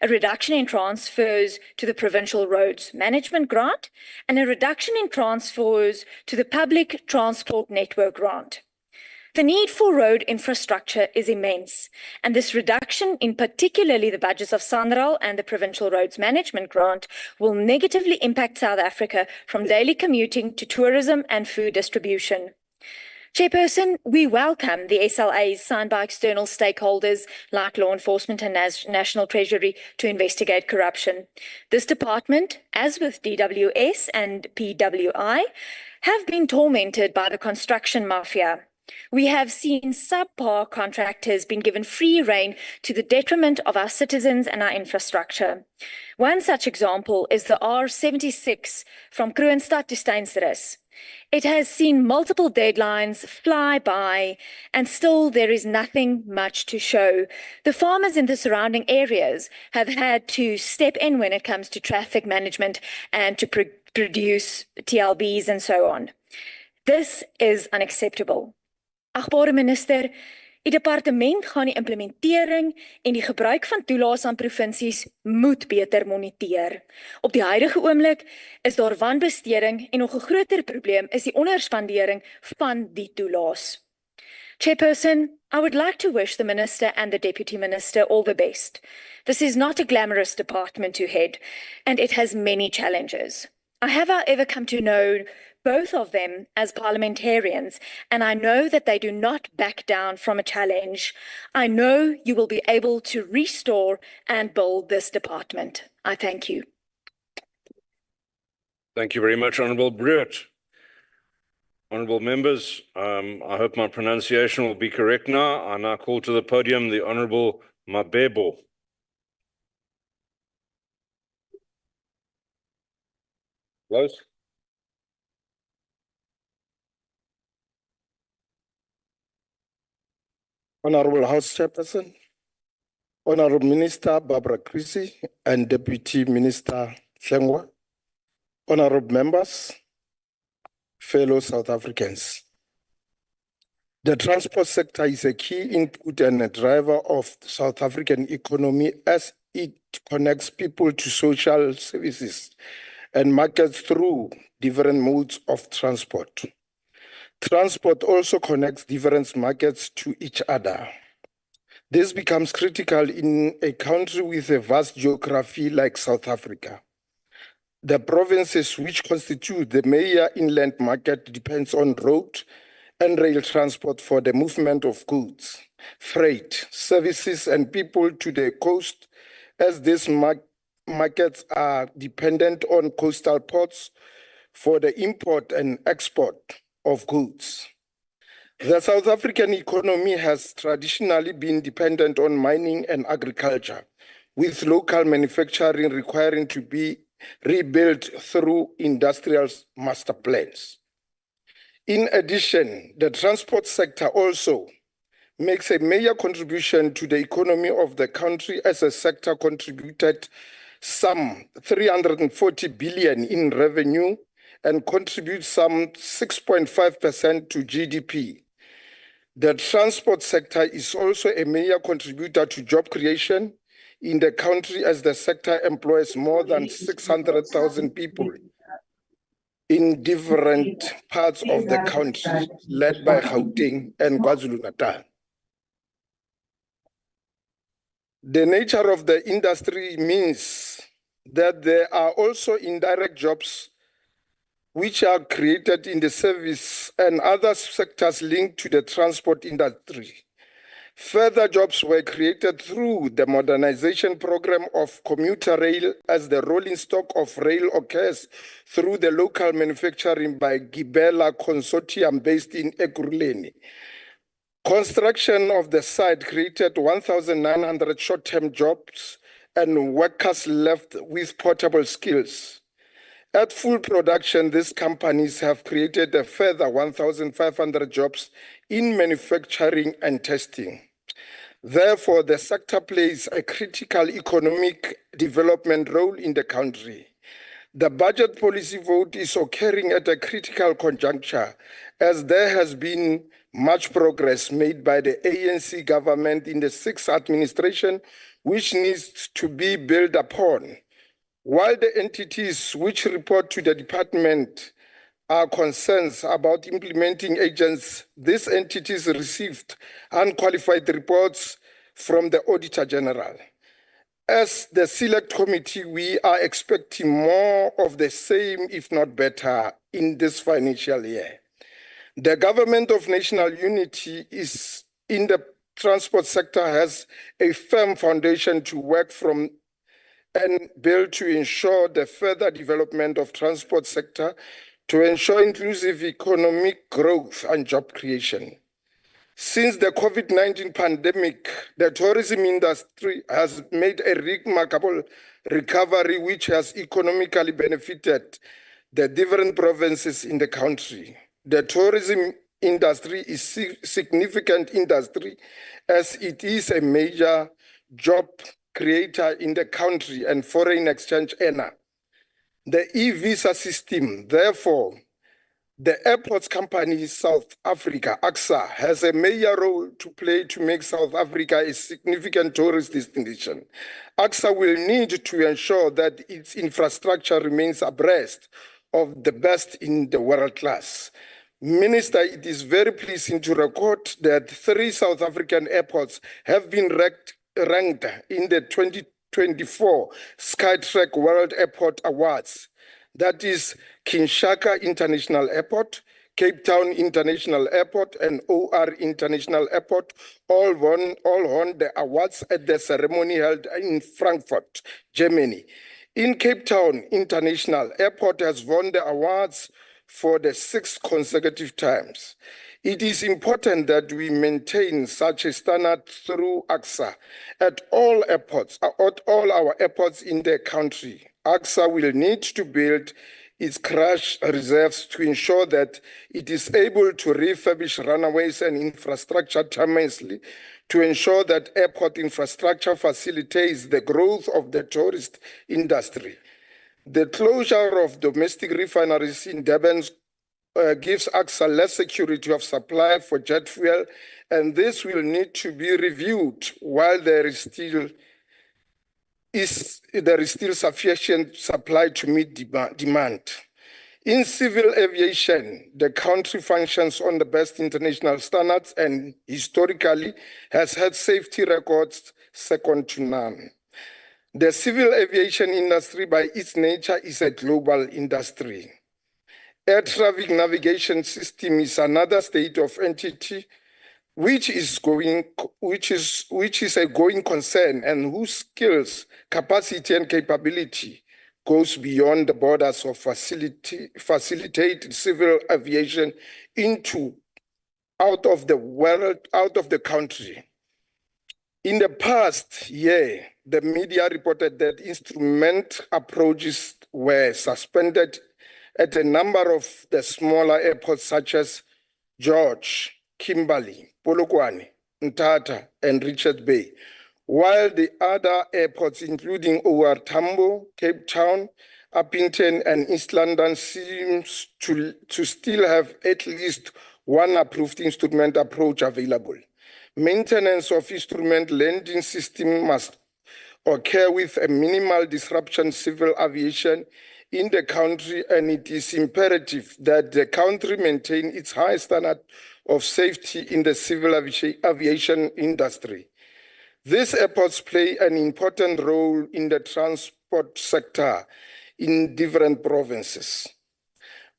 a reduction in transfers to the Provincial Roads Management Grant, and a reduction in transfers to the Public Transport Network Grant. The need for road infrastructure is immense, and this reduction in particularly the budgets of SANRAL and the Provincial Roads Management Grant will negatively impact South Africa from daily commuting to tourism and food distribution. Chairperson, we welcome the SLAs signed by external stakeholders like law enforcement and National Treasury to investigate corruption. This department, as with DWS and PWI, have been tormented by the construction mafia. We have seen subpar contractors being given free rein to the detriment of our citizens and our infrastructure. One such example is the R76 from Kroonstad to Steynsrus. It has seen multiple deadlines fly by, and still there is nothing much to show. The farmers in the surrounding areas have had to step in when it comes to traffic management and to produce TLBs and so on. This is unacceptable. Agbare minister, die departement gaan die implementering en die gebruik van toelaas aan provinsies moet beter moniteer. Op die huidige oomblik is daar wanbesteding en nog 'n groter probleem is die onderspandering van die toelaas. Chairperson, I would like to wish the Minister and the Deputy Minister all the best. This is not a glamorous department to head, and it has many challenges. I have, however, come to know both of them as parliamentarians, and I know that they do not back down from a challenge. I know you will be able to restore and build this department. I thank you. Thank you very much, Honourable Breurt. Honourable members, I hope my pronunciation will be correct now. I now call to the podium the Honourable Mabebo. Close. Honorable House Chairperson, Honorable Minister Barbara Creasy and Deputy Minister Hlengwa, honorable members, fellow South Africans. The transport sector is a key input and a driver of the South African economy as it connects people to social services and markets through different modes of transport. Transport also connects different markets to each other. This becomes critical in a country with a vast geography like South Africa. The provinces which constitute the major inland market depends on road and rail transport for the movement of goods, freight, services, and people to the coast, as these markets are dependent on coastal ports for the import and export of goods. The South African economy has traditionally been dependent on mining and agriculture, with local manufacturing requiring to be rebuilt through industrial master plans. In addition, the transport sector also makes a major contribution to the economy of the country, as a sector contributed some 340 billion in revenue and contributes some 6.5% to GDP. The transport sector is also a major contributor to job creation in the country, as the sector employs more than 600,000 people in different parts of the country, led by Gauteng and KwaZulu-Natal. The nature of the industry means that there are also indirect jobs which are created in the service and other sectors linked to the transport industry. Further jobs were created through the modernization program of commuter rail, as the rolling stock of rail occurs through the local manufacturing by Gibela Consortium based in Ekurhuleni. Construction of the site created 1,900 short-term jobs and workers left with portable skills. At full production, these companies have created a further 1,500 jobs in manufacturing and testing. Therefore, the sector plays a critical economic development role in the country. The budget policy vote is occurring at a critical conjuncture, as there has been much progress made by the ANC government in the sixth administration, which needs to be built upon. While the entities which report to the department are concerns about implementing agents, these entities received unqualified reports from the Auditor General. As the Select Committee, we are expecting more of the same, if not better, in this financial year. The Government of National Unity is in the transport sector has a firm foundation to work from and build to ensure the further development of transport sector to ensure inclusive economic growth and job creation. Since the COVID-19 pandemic, the tourism industry has made a remarkable recovery, which has economically benefited the different provinces in the country. The tourism industry is significant industry as it is a major job creator in the country and foreign exchange earner. The e-visa system, therefore, the airports company South Africa, AXA, has a major role to play to make South Africa a significant tourist destination. AXA will need to ensure that its infrastructure remains abreast of the best in the world class. Minister, it is very pleasing to record that 3 South African airports have been ranked in the 2024 Skytrack World Airport Awards. That is Kinshasa International Airport, Cape Town International Airport, and OR International Airport all won the awards at the ceremony held in Frankfurt, Germany. In Cape Town International Airport has won the awards for the 6th consecutive times. It is important that we maintain such a standard through AXA at all airports, at all our airports in the country. AXA will need to build its crash reserves to ensure that it is able to refurbish runways and infrastructure timelessly to ensure that airport infrastructure facilitates the growth of the tourist industry. The closure of domestic refineries in Durban gives AXA less security of supply for jet fuel, and this will need to be reviewed while there is still sufficient supply to meet demand. In civil aviation, the country functions on the best international standards and historically has had safety records second to none. The civil aviation industry by its nature is a global industry. Air traffic navigation system is another state of entity which is a going concern and whose skills, capacity, and capability goes beyond the borders of facilitate civil aviation out of the country. In the past year, the media reported that instrument approaches were suspended at a number of the smaller airports such as George, Kimberley, Polokwane, Mthatha, and Richards Bay, while the other airports, including OR Tambo, Cape Town, Uppington, and East London, seems to still have at least one approved instrument approach available. Maintenance of instrument landing system must occur with a minimal disruption civil aviation in the country, and it is imperative that the country maintain its high standard of safety in the civil aviation industry. These airports play an important role in the transport sector in different provinces.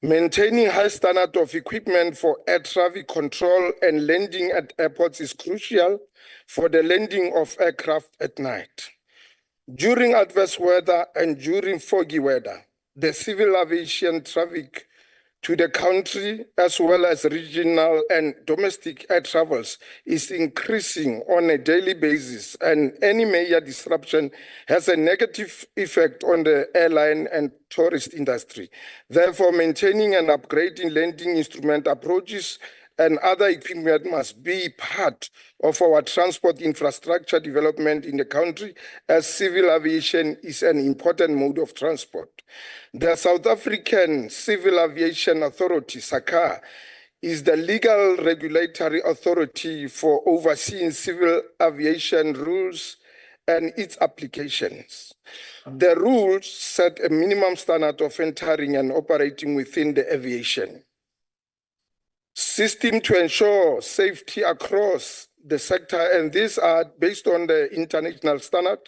Maintaining high standard of equipment for air traffic control and landing at airports is crucial for the landing of aircraft at night. During adverse weather and during foggy weather, the civil aviation traffic to the country, as well as regional and domestic air travels, is increasing on a daily basis, and any major disruption has a negative effect on the airline and tourist industry. Therefore, maintaining and upgrading landing instrument approaches and other equipment must be part of our transport infrastructure development in the country, as civil aviation is an important mode of transport. The South African Civil Aviation Authority, SACA, is the legal regulatory authority for overseeing civil aviation rules and its applications. The rules set a minimum standard of entering and operating within the aviation system to ensure safety across the sector, and these are based on the international standard.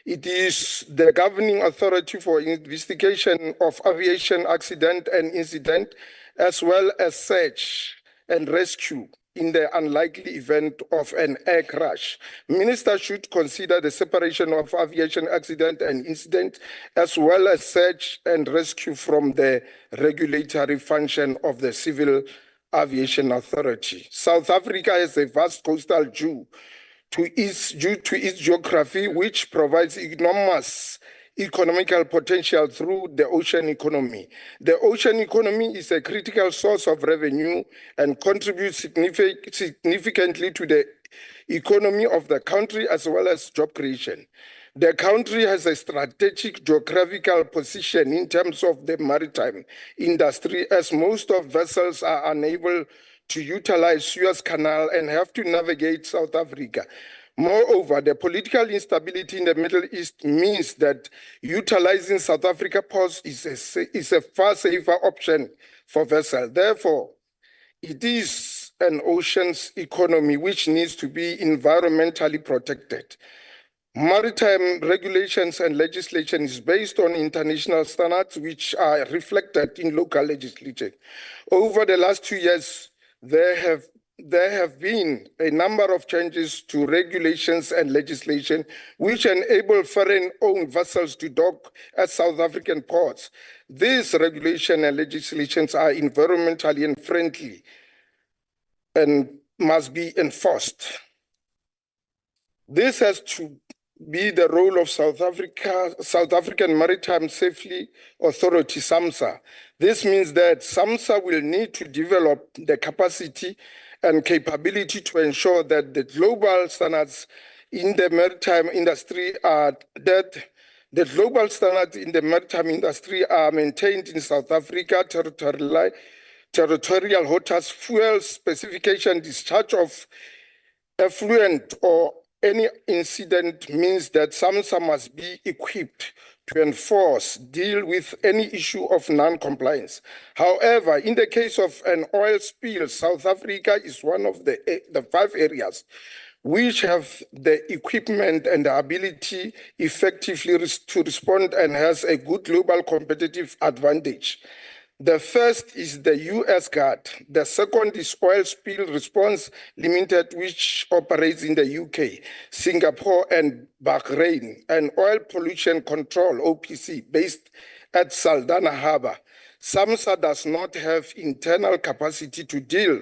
It is the governing authority for investigation of aviation accident and incident, as well as search and rescue in the unlikely event of an air crash. Ministers should consider the separation of aviation accident and incident, as well as search and rescue from the regulatory function of the Civil Aviation Authority. South Africa has a vast coastal due to its geography, which provides enormous economical potential through the ocean economy. The ocean economy is a critical source of revenue and contributes significantly to the economy of the country as well as job creation. The country has a strategic geographical position in terms of the maritime industry, as most of vessels are unable to utilize Suez Canal and have to navigate South Africa. Moreover, the political instability in the Middle East means that utilizing South Africa ports is a far safer option for vessels. Therefore, it is an ocean's economy which needs to be environmentally protected. Maritime regulations and legislation is based on international standards which are reflected in local legislation. Over the last 2 years, there have been a number of changes to regulations and legislation which enable foreign-owned vessels to dock at South African ports. These regulations and legislations are environmentally and friendly and must be enforced. This has to be the role of South African Maritime Safety Authority, SAMSA. This means that SAMSA will need to develop the capacity and capability to ensure that the global standards in the maritime industry are maintained in South Africa. Territorial waters, fuel specification, discharge of effluent or any incident means that SAMSA must be equipped to enforce, deal with any issue of non-compliance. However, in the case of an oil spill, South Africa is one of the 5 areas which have the equipment and the ability effectively to respond and has a good global competitive advantage. The first is the US Guard. The second is Oil Spill Response Limited, which operates in the UK, Singapore, and Bahrain, and Oil Pollution Control, OPC, based at Saldanha Harbour. SAMSA does not have internal capacity to deal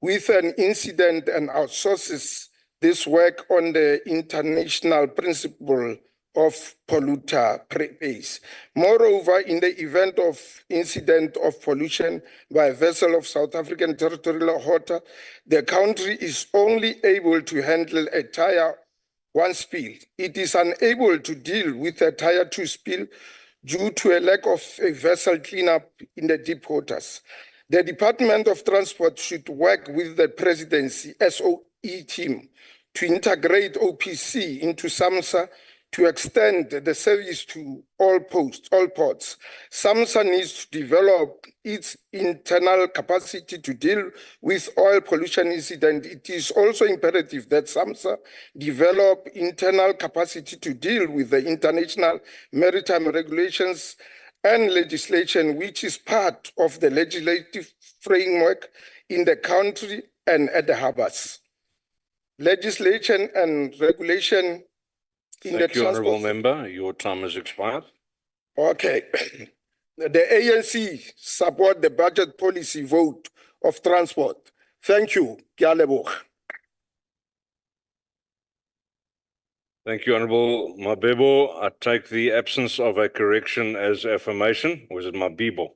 with an incident and outsources this work on the international principle of polluter pays. Moreover, in the event of incident of pollution by a vessel of South African territorial water, the country is only able to handle a Tier 1 spill. It is unable to deal with a Tier 2 spill due to a lack of a vessel cleanup in the deep waters. The Department of Transport should work with the Presidency SOE team to integrate OPC into SAMSA to extend the service to all ports. SAMSA needs to develop its internal capacity to deal with oil pollution incident. It is also imperative that SAMSA develop internal capacity to deal with the international maritime regulations and legislation, which is part of the legislative framework in the country and at the harbors. Legislation and regulation Thank you, Honourable Member. Your time has expired. Okay. The ANC support the budget policy vote of transport. Thank you. Thank you, Honourable Mabebo. I take the absence of a correction as affirmation. Or is it Mabebo?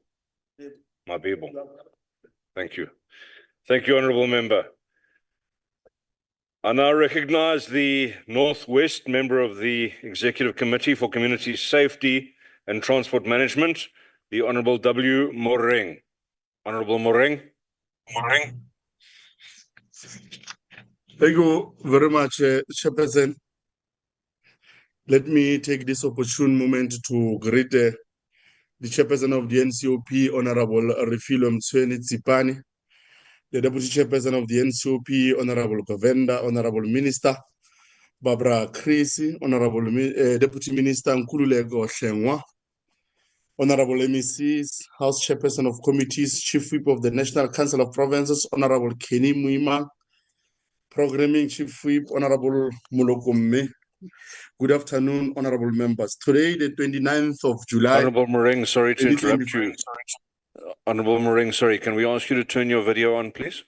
Mabebo. Thank you. Thank you, Honourable Member. I now recognise the Northwest member of the Executive Committee for Community Safety and Transport Management, the Honourable W. Moreng. Honourable Moreng. Thank you very much, Chairperson. Let me take this opportune moment to greet the Chairperson of the NCOP, Honourable Refilo Mtsweni-Tsipane, the Deputy Chairperson of the NCOP, Honourable Govenda, Honourable Minister Barbara Krisi, Honourable Deputy Minister Nkululeko Hlengwa, Honourable MECs, House Chairperson of Committees, Chief Whip of the National Council of Provinces, Honourable Kenny Muima, Programming Chief Whip, Honourable Mulokomme. Good afternoon, Honourable Members. Today, the 29th of July. Honourable Moreng, sorry to interrupt you. Honourable Moreng, sorry, can we ask you to turn your video on, please?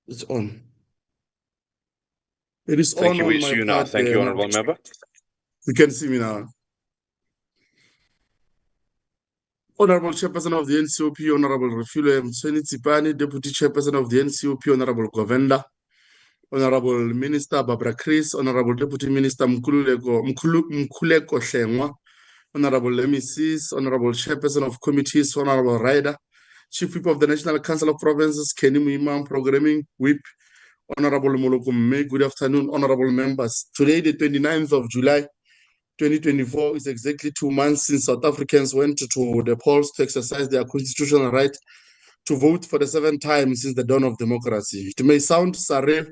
It's on. It is Thank you. on We my see you now. part. Thank you, Honourable Member. You can see me now. Honourable Chairperson of the NCOP, Honourable Refilo Msweni, Deputy Chairperson of the NCOP, Honourable Govenda, Honourable Minister Barbara Chris, Honourable Deputy Minister Mkhuleko Hlengwa, Honourable MECs, Honourable Chairperson of Committees, Honourable Ryder, Chief Whip of the National Council of Provinces, Kenny Muimam, Programming Whip, Honourable Molokumme. Good afternoon, Honourable Members. Today, the 29th of July, 2024 is exactly 2 months since South Africans went to the polls to exercise their constitutional right to vote for the 7th time since the dawn of democracy. It may sound surreal,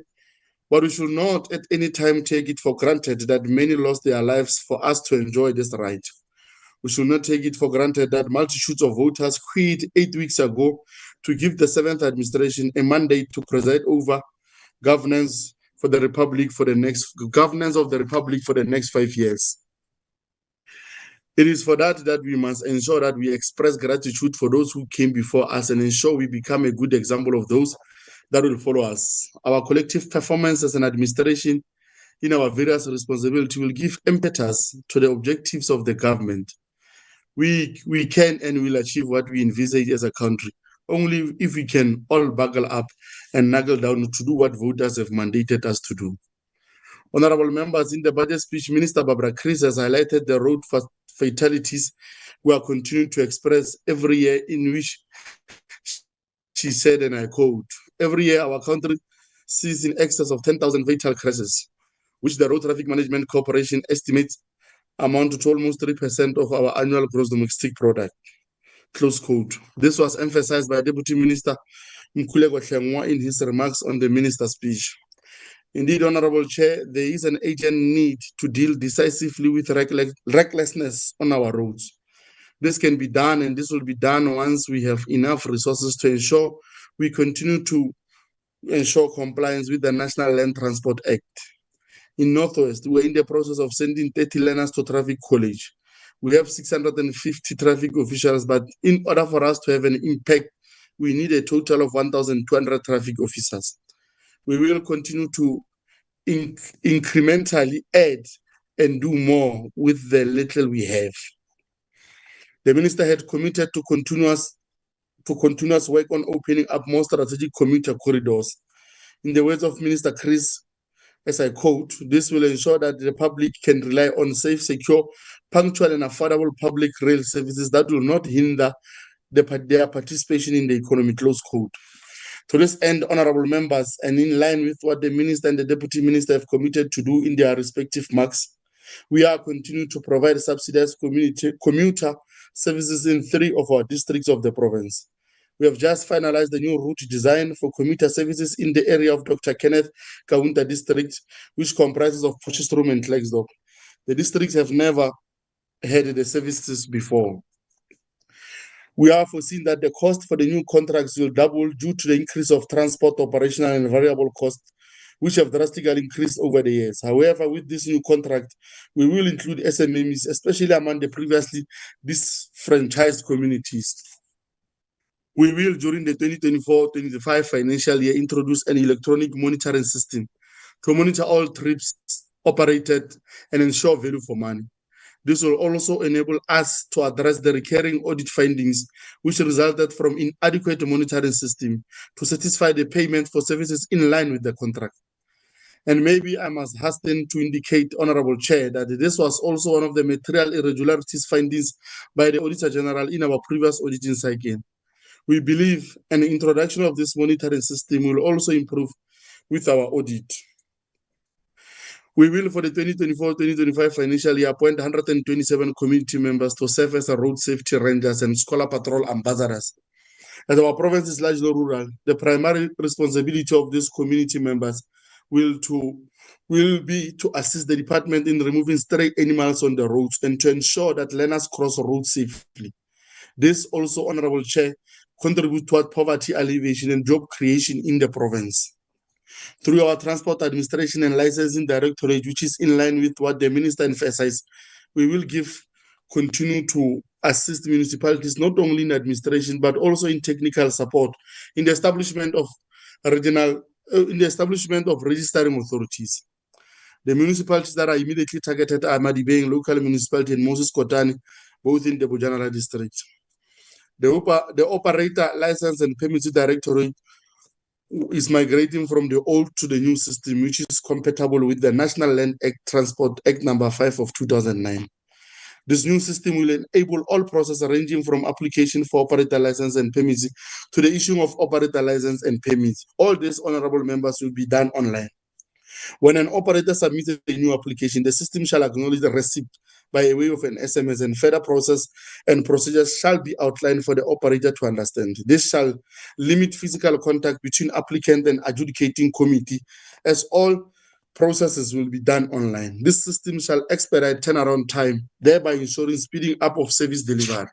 but we should not at any time take it for granted that many lost their lives for us to enjoy this right. We should not take it for granted that multitudes of voters quit 8 weeks ago to give the 7th administration a mandate to preside over governance of the Republic for the next 5 years. It is for that we must ensure that we express gratitude for those who came before us and ensure we become a good example of those that will follow us. Our collective performance as an administration in our various responsibilities will give impetus to the objectives of the government. We can and will achieve what we envisage as a country only if we can all buckle up and knuckle down to do what voters have mandated us to do. Honorable members, in the budget speech, Minister Barbara Chris has highlighted the road fatalities we are continuing to express every year, in which she said, and I quote, "Every year our country sees in excess of 10,000 fatal crashes, which the Road Traffic Management Corporation estimates amount to almost 3% of our annual gross domestic product." Close quote. This was emphasized by Deputy Minister Mkhuleko Hlengwa in his remarks on the minister's speech. Indeed, Honorable Chair, there is an urgent need to deal decisively with recklessness on our roads. This can be done, and this will be done once we have enough resources to ensure we continue to ensure compliance with the National Land Transport Act. In Northwest, we're in the process of sending 30 learners to Traffic College. We have 650 traffic officials, but in order for us to have an impact, we need a total of 1,200 traffic officers. We will continue to incrementally add and do more with the little we have. The minister had committed to continuous work on opening up more strategic commuter corridors. In the words of Minister Chris, as I quote, "This will ensure that the public can rely on safe, secure, punctual, and affordable public rail services that will not hinder their participation in the economy," close quote. To this end, honorable members, and in line with what the minister and the deputy minister have committed to do in their respective marks, we are continuing to provide subsidized commuter services in 3 of our districts of the province. We have just finalized the new route design for commuter services in the area of Dr. Kenneth Kaunda district, which comprises of Potchefstroom and Klerksdorp. The districts have never had the services before. We are foreseeing that the cost for the new contracts will double due to the increase of transport, operational, and variable costs, which have drastically increased over the years. However, with this new contract, we will include SMEs, especially among the previously disfranchised communities. We will, during the 2024-25 financial year, introduce an electronic monitoring system to monitor all trips operated and ensure value for money. This will also enable us to address the recurring audit findings which resulted from inadequate monitoring system to satisfy the payment for services in line with the contract. And maybe I must hasten to indicate, Honorable Chair, that this was also one of the material irregularities findings by the Auditor General in our previous auditing cycle. We believe an introduction of this monitoring system will also improve with our audit. We will, for the 2024-2025 financial year, appoint 127 community members to serve as road safety rangers and scholar patrol ambassadors. As our province is largely rural, the primary responsibility of these community members will be to assist the department in removing stray animals on the roads and to ensure that learners cross roads safely. This also, Honorable Chair, contributes toward poverty alleviation and job creation in the province. Through our Transport Administration and Licensing Directorate, which is in line with what the Minister emphasized, we will continue to assist municipalities not only in administration but also in technical support in the establishment of registering authorities. The municipalities that are immediately targeted are Madibeng Local Municipality and Moses Kotane, both in the Bojanala district. The operator license and permits directorate is migrating from the old to the new system, which is compatible with the National Land Act Transport Act number 5 of 2009. This new system will enable all processes ranging from application for operator license and permits to the issuing of operator license and permits. All these, honorable members, will be done online. When an operator submits a new application, the system shall acknowledge the receipt by way of an SMS, and further process and procedures shall be outlined for the operator to understand. This shall limit physical contact between applicant and adjudicating committee, as all processes will be done online. This system shall expedite turnaround time, thereby ensuring speeding up of service delivery.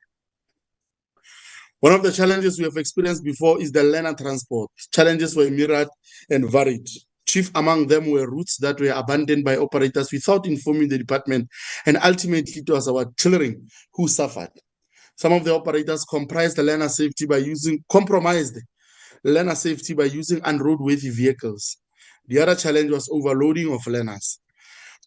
One of the challenges we have experienced before is the learner transport. Challenges were myriad and varied. Chief among them were routes that were abandoned by operators without informing the department, and ultimately it was our children who suffered. Some of the operators compromised learner safety by using unroadworthy vehicles. The other challenge was overloading of learners.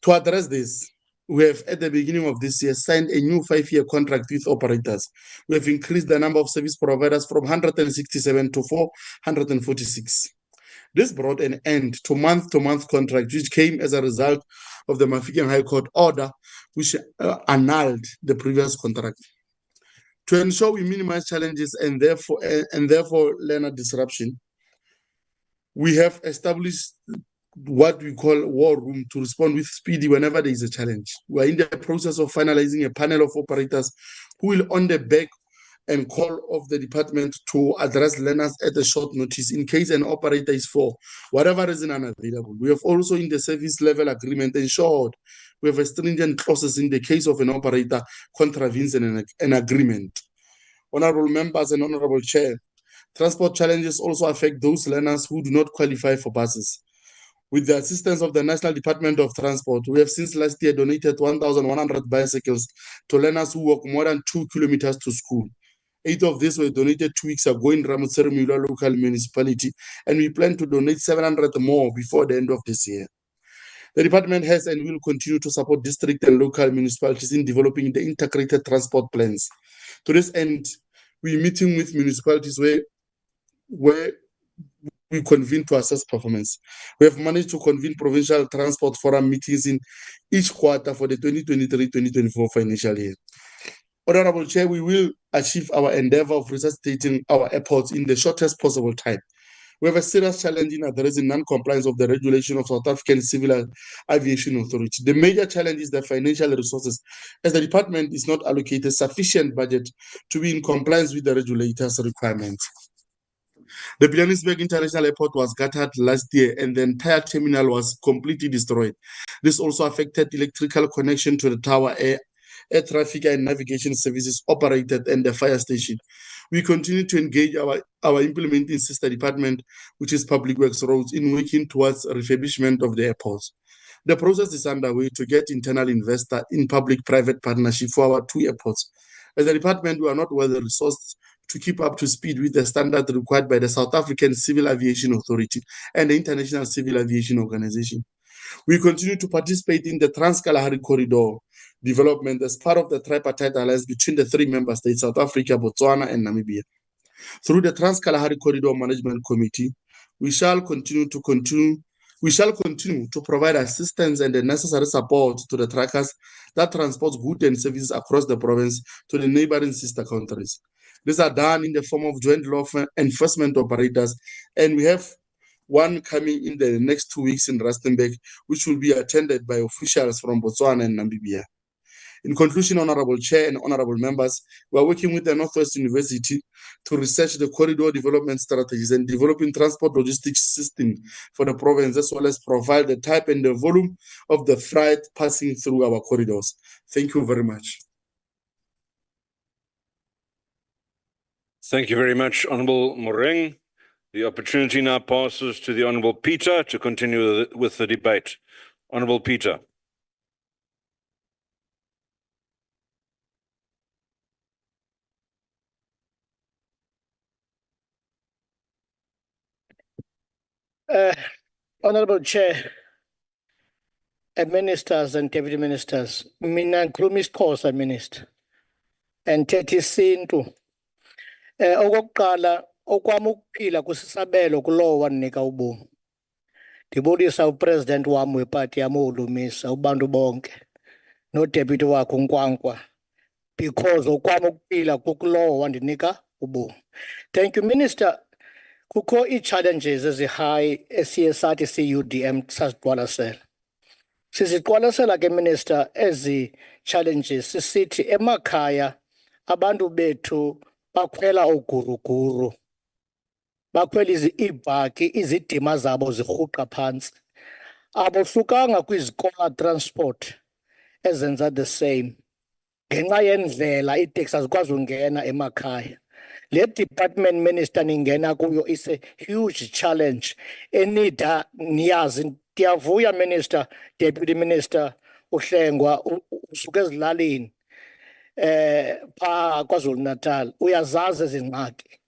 To address this, we have, at the beginning of this year, signed a new 5-year contract with operators. We have increased the number of service providers from 167 to 446. This brought an end to month-to-month contract, which came as a result of the Mafikeng High Court order, which annulled the previous contract. To ensure we minimize challenges and therefore learner disruption, we have established what we call war room to respond with speed whenever there is a challenge. We are in the process of finalizing a panel of operators who will, on the back and call of the department, to address learners at a short notice in case an operator is for whatever reason unavailable. We have also, in the service level agreement, ensured we have stringent clauses in the case of an operator contravenes an agreement. Honorable members and honorable chair, transport challenges also affect those learners who do not qualify for buses. With the assistance of the National Department of Transport, we have since last year donated 1,100 bicycles to learners who walk more than 2 kilometers to school. 8 of these were donated 2 weeks ago in Ramotserimula local municipality, and we plan to donate 700 more before the end of this year. The department has and will continue to support district and local municipalities in developing the integrated transport plans. To this end, we're meeting with municipalities where we convene to assess performance. We have managed to convene provincial transport forum meetings in each quarter for the 2023-2024 financial year. Honorable Chair, we will achieve our endeavor of resuscitating our airports in the shortest possible time. We have a serious challenge in addressing non-compliance of the regulation of South African Civil Aviation Authority. The major challenge is the financial resources, as the department is not allocated sufficient budget to be in compliance with the regulator's requirements. The Johannesburg International Airport was gutted last year, and the entire terminal was completely destroyed. This also affected electrical connection to the tower, air traffic and navigation services operated, and the fire station. We continue to engage our implementing sister department, which is Public Works Roads, in working towards refurbishment of the airports. The process is underway to get internal investor in public-private partnership for our 2 airports. As a department, we are not well resourced to keep up to speed with the standard required by the South African Civil Aviation Authority and the International Civil Aviation Organization. We continue to participate in the Trans-Kalahari Corridor development as part of the tripartite alliance between the 3 member states, South Africa, Botswana, and Namibia. Through the Trans-Kalahari Corridor Management Committee, we shall continue to provide assistance and the necessary support to the trackers that transport goods and services across the province to the neighboring sister countries. These are done in the form of joint law enforcement operators, and we have one coming in the next 2 weeks in Rustenburg, which will be attended by officials from Botswana and Namibia. In conclusion, Honorable Chair and Honorable Members, we are working with the Northwest University to research the corridor development strategies and developing transport logistics system for the province, as well as provide the type and the volume of the freight passing through our corridors. Thank you very much. Thank you very much, Honourable Moreng. The opportunity now passes to the Honourable Peter to continue with the debate. Honourable Peter. Honourable Chair, ministers and deputy ministers. Mina ngikhuluma isiXhosa, minister. And thethi isintu. Okokuqala okwami ukuphila kusisabelo kulowo wanika ubomi. Ndibulisa upresident wami weparty yami uLumisa ubantu bonke nodeputy wakhe uNkwankwa because okwami ukuphila kukulowo wandinika ubomi. Thank you, Minister. Kukho ii-challenges ezi-high esiye sathi si-UDM saziqwalasela. Siziqwalasela ke, Minister, ezi challenges sisithi emakhaya abantu bethu bakhwela oguruguru. Bakhwela iibhaki, izidima zabo zirhuqa phantsi. Abohlukanga kwizikola transport ezenza the same. Ngenxa yendlela iiteksi azikwazi ungena emakhaya. Le department, Minister, ningena kuyo is a huge challenge. Enida niyazi, ndiyavuya, Minister, Deputy Minister uHlengwa usuke ezilalini pha KwaZulu Natal. Uyazazi izingxaki.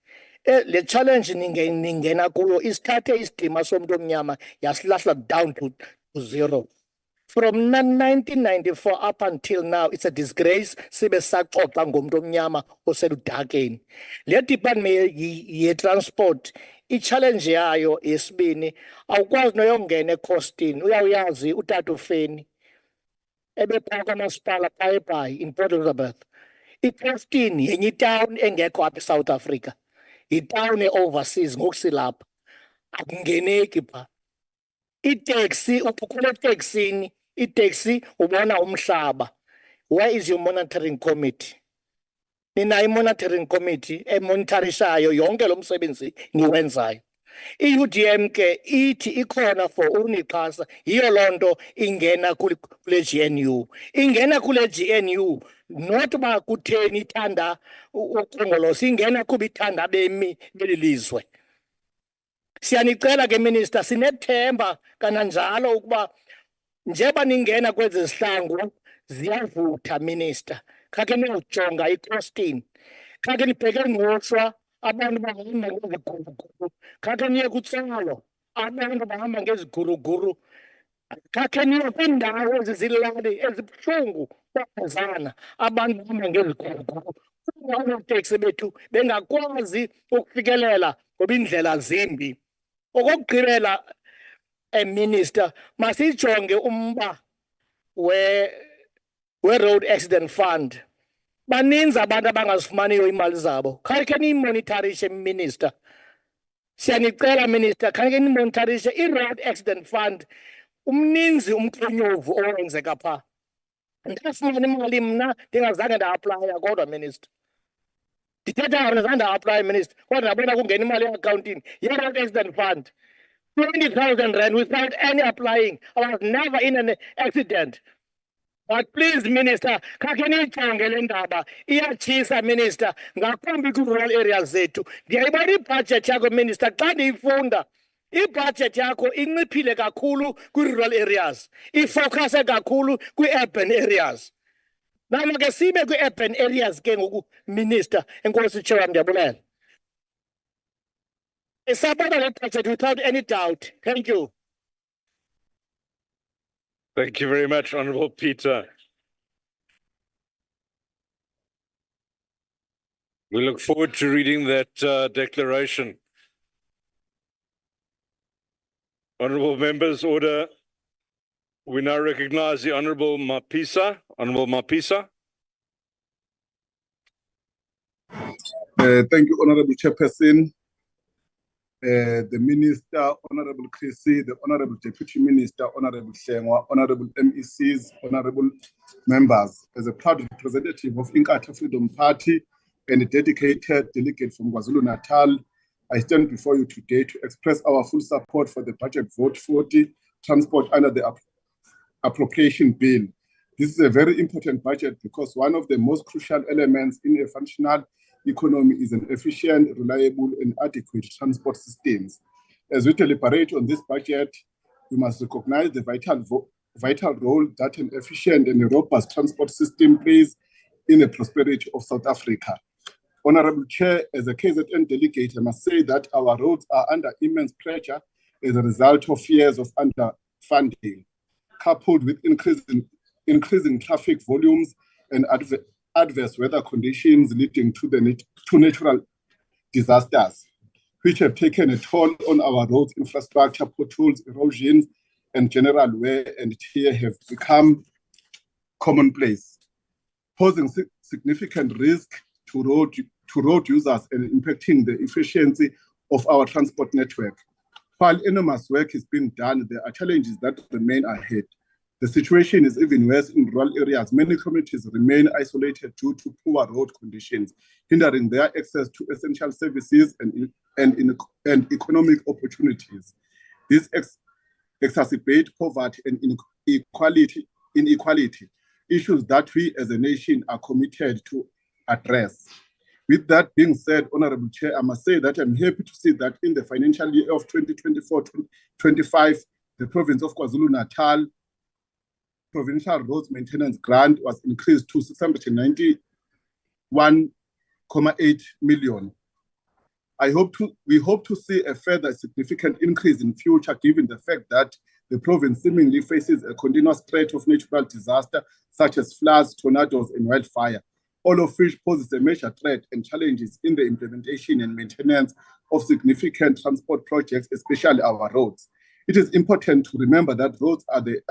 Le challenge ningena kuyo isithathe isidima somuntu omnyama yasilahla down to zero. From 1994 up until now, it's a disgrace. Sibe saxoxa ngomuntu omnyama oseludakeni. Le department ye transport, i-challenge yayo yesibini, awukwazi noyongena eCostini. Uyawuyazi utata uFeni ebephaa kwamasipala phaa eBhayi in Port Elizabeth. iCostini yenye itown engekho apha eSouth Africa. Itown e-overseas ngokusilapha. Akungeneki phaa. Itaxi, uphukule eteksini, itaxi ubona umhlaba. Where is your monitoring committee? Nina i-monitoring committee emonitorishayo yonke lo msebenzi niwenzayo. I-UDM ke ithi ikhona for unixhasa, yiyo loo nto ingena kule GNU. Ingena kule GNU not uba kutheni ithanda uqongolosi, ingena kuba ithanda bemi beli lizwe. Siyanicela ke, Minister, sinethemba kananjalo ukuba njeba ningena kwezi zihlangu ziyavutha, Minister. Khake niyojonga iCostini. Khake nibheke eNgqushwa abantu bahamba ngeziguruguru. Khake niye kuTsalo abantu bahamba ngeziguruguru. Khake niye kwiindawo ezizilali ezibuhlungu kwabhazana abantu bahamba ngeziguruguru. Oonoteksi bethu bengakwazi ukufikelela ngoba indlela zimbi. Okokugqibela, Minister, masijonge umba we-road accident fund. Baninzi abantu abangazifumaniyo imali zabo. Khange niyimonitarishe, Minister. Siyanicela, Minister, khange nimonitarishe i-road accident fund. Umninzi umqonyovu owenzeka phaa. Ndafumana imali mna ndingazange nda-aplaya kodwa, Minister. Ndithetha ngazange nda-aplaya, Minister, kodwa ndabona kungena imali eakhawuntini ye-road accident fund. 20,000 rand without any applying. I was never in an accident. But please, Minister, khake niyijonge le ndaba. Iyatshisa, Minister, ngakumbi kwi-rural areas zethu. Ndiyayibona ibhajethi yakho, Minister, xa ndiyifunda. Ibhajethi yakho inciphile kakhulu kwi-rural areas. Ifocuse kakhulu kwi-urban areas. Nama ke sibe kwi-urban areas ke ngoku, Minister, enkosi Chair, ndiyabulela. Support the budget without any doubt. Thank you. Thank you very much, Honourable Peter. We look forward to reading that declaration. Honourable members, order. We now recognise the Honourable Mapisa. Honourable Mapisa. Thank you, Honourable Chairperson. The Minister, Honourable Chrissy, the Honourable Deputy Minister, Honourable Hlengwa, Honourable MECs, Honourable Members, as a proud representative of Inkatha Freedom Party and a dedicated delegate from KwaZulu-Natal, I stand before you today to express our full support for the budget vote 40, transport under the appropriation bill. This is a very important budget because one of the most crucial elements in a functional economy is an efficient, reliable, and adequate transport systems. As we deliberate on this budget, we must recognize the vital role that an efficient and a robust transport system plays in the prosperity of South Africa. Honourable Chair, as a KZN delegate, I must say that our roads are under immense pressure as a result of years of underfunding. coupled with increasing traffic volumes and adverse weather conditions leading to natural disasters, which have taken a toll on our roads infrastructure, potholes, erosions, and general wear and tear have become commonplace, posing significant risk to road users and impacting the efficiency of our transport network. While enormous work is being done, there are challenges that remain ahead. The situation is even worse in rural areas. Many communities remain isolated due to poor road conditions, hindering their access to essential services and economic opportunities. This exacerbate poverty and inequality, issues that we as a nation are committed to address. With that being said, Honorable Chair, I must say that I'm happy to see that in the financial year of 2024-25, the province of KwaZulu-Natal Provincial Roads Maintenance Grant was increased to 691.8 million. We hope to see a further significant increase in future, given the fact that the province seemingly faces a continuous threat of natural disaster, such as floods, tornadoes, and wildfire, all of which poses a major threat and challenges in the implementation and maintenance of significant transport projects, especially our roads. It is important to remember that roads are the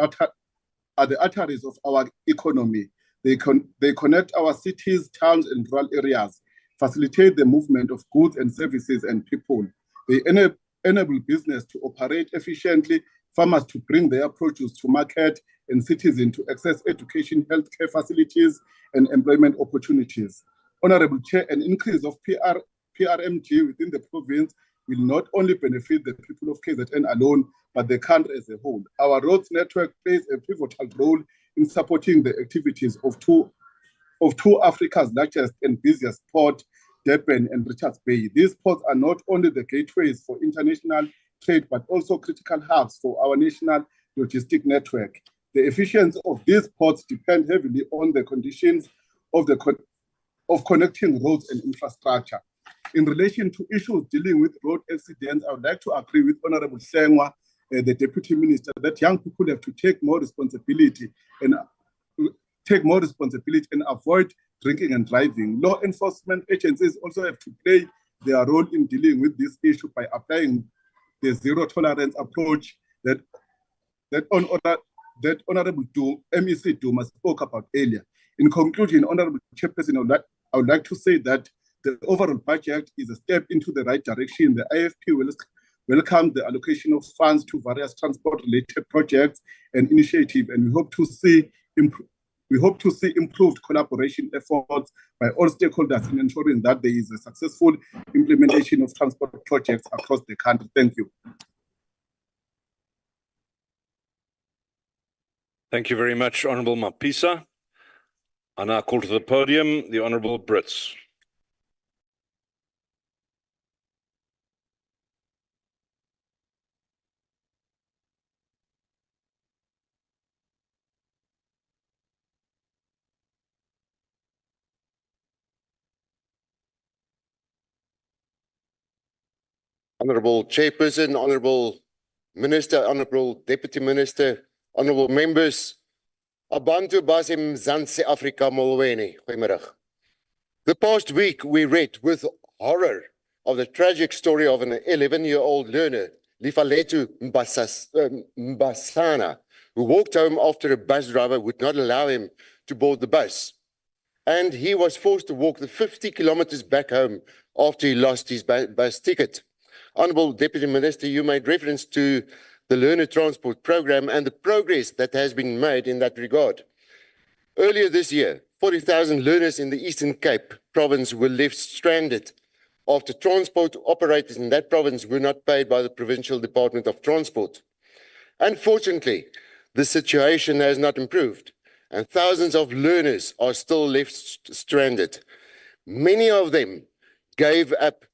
arteries of our economy. They connect our cities, towns, and rural areas, facilitate the movement of goods and services and people. They enable business to operate efficiently, farmers to bring their produce to market, and citizens to access education, healthcare facilities, and employment opportunities. Honorable Chair, an increase of PRMG within the province will not only benefit the people of KZN alone, but the country as a whole. Our roads network plays a pivotal role in supporting the activities of two Africa's largest and busiest ports, Durban and Richards Bay. These ports are not only the gateways for international trade, but also critical hubs for our national logistic network. The efficiency of these ports depend heavily on the conditions of connecting roads and infrastructure. In relation to issues dealing with road accidents, I would like to agree with Honorable Sengwa, the Deputy Minister, that young people have to take more responsibility and avoid drinking and driving. Law enforcement agencies also have to play their role in dealing with this issue by applying the zero tolerance approach that Honorable MEC Duma spoke about earlier. In conclusion, Honorable Chairperson, I would like to say that the overall budget is a step into the right direction. The IFP will welcome the allocation of funds to various transport-related projects and initiatives, and we hope to see improved collaboration efforts by all stakeholders in ensuring that there is a successful implementation of transport projects across the country. Thank you. Thank you very much, Honourable Mapisa. I now call to the podium the Honourable Brits. Honourable Chairperson, Honourable Minister, Honourable Deputy Minister, Honourable members, Abantu Basim Mzansi Afrika Molweni. Goeiemiddag. The past week we read with horror of the tragic story of an 11-year-old learner, Lifaletu Mbasana, who walked home after a bus driver would not allow him to board the bus. And he was forced to walk the 50 kilometers back home after he lost his bus ticket. Honourable Deputy Minister, you made reference to the learner transport program and the progress that has been made in that regard. Earlier this year, 40,000 learners in the Eastern Cape province were left stranded after transport operators in that province were not paid by the Provincial Department of Transport. Unfortunately, the situation has not improved, and thousands of learners are still left stranded. Many of them gave up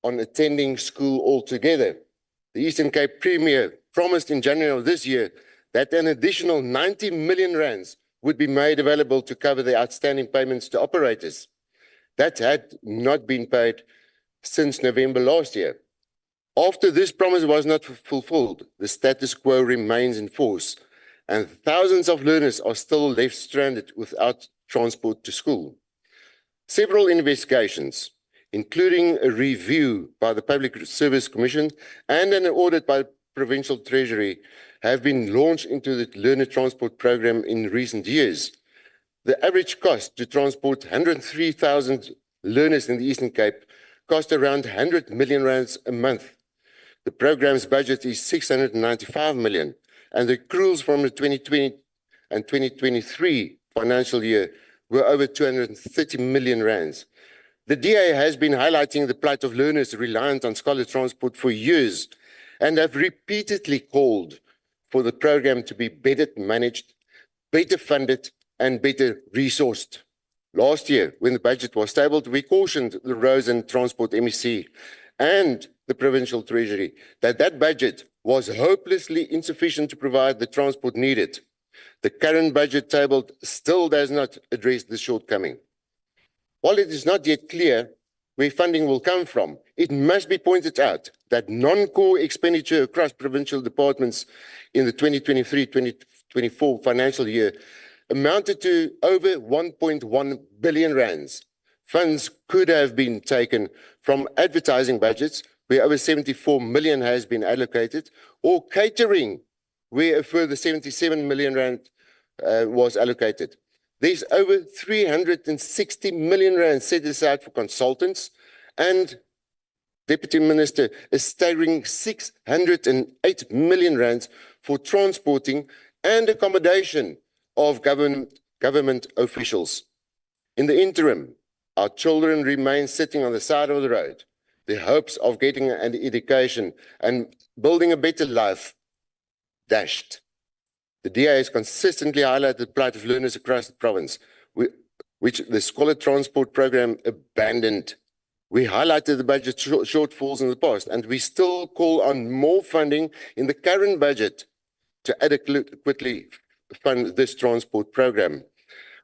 on attending school altogether. The Eastern Cape Premier promised in January of this year that an additional 90 million rands would be made available to cover the outstanding payments to operators. That had not been paid since November last year. After this promise was not fulfilled, the status quo remains in force, and thousands of learners are still left stranded without transport to school. Several investigations, including a review by the Public Service Commission and an audit by the Provincial Treasury, have been launched into the learner transport program in recent years. The average cost to transport 103,000 learners in the Eastern Cape cost around 100 million rands a month. The program's budget is 695 million, and the accruals from the 2020 and 2023 financial year were over 230 million rands. The DA has been highlighting the plight of learners reliant on scholar transport for years and have repeatedly called for the program to be better managed, better funded, and better resourced. Last year, when the budget was tabled, we cautioned the Roads and Transport MEC and the Provincial Treasury that that budget was hopelessly insufficient to provide the transport needed. The current budget tabled still does not address this shortcoming. While it is not yet clear where funding will come from, it must be pointed out that non-core expenditure across provincial departments in the 2023-2024 financial year amounted to over 1.1 billion rands. Funds could have been taken from advertising budgets, where over 74 million has been allocated, or catering, where a further 77 million rand was allocated. There's over 360 million rand set aside for consultants, and Deputy Minister, a staggering 608 million rands for transporting and accommodation of government officials. In the interim, our children remain sitting on the side of the road. Their hopes of getting an education and building a better life dashed. The DA has consistently highlighted the plight of learners across the province, which the Scholar Transport Program abandoned. We highlighted the budget shortfalls in the past, and we still call on more funding in the current budget to adequately fund this transport program.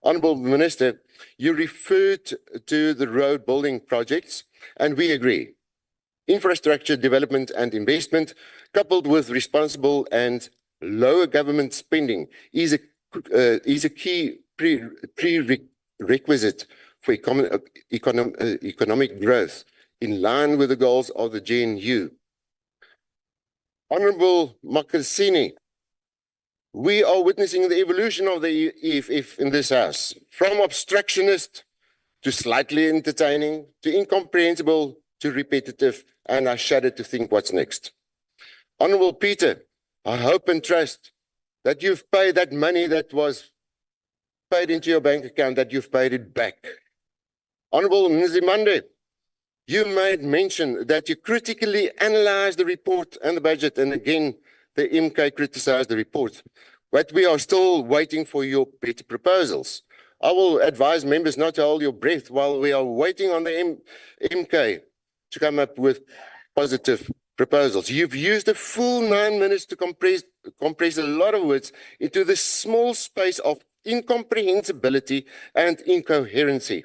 Honourable Minister, you referred to the road building projects, and we agree. Infrastructure development and investment, coupled with responsible and lower government spending, is a key prerequisite for economic growth in line with the goals of the GNU. Honourable Makasini, we are witnessing the evolution of the EFF in this house, from obstructionist to slightly entertaining, to incomprehensible, to repetitive, and I shudder to think what's next. Honourable Peter, I hope and trust that you've paid that money that was paid into your bank account, that you've paid it back. Honourable Nzimande, you made mention that you critically analysed the report and the budget, and again, the MK criticised the report. But we are still waiting for your better proposals. I will advise members not to hold your breath while we are waiting on the MK to come up with positive proposals. You've used a full 9 minutes to compress a lot of words into this small space of incomprehensibility and incoherency.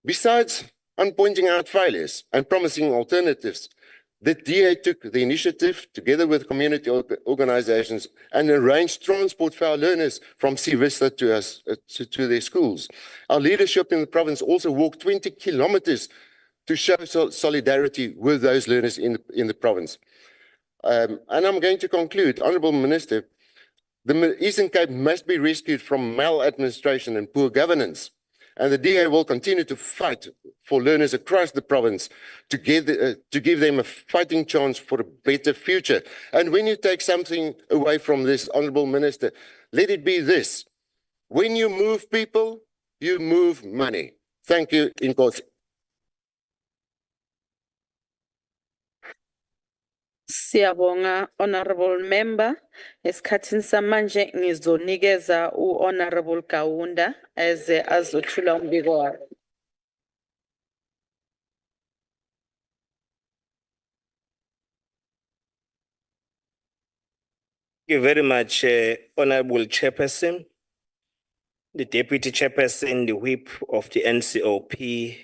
Besides on pointing out failures and promising alternatives, the DA took the initiative together with community organizations and arranged transport for our learners from Sea Vista to their schools. Our leadership in the province also walked 20 kilometers to show solidarity with those learners in the province. And I'm going to conclude, Honourable Minister, the Eastern Cape must be rescued from maladministration and poor governance. And the DA will continue to fight for learners across the province to give them a fighting chance for a better future. And when you take something away from this, Honourable Minister, let it be this. When you move people, you move money. Thank you, Inkosi. Siyabonga, Honourable Member. Esikhathini samanje ngizonikeza u-Honourable Kaunda azothula umbiko wakhe. Thank you very much, Honourable Chairperson, the Deputy Chairperson, the Whip of the NCOP,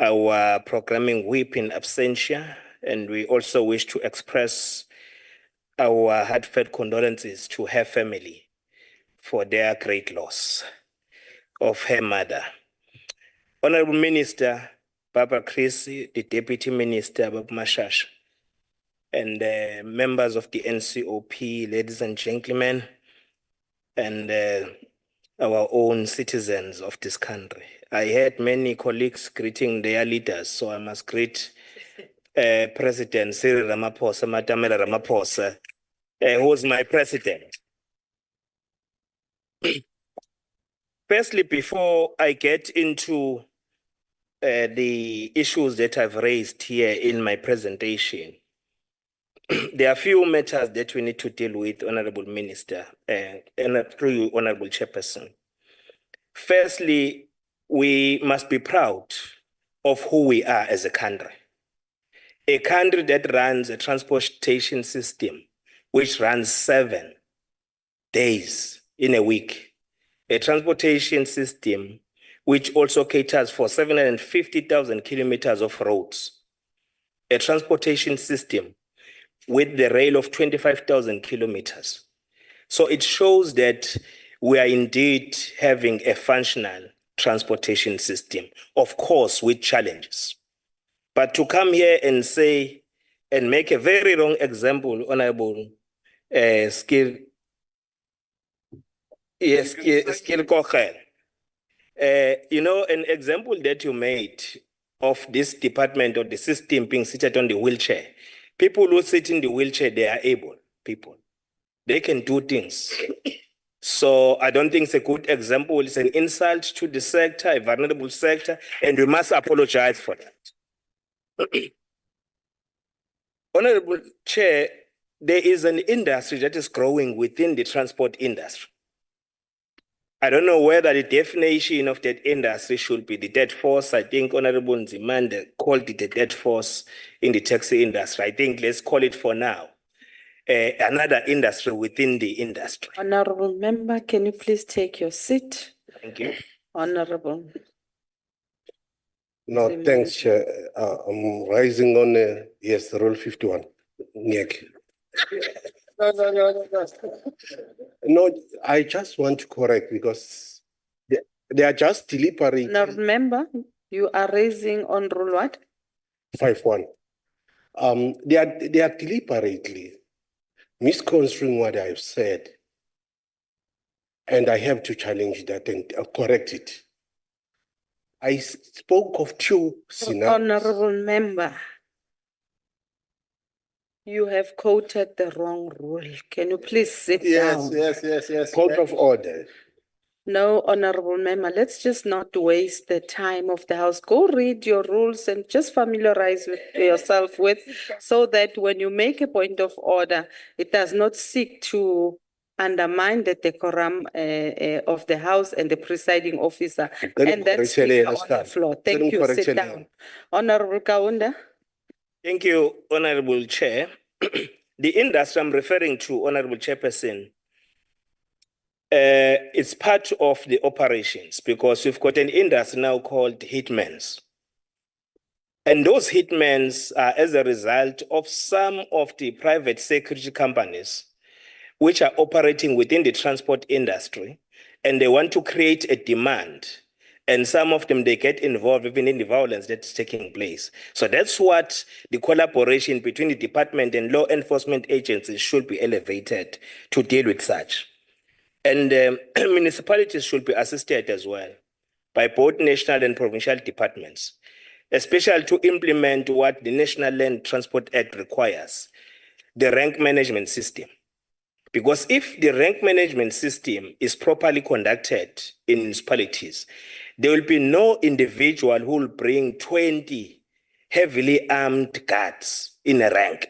our programming whip in absentia, and we also wish to express our heartfelt condolences to her family for their great loss of her mother. Honorable Minister Barbara Creasy, the Deputy Minister Bob Mashash, and members of the NCOP, ladies and gentlemen, and our own citizens of this country. I heard many colleagues greeting their leaders, so I must greet President Cyril Ramaphosa, Matamela Ramaphosa, who is my president. Firstly, before I get into the issues that I've raised here in my presentation, there are a few matters that we need to deal with, Honorable Minister, and through you, Honorable Chairperson. Firstly, we must be proud of who we are as a country. A country that runs a transportation system which runs 7 days in a week. A transportation system which also caters for 750,000 kilometers of roads. A transportation system with the rail of 25,000 kilometers. So it shows that we are indeed having a functional transportation system, of course, with challenges. But to come here and say, and make a very wrong example, Honorable Skill Kochel, an example that you made of this department or the system being seated on the wheelchair. People who sit in the wheelchair, they are able people. They can do things. So I don't think it's a good example. It's an insult to the sector, a vulnerable sector, and we must apologize for that. Honorable Chair, there is an industry that is growing within the transport industry. I don't know whether the definition of that industry should be the dead force. I think Honorable Nzimande called it the dead force in the taxi industry. I think let's call it for now another industry within the industry. Honorable Member, can you please take your seat? Thank you. Honorable. No, thanks, Chair. I'm rising on, yes, Rule 51. Nick. No, I just want to correct because they are just deliberating. Now remember, you are raising on rule what? 5-1. They are deliberately misconstruing what I've said. And I have to challenge that and correct it. I spoke of 2 scenarios. Honorable Member, you have quoted the wrong rule. Can you please sit down? Yes. Point of order. No, Honorable Member, let's just not waste the time of the House. Go read your rules and just familiarize yourself with, so that when you make a point of order, it does not seek to undermine the decorum of the House and the presiding officer and that speaker on the floor. Thank you. Sit down. Honorable Kaunda. Thank you, Honorable Chair. The industry I'm referring to, Honorable Chairperson, it's part of the operations because we've got an industry now called hitmans. And those hitmans are as a result of some of the private security companies which are operating within the transport industry, and they want to create a demand. And some of them, they get involved even in the violence that's taking place. So that's what the collaboration between the department and law enforcement agencies should be elevated to deal with such. And municipalities should be assisted as well by both national and provincial departments, especially to implement what the National Land Transport Act requires, the rank management system. Because if the rank management system is properly conducted in municipalities, there will be no individual who will bring 20 heavily armed guards in a rank,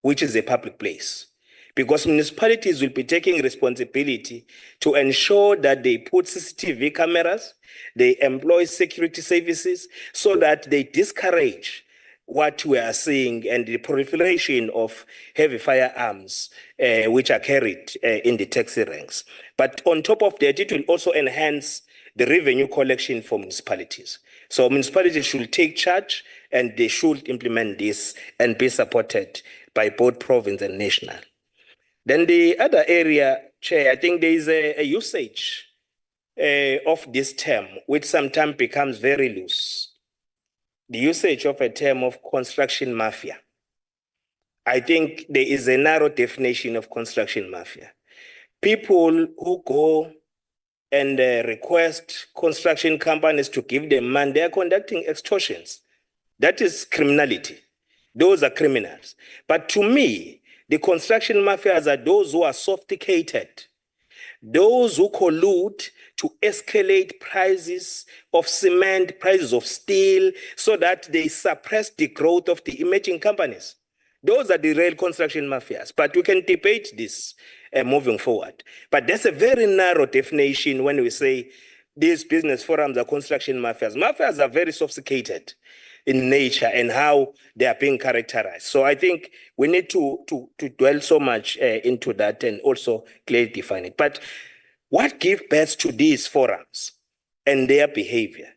which is a public place. Because municipalities will be taking responsibility to ensure that they put CCTV cameras, they employ security services so that they discourage what we are seeing and the proliferation of heavy firearms which are carried in the taxi ranks. But on top of that, it will also enhance the revenue collection for municipalities. So municipalities should take charge and they should implement this and be supported by both province and national. Then the other area, Chair, I think there is a usage of this term, which sometimes becomes very loose. The usage of a term of construction mafia. I think there is a narrow definition of construction mafia. People who go and request construction companies to give them money, they are conducting extortions. That is criminality. Those are criminals. But to me, the construction mafias are those who are sophisticated, those who collude to escalate prices of cement, prices of steel, so that they suppress the growth of the emerging companies. Those are the real construction mafias. But we can debate this moving forward. But that's a very narrow definition when we say these business forums are construction mafias. Mafias are very sophisticated in nature and how they are being characterized. So I think we need to dwell so much into that and also clearly define it. But what gives birth to these forums and their behavior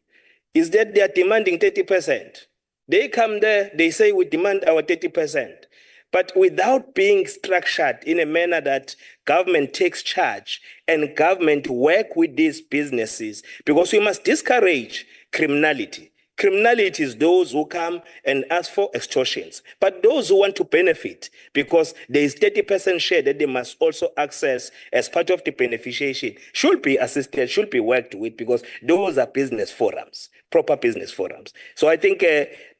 is that they are demanding 30%. They come there, they say we demand our 30%, but without being structured in a manner that government takes charge and government work with these businesses, because we must discourage criminality. Criminality is those who come and ask for extortions, but those who want to benefit, because there is 30% share that they must also access as part of the beneficiation, should be assisted, should be worked with, because those are business forums, proper business forums. So I think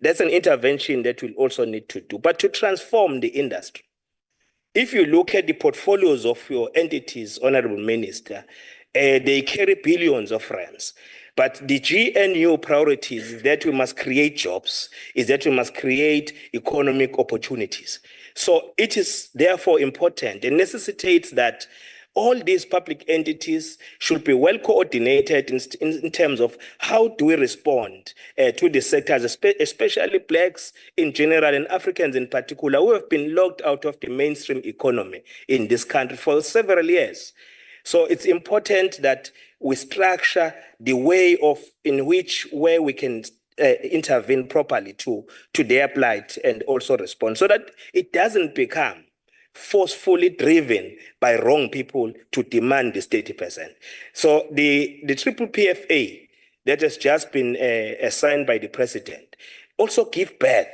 that's an intervention that we'll also need to do, but to transform the industry. If you look at the portfolios of your entities, Honorable Minister, they carry billions of rands. But the GNU priorities is that we must create jobs, is that we must create economic opportunities. So it is therefore important and necessitates that all these public entities should be well coordinated in terms of how do we respond to the sectors, especially Blacks in general and Africans in particular, who have been locked out of the mainstream economy in this country for several years. So it's important that we structure the way in which we can intervene properly to their plight and also respond, so that it doesn't become forcefully driven by wrong people to demand this 30%. So the triple PFA that has just been assigned by the president also give birth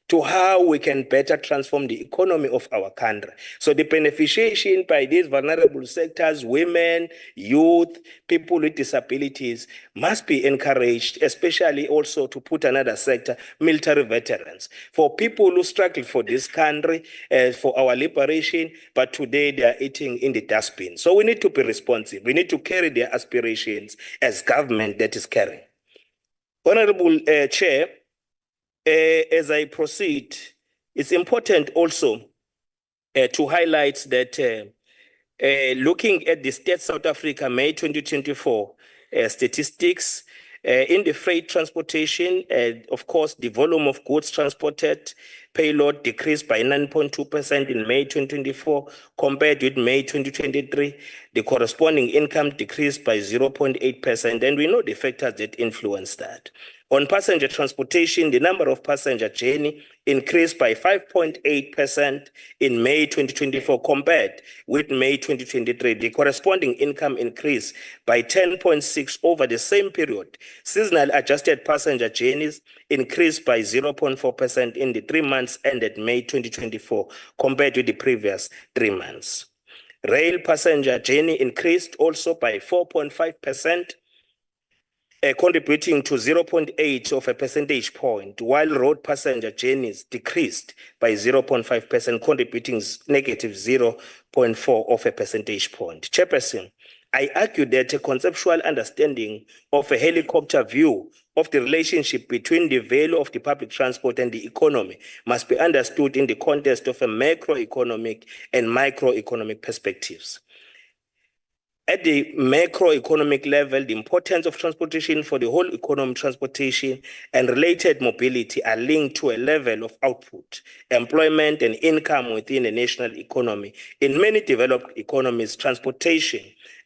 to how we can better transform the economy of our country. So the beneficiation by these vulnerable sectors, women, youth, people with disabilities, must be encouraged, especially also to put another sector, military veterans, for people who struggle for this country, for our liberation, but today they are eating in the dustbin. So we need to be responsive. We need to carry their aspirations as government that is carrying. Honorable Chair, as I proceed, it's important also to highlight that looking at the State South Africa May 2024 statistics, in the freight transportation, of course, the volume of goods transported, payload decreased by 9.2% in May 2024 compared with May 2023. The corresponding income decreased by 0.8%, and we know the factors that influence that. On passenger transportation, the number of passenger journey increased by 5.8% in May 2024 compared with May 2023. The corresponding income increased by 10.6% over the same period. Seasonal adjusted passenger journeys increased by 0.4% in the 3 months ended May 2024 compared with the previous 3 months. Rail passenger journey increased also by 4.5%. Contributing to 0.8 of a percentage point, while road passenger journeys decreased by 0.5%, contributing negative 0.4 of a percentage point. Chairperson, I argue that a conceptual understanding of a helicopter view of the relationship between the value of the public transport and the economy must be understood in the context of a macroeconomic and microeconomic perspectives. At the macroeconomic level, the importance of transportation for the whole economy, transportation and related mobility are linked to a level of output, employment and income within the national economy. In many developed economies, transportation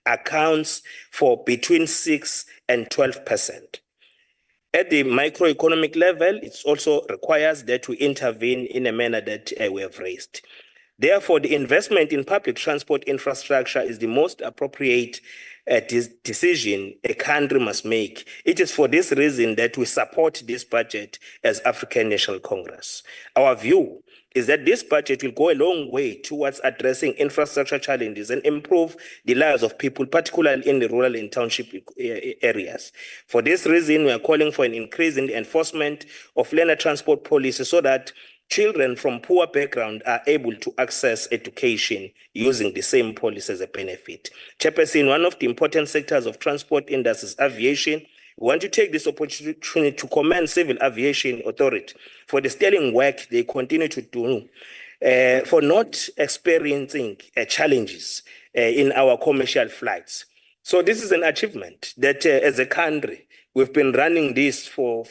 accounts for between 6 and 12%. At the microeconomic level, it also requires that we intervene in a manner that we have raised. Therefore, the investment in public transport infrastructure is the most appropriate decision a country must make. It is for this reason that we support this budget as African National Congress. Our view is that this budget will go a long way towards addressing infrastructure challenges and improve the lives of people, particularly in the rural and township areas. For this reason, we are calling for an increase in the enforcement of land transport policy so that children from poor background are able to access education using the same policy as a benefit. Chairperson, one of the important sectors of transport industry is aviation. We want to take this opportunity to commend Civil Aviation Authority for the sterling work they continue to do, for not experiencing challenges in our commercial flights. So this is an achievement that as a country, we've been running this for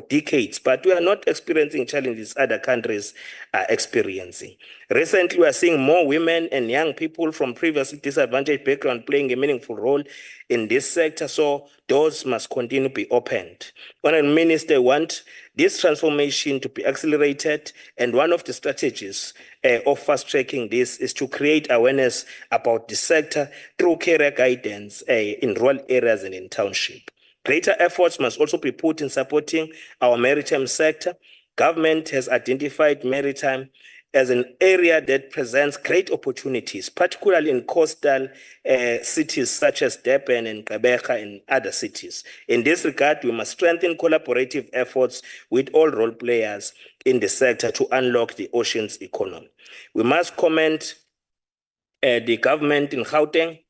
decades, but we are not experiencing challenges other countries are experiencing. Recently, we are seeing more women and young people from previously disadvantaged backgrounds playing a meaningful role in this sector, so doors must continue to be opened. Honourable Minister, want this transformation to be accelerated, and one of the strategies of fast-tracking this is to create awareness about the sector through career guidance in rural areas and in township. Greater efforts must also be put in supporting our maritime sector. Government has identified maritime as an area that presents great opportunities, particularly in coastal cities such as Durban and Gqeberha and other cities. In this regard, we must strengthen collaborative efforts with all role players in the sector to unlock the ocean's economy. We must commend the government in Gauteng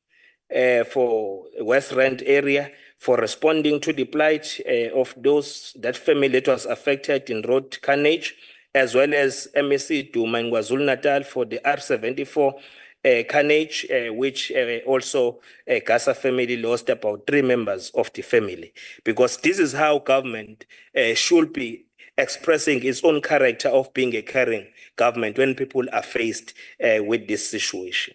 for West Rand area for responding to the plight of that family that was affected in road carnage, as well as MEC Duma in KwaZulu-Natal for the R74 carnage, which also Gasa family lost about 3 members of the family. Because this is how government should be expressing its own character of being a caring government when people are faced with this situation.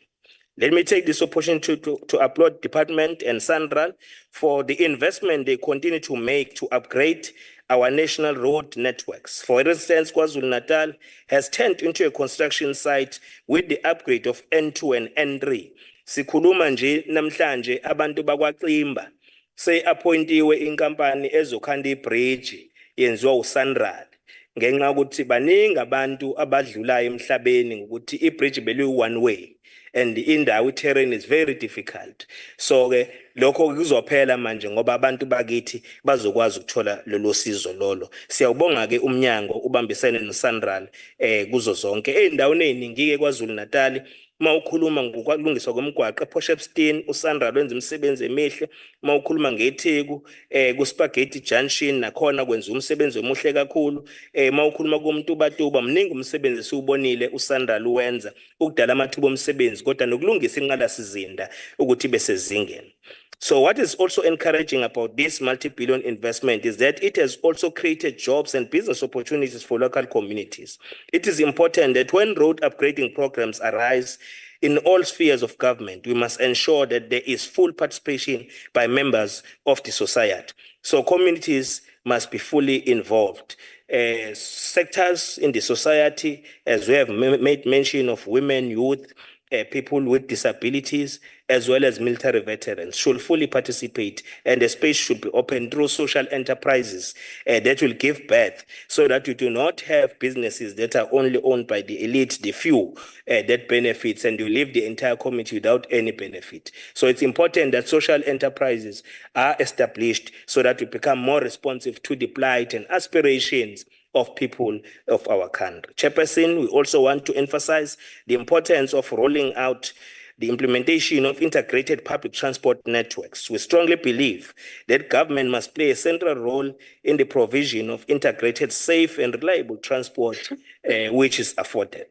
Let me take this opportunity to applaud Department and Central for the investment they continue to make to upgrade our national road networks. For instance, KwaZulu-Natal has turned into a construction site with the upgrade of N2 and N3. Sikhuluma nje namhlanje abantu bakwaXimba se-appointiwe inkampani ezokhanda ibridge yenziwa uSanral. Ngenxa ukuthi baningi abantu abadlulayo emhlabeni ngokuthi ibridge beliyi one way. And indawo terrain is very difficult. So lokho kuzophela manje ngoba abantu bakithi bazokwazi ukuthola lolo sizo lolo. Siyawubonga ke umnyango ubambisene noSanral kuzo zonke eindaweni eziningi KwaZulu-Natal. Mawukhuluma ngokulungiswa kwemigwaqo ePortshepstone uSanral wenza umsebenzi emihle. Mawukhuluma ngeTheku kuSpaghetti Junction nakhona kwenza umsebenzi omuhle kakhulu. Mawukhuluma kuMtubatuba mningi umsebenzi siubonile uSanral wenza ukudala amathuba omsebenzi kodwa nokulungisa inqalasizinda ukuthi besezingeni. So what is also encouraging about this multi-billion investment is that it has also created jobs and business opportunities for local communities. It is important that when road upgrading programs arise in all spheres of government, we must ensure that there is full participation by members of the society. So communities must be fully involved. Sectors in the society, as we have made mention of women, youth, people with disabilities, as well as military veterans, should fully participate, and the space should be open through social enterprises that will give birth, so that we do not have businesses that are only owned by the elite, the few that benefits, and you leave the entire community without any benefit. So it's important that social enterprises are established so that we become more responsive to the plight and aspirations of people of our country. Chairperson, we also want to emphasize the importance of rolling out the implementation of integrated public transport networks. We strongly believe that government must play a central role in the provision of integrated, safe and reliable transport, which is afforded.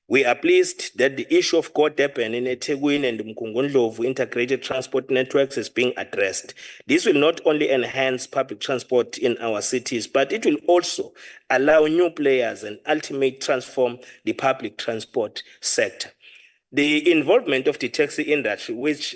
We are pleased that the issue of Durban in eThekwini and Mkungundlovu integrated transport networks is being addressed. This will not only enhance public transport in our cities, but it will also allow new players and ultimately transform the public transport sector. The involvement of the taxi industry, which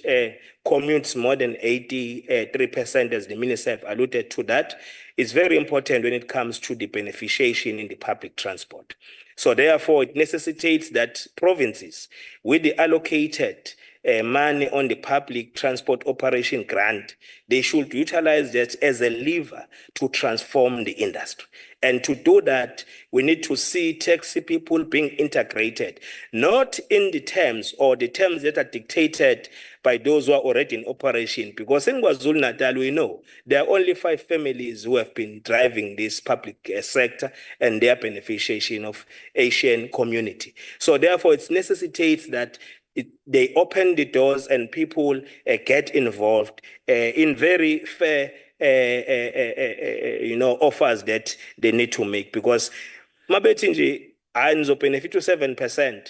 commutes more than 83%, as the minister have alluded to that, is very important when it comes to the beneficiation in the public transport. So therefore, it necessitates that provinces with the allocated money on the public transport operation grant, they should utilize that as a lever to transform the industry. And to do that, we need to see taxi people being integrated, not in the terms or the terms that are dictated by those who are already in operation. Because in KwaZulu-Natal, we know there are only 5 families who have been driving this public sector and their beneficiation of Asian community. So therefore, it necessitates that they open the doors and people get involved in very fair offers that they need to make, because mabethi nje benefit to 7%.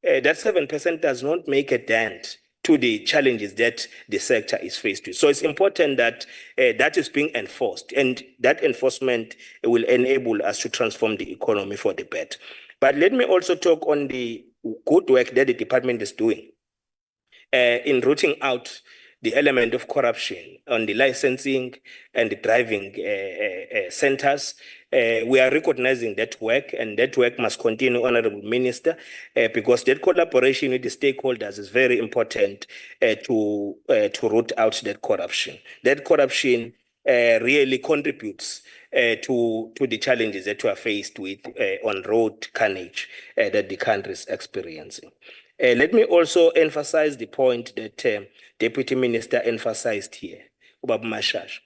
That 7% does not make a dent to the challenges that the sector is faced with. So it's important that that is being enforced, and that enforcement will enable us to transform the economy for the better. But let me also talk on the good work that the department is doing in rooting out the element of corruption on the licensing and the driving centers. We are recognizing that work, and that work must continue, Honorable Minister, because that collaboration with the stakeholders is very important to root out that corruption. That corruption really contributes to the challenges that we are faced with on road carnage that the country is experiencing. Let me also emphasize the point that Deputy Minister emphasized here, Ubab Mashash.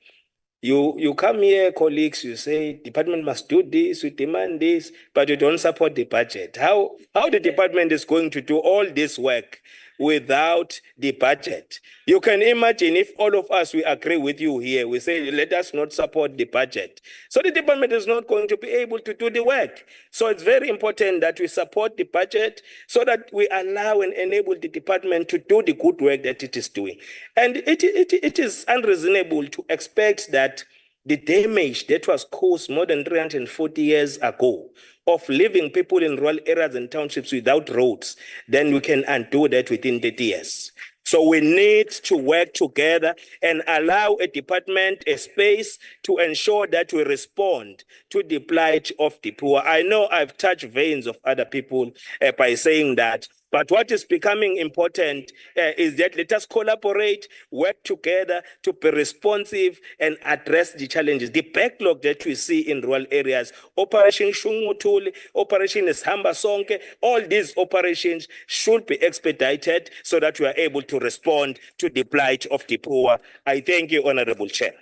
You come here, colleagues, you say department must do this, we demand this, but you don't support the budget. How the department is going to do all this work without the budget? You can imagine if all of us, we agree with you here, we say, let us not support the budget. So the department is not going to be able to do the work. So it's very important that we support the budget so that we allow and enable the department to do the good work that it is doing. And it is unreasonable to expect that the damage that was caused more than 340 years ago of leaving people in rural areas and townships without roads, then we can undo that within 30 years. So we need to work together and allow a department a space to ensure that we respond to the plight of the poor. I know I've touched veins of other people by saying that, but what is becoming important is that let us collaborate, work together to be responsive and address the challenges. The backlog that we see in rural areas, Operation Shungutuli, Operation Sihamba Sonke, all these operations should be expedited so that we are able to respond to the plight of the poor. I thank you, Honorable Chair.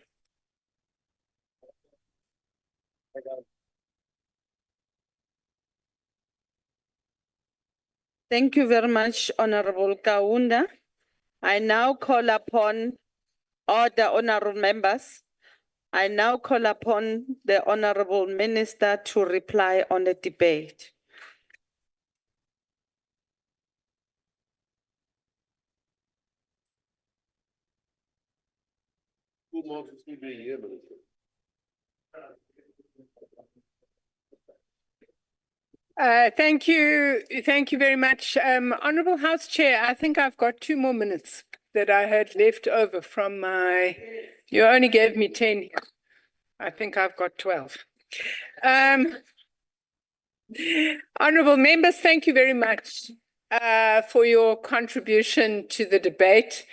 Thank you very much, Honorable Kaunda. I now call upon all the honorable members. I now call upon the Honorable Minister to reply on the debate. Thank you very much. Honourable House Chair, I think I've got 2 more minutes that I had left over from my, you only gave me 10. I think I've got 12. Honourable members, thank you very much for your contribution to the debate,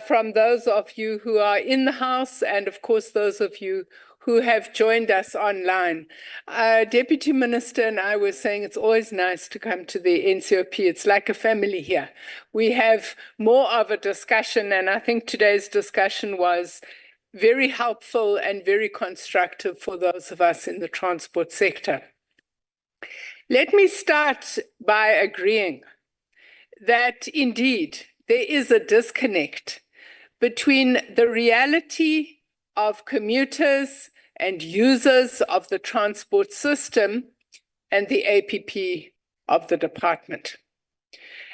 from those of you who are in the House and of course those of you who have joined us online. Deputy Minister and I were saying it's always nice to come to the NCOP. It's like a family here. We have more of a discussion, and I think today's discussion was very helpful and very constructive for those of us in the transport sector. Let me start by agreeing that indeed there is a disconnect between the reality of commuters and users of the transport system and the APP of the department.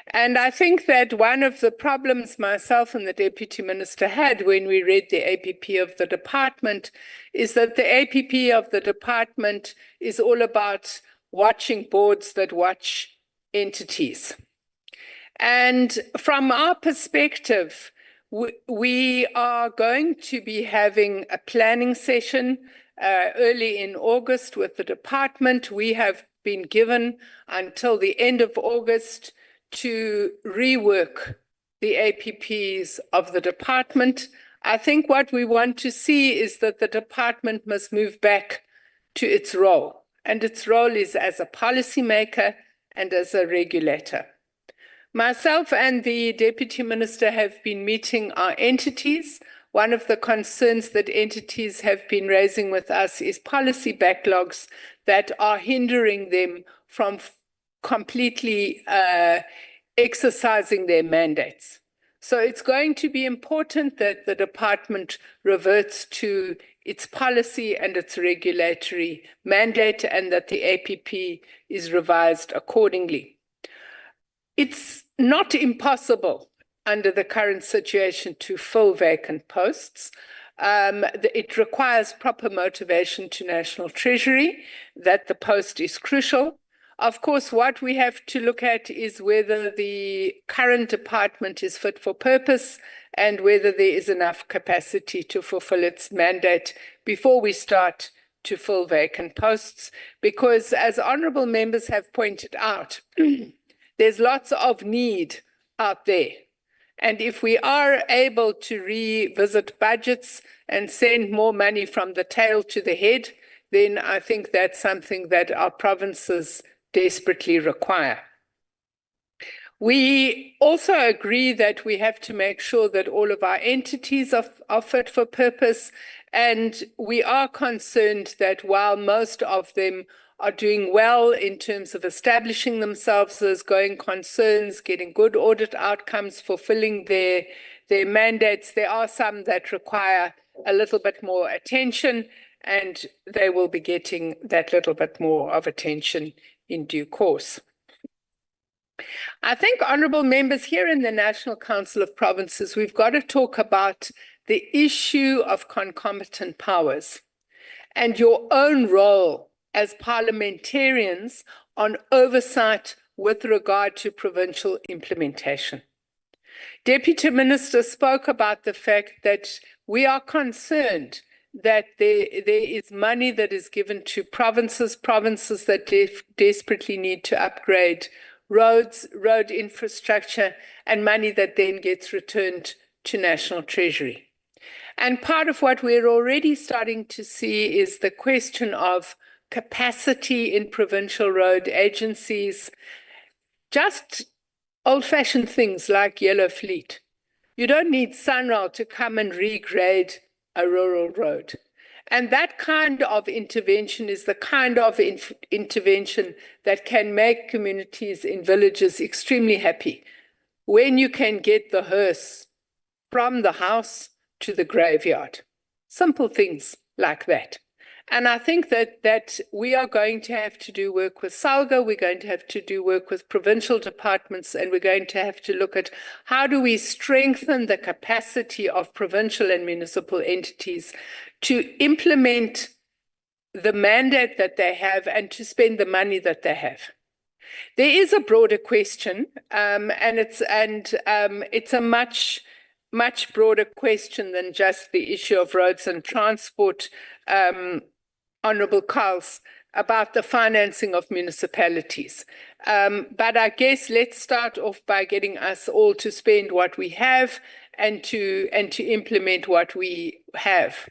And I think that one of the problems myself and the Deputy Minister had when we read the APP of the department is that the APP of the department is all about watching boards that watch entities. And from our perspective, we are going to be having a planning session early in August with the department. We have been given until the end of August to rework the APPs of the department. I think what we want to see is that the department must move back to its role, and its role is as a policymaker and as a regulator. Myself and the Deputy Minister have been meeting our entities. One of the concerns that entities have been raising with us is policy backlogs that are hindering them from completely exercising their mandates. So it's going to be important that the department reverts to its policy and its regulatory mandate, and that the APP is revised accordingly. It's not impossible under the current situation to fill vacant posts. It requires proper motivation to National Treasury that the post is crucial. Of course, what we have to look at is whether the current department is fit for purpose and whether there is enough capacity to fulfill its mandate before we start to fill vacant posts. Because as honourable members have pointed out, there's lots of need out there. And if we are able to revisit budgets and send more money from the tail to the head, then I think that's something that our provinces desperately require. We also agree that we have to make sure that all of our entities are fit for purpose, and we are concerned that while most of them are doing well in terms of establishing themselves as going concerns, getting good audit outcomes, fulfilling their mandates, there are some that require a little bit more attention, and they will be getting that little bit more of attention in due course. I think, honourable members, here in the National Council of Provinces, we've got to talk about the issue of concomitant powers and your own role as parliamentarians on oversight with regard to provincial implementation. Deputy Minister spoke about the fact that we are concerned that there is money that is given to provinces that desperately need to upgrade roads, road infrastructure, and money that then gets returned to National Treasury. And part of what we're already starting to see is the question of capacity in provincial road agencies, just old-fashioned things like yellow fleet. You don't need SANRAL to come and regrade a rural road. And that kind of intervention is the kind of intervention that can make communities in villages extremely happy. When you can get the hearse from the house to the graveyard. Simple things like that. And I think that we are going to have to do work with SALGA, we're going to have to do work with provincial departments, and we're going to have to look at how do we strengthen the capacity of provincial and municipal entities to implement the mandate that they have and to spend the money that they have. There is a broader question, and it's a much broader question than just the issue of roads and transport, Honourable Carls, about the financing of municipalities. But I guess let's start off by getting us all to spend what we have and to implement what we have.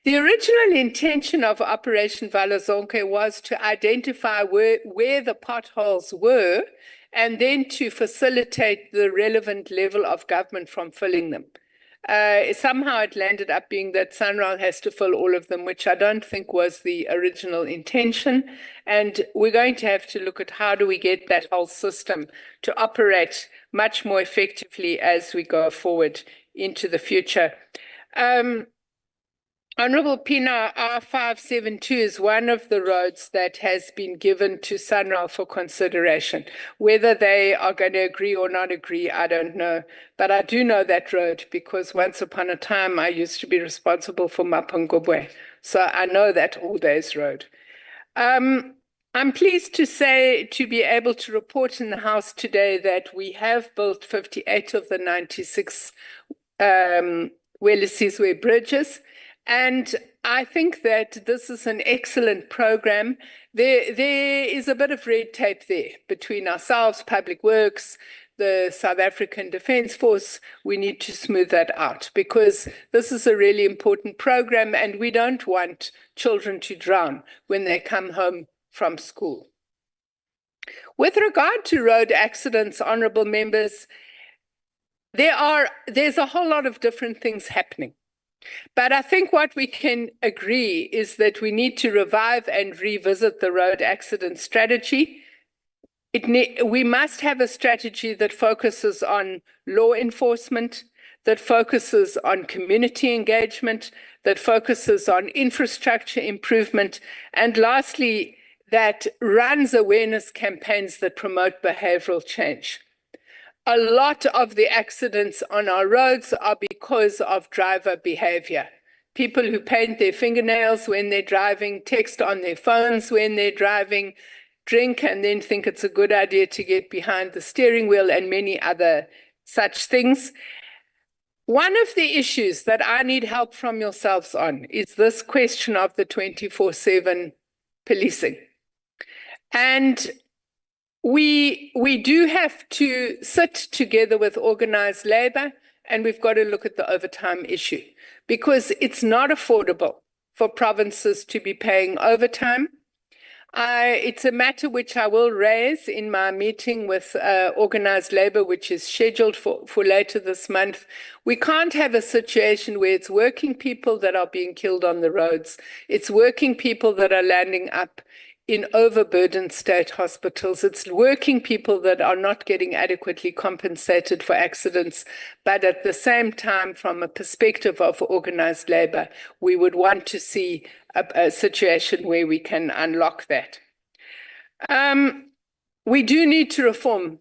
The original intention of Operation Valazonke was to identify where the potholes were and then to facilitate the relevant level of government from filling them. Somehow it landed up being that SANRAL has to fill all of them, which I don't think was the original intention. And we're going to have to look at how do we get that whole system to operate much more effectively as we go forward into the future. Honourable Pina, R572 is one of the roads that has been given to SANRAL for consideration. Whether they are going to agree or not agree, I don't know. But I do know that road because once upon a time I used to be responsible for Mapungubwe. So I know that all days road. I'm pleased to be able to report in the House today that we have built 58 of the 96 Welisizwe bridges. And I think that this is an excellent program. There is a bit of red tape there between ourselves, Public Works, the South African Defence Force. We need to smooth that out because this is a really important program and we don't want children to drown when they come home from school. With regard to road accidents, honourable members, there's a whole lot of different things happening. But I think what we can agree is that we need to revive and revisit the road accident strategy. We must have a strategy that focuses on law enforcement, that focuses on community engagement, that focuses on infrastructure improvement, and lastly, that runs awareness campaigns that promote behavioral change. A lot of the accidents on our roads are because of driver behavior. People who paint their fingernails when they're driving, text on their phones when they're driving, drink and then think it's a good idea to get behind the steering wheel and many other such things. One of the issues that I need help from yourselves on is this question of the 24/7 policing. And we do have to sit together with organized labor and we've got to look at the overtime issue because it's not affordable for provinces to be paying overtime. It's a matter which I will raise in my meeting with organized labor, which is scheduled for later this month. We can't have a situation where it's working people that are being killed on the roads. It's working people that are landing up in overburdened state hospitals. It's working people that are not getting adequately compensated for accidents. But at the same time, from a perspective of organized labor, we would want to see a situation where we can unlock that. We do need to reform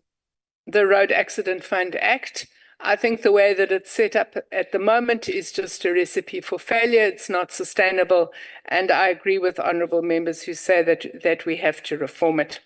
the Road Accident Fund Act. I think the way that it's set up at the moment is just a recipe for failure. It's not sustainable. And I agree with honourable members who say that we have to reform it.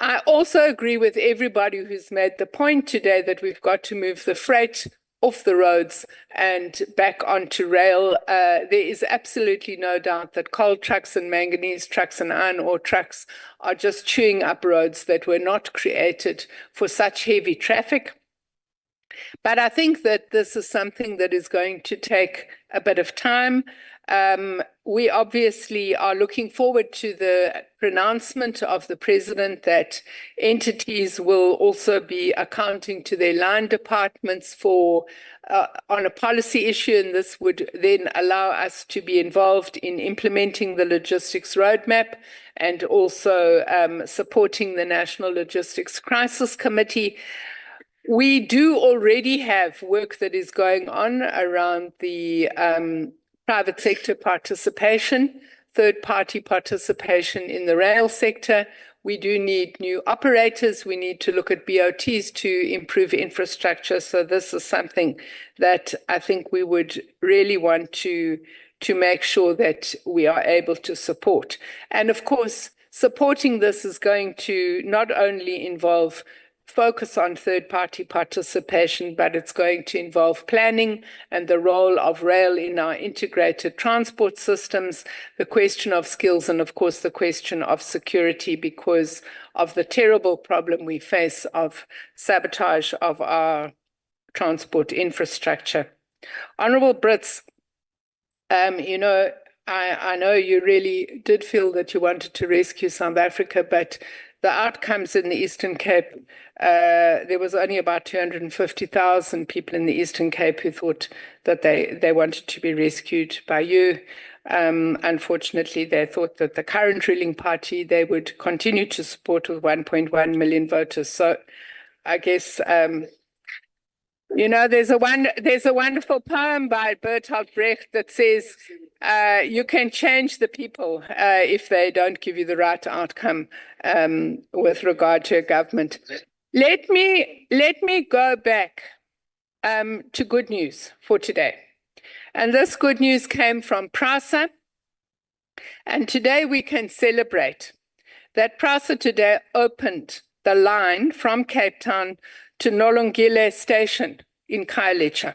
I also agree with everybody who's made the point today that we've got to move the freight off the roads and back onto rail. There is absolutely no doubt that coal trucks and manganese trucks and iron ore trucks are just chewing up roads that were not created for such heavy traffic. But I think that this is something that is going to take a bit of time. We obviously are looking forward to the pronouncement of the president that entities will also be accounting to their line departments for on a policy issue, and this would then allow us to be involved in implementing the logistics roadmap and also supporting the National Logistics Crisis Committee. We do already have work that is going on around the private sector participation, third-party participation in the rail sector. We do need new operators. We need to look at BOTs to improve infrastructure. So this is something that I think we would really want to make sure that we are able to support. And of course, supporting this is going to not only involve focus on third-party participation, but it's going to involve planning and the role of rail in our integrated transport systems, the question of skills, and of course the question of security because of the terrible problem we face of sabotage of our transport infrastructure. Honourable Brits, you know, I know you really did feel that you wanted to rescue South Africa, but the outcomes in the Eastern Cape, there was only about 250,000 people in the Eastern Cape who thought that they wanted to be rescued by you. Unfortunately, they thought that the current ruling party, they would continue to support with 1.1 million voters. So I guess, you know, there's a wonderful poem by Bertolt Brecht that says, you can change the people if they don't give you the right outcome with regard to a government. Let me go back to good news for today. And this good news came from PRASA. And today we can celebrate that PRASA today opened the line from Cape Town to Nolongile Station in Khayelitsha.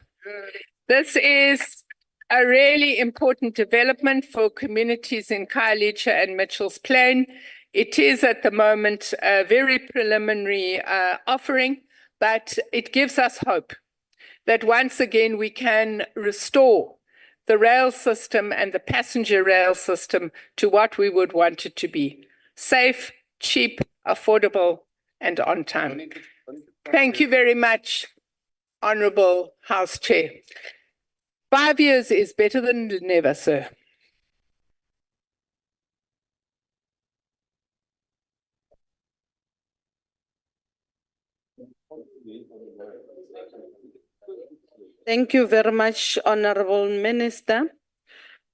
This is a really important development for communities in Khayelitsha and Mitchell's Plain. It is at the moment a very preliminary offering, but it gives us hope that once again we can restore the rail system and the passenger rail system to what we would want it to be: safe, cheap, affordable, and on time. Thank you very much, Honourable House Chair. 5 years is better than never, sir. Thank you very much, Honorable Minister.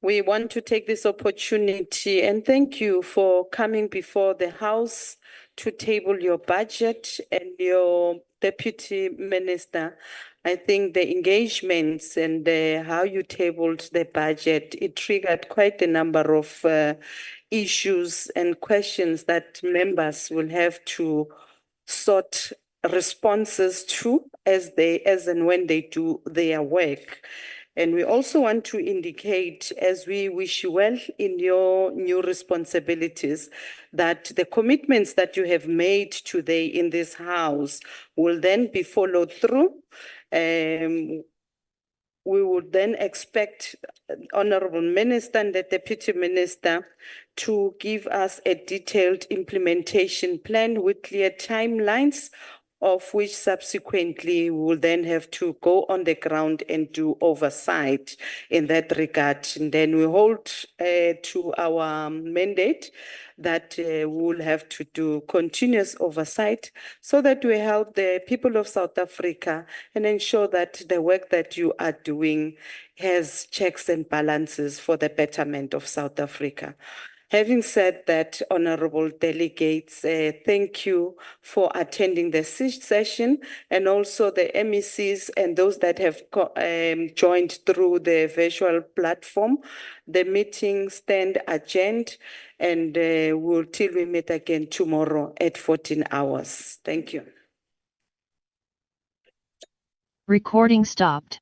We want to take this opportunity and thank you for coming before the House to table your budget and your Deputy Minister. I think the engagements and how you tabled the budget, it triggered quite a number of issues and questions that members will have to sort responses to as and when they do their work. And we also want to indicate, as we wish you well in your new responsibilities, that the commitments that you have made today in this House will then be followed through. We would then expect Honorable Minister and the Deputy Minister to give us a detailed implementation plan with clear timelines, of which subsequently we will then have to go on the ground and do oversight in that regard. And then we hold to our mandate that we will have to do continuous oversight so that we help the people of South Africa and ensure that the work that you are doing has checks and balances for the betterment of South Africa. Having said that, honorable delegates, thank you for attending the session, and also the MECs and those that have joined through the virtual platform. The meeting stand adjourned, and we'll till we meet again tomorrow at 14 hours. Thank you. Recording stopped.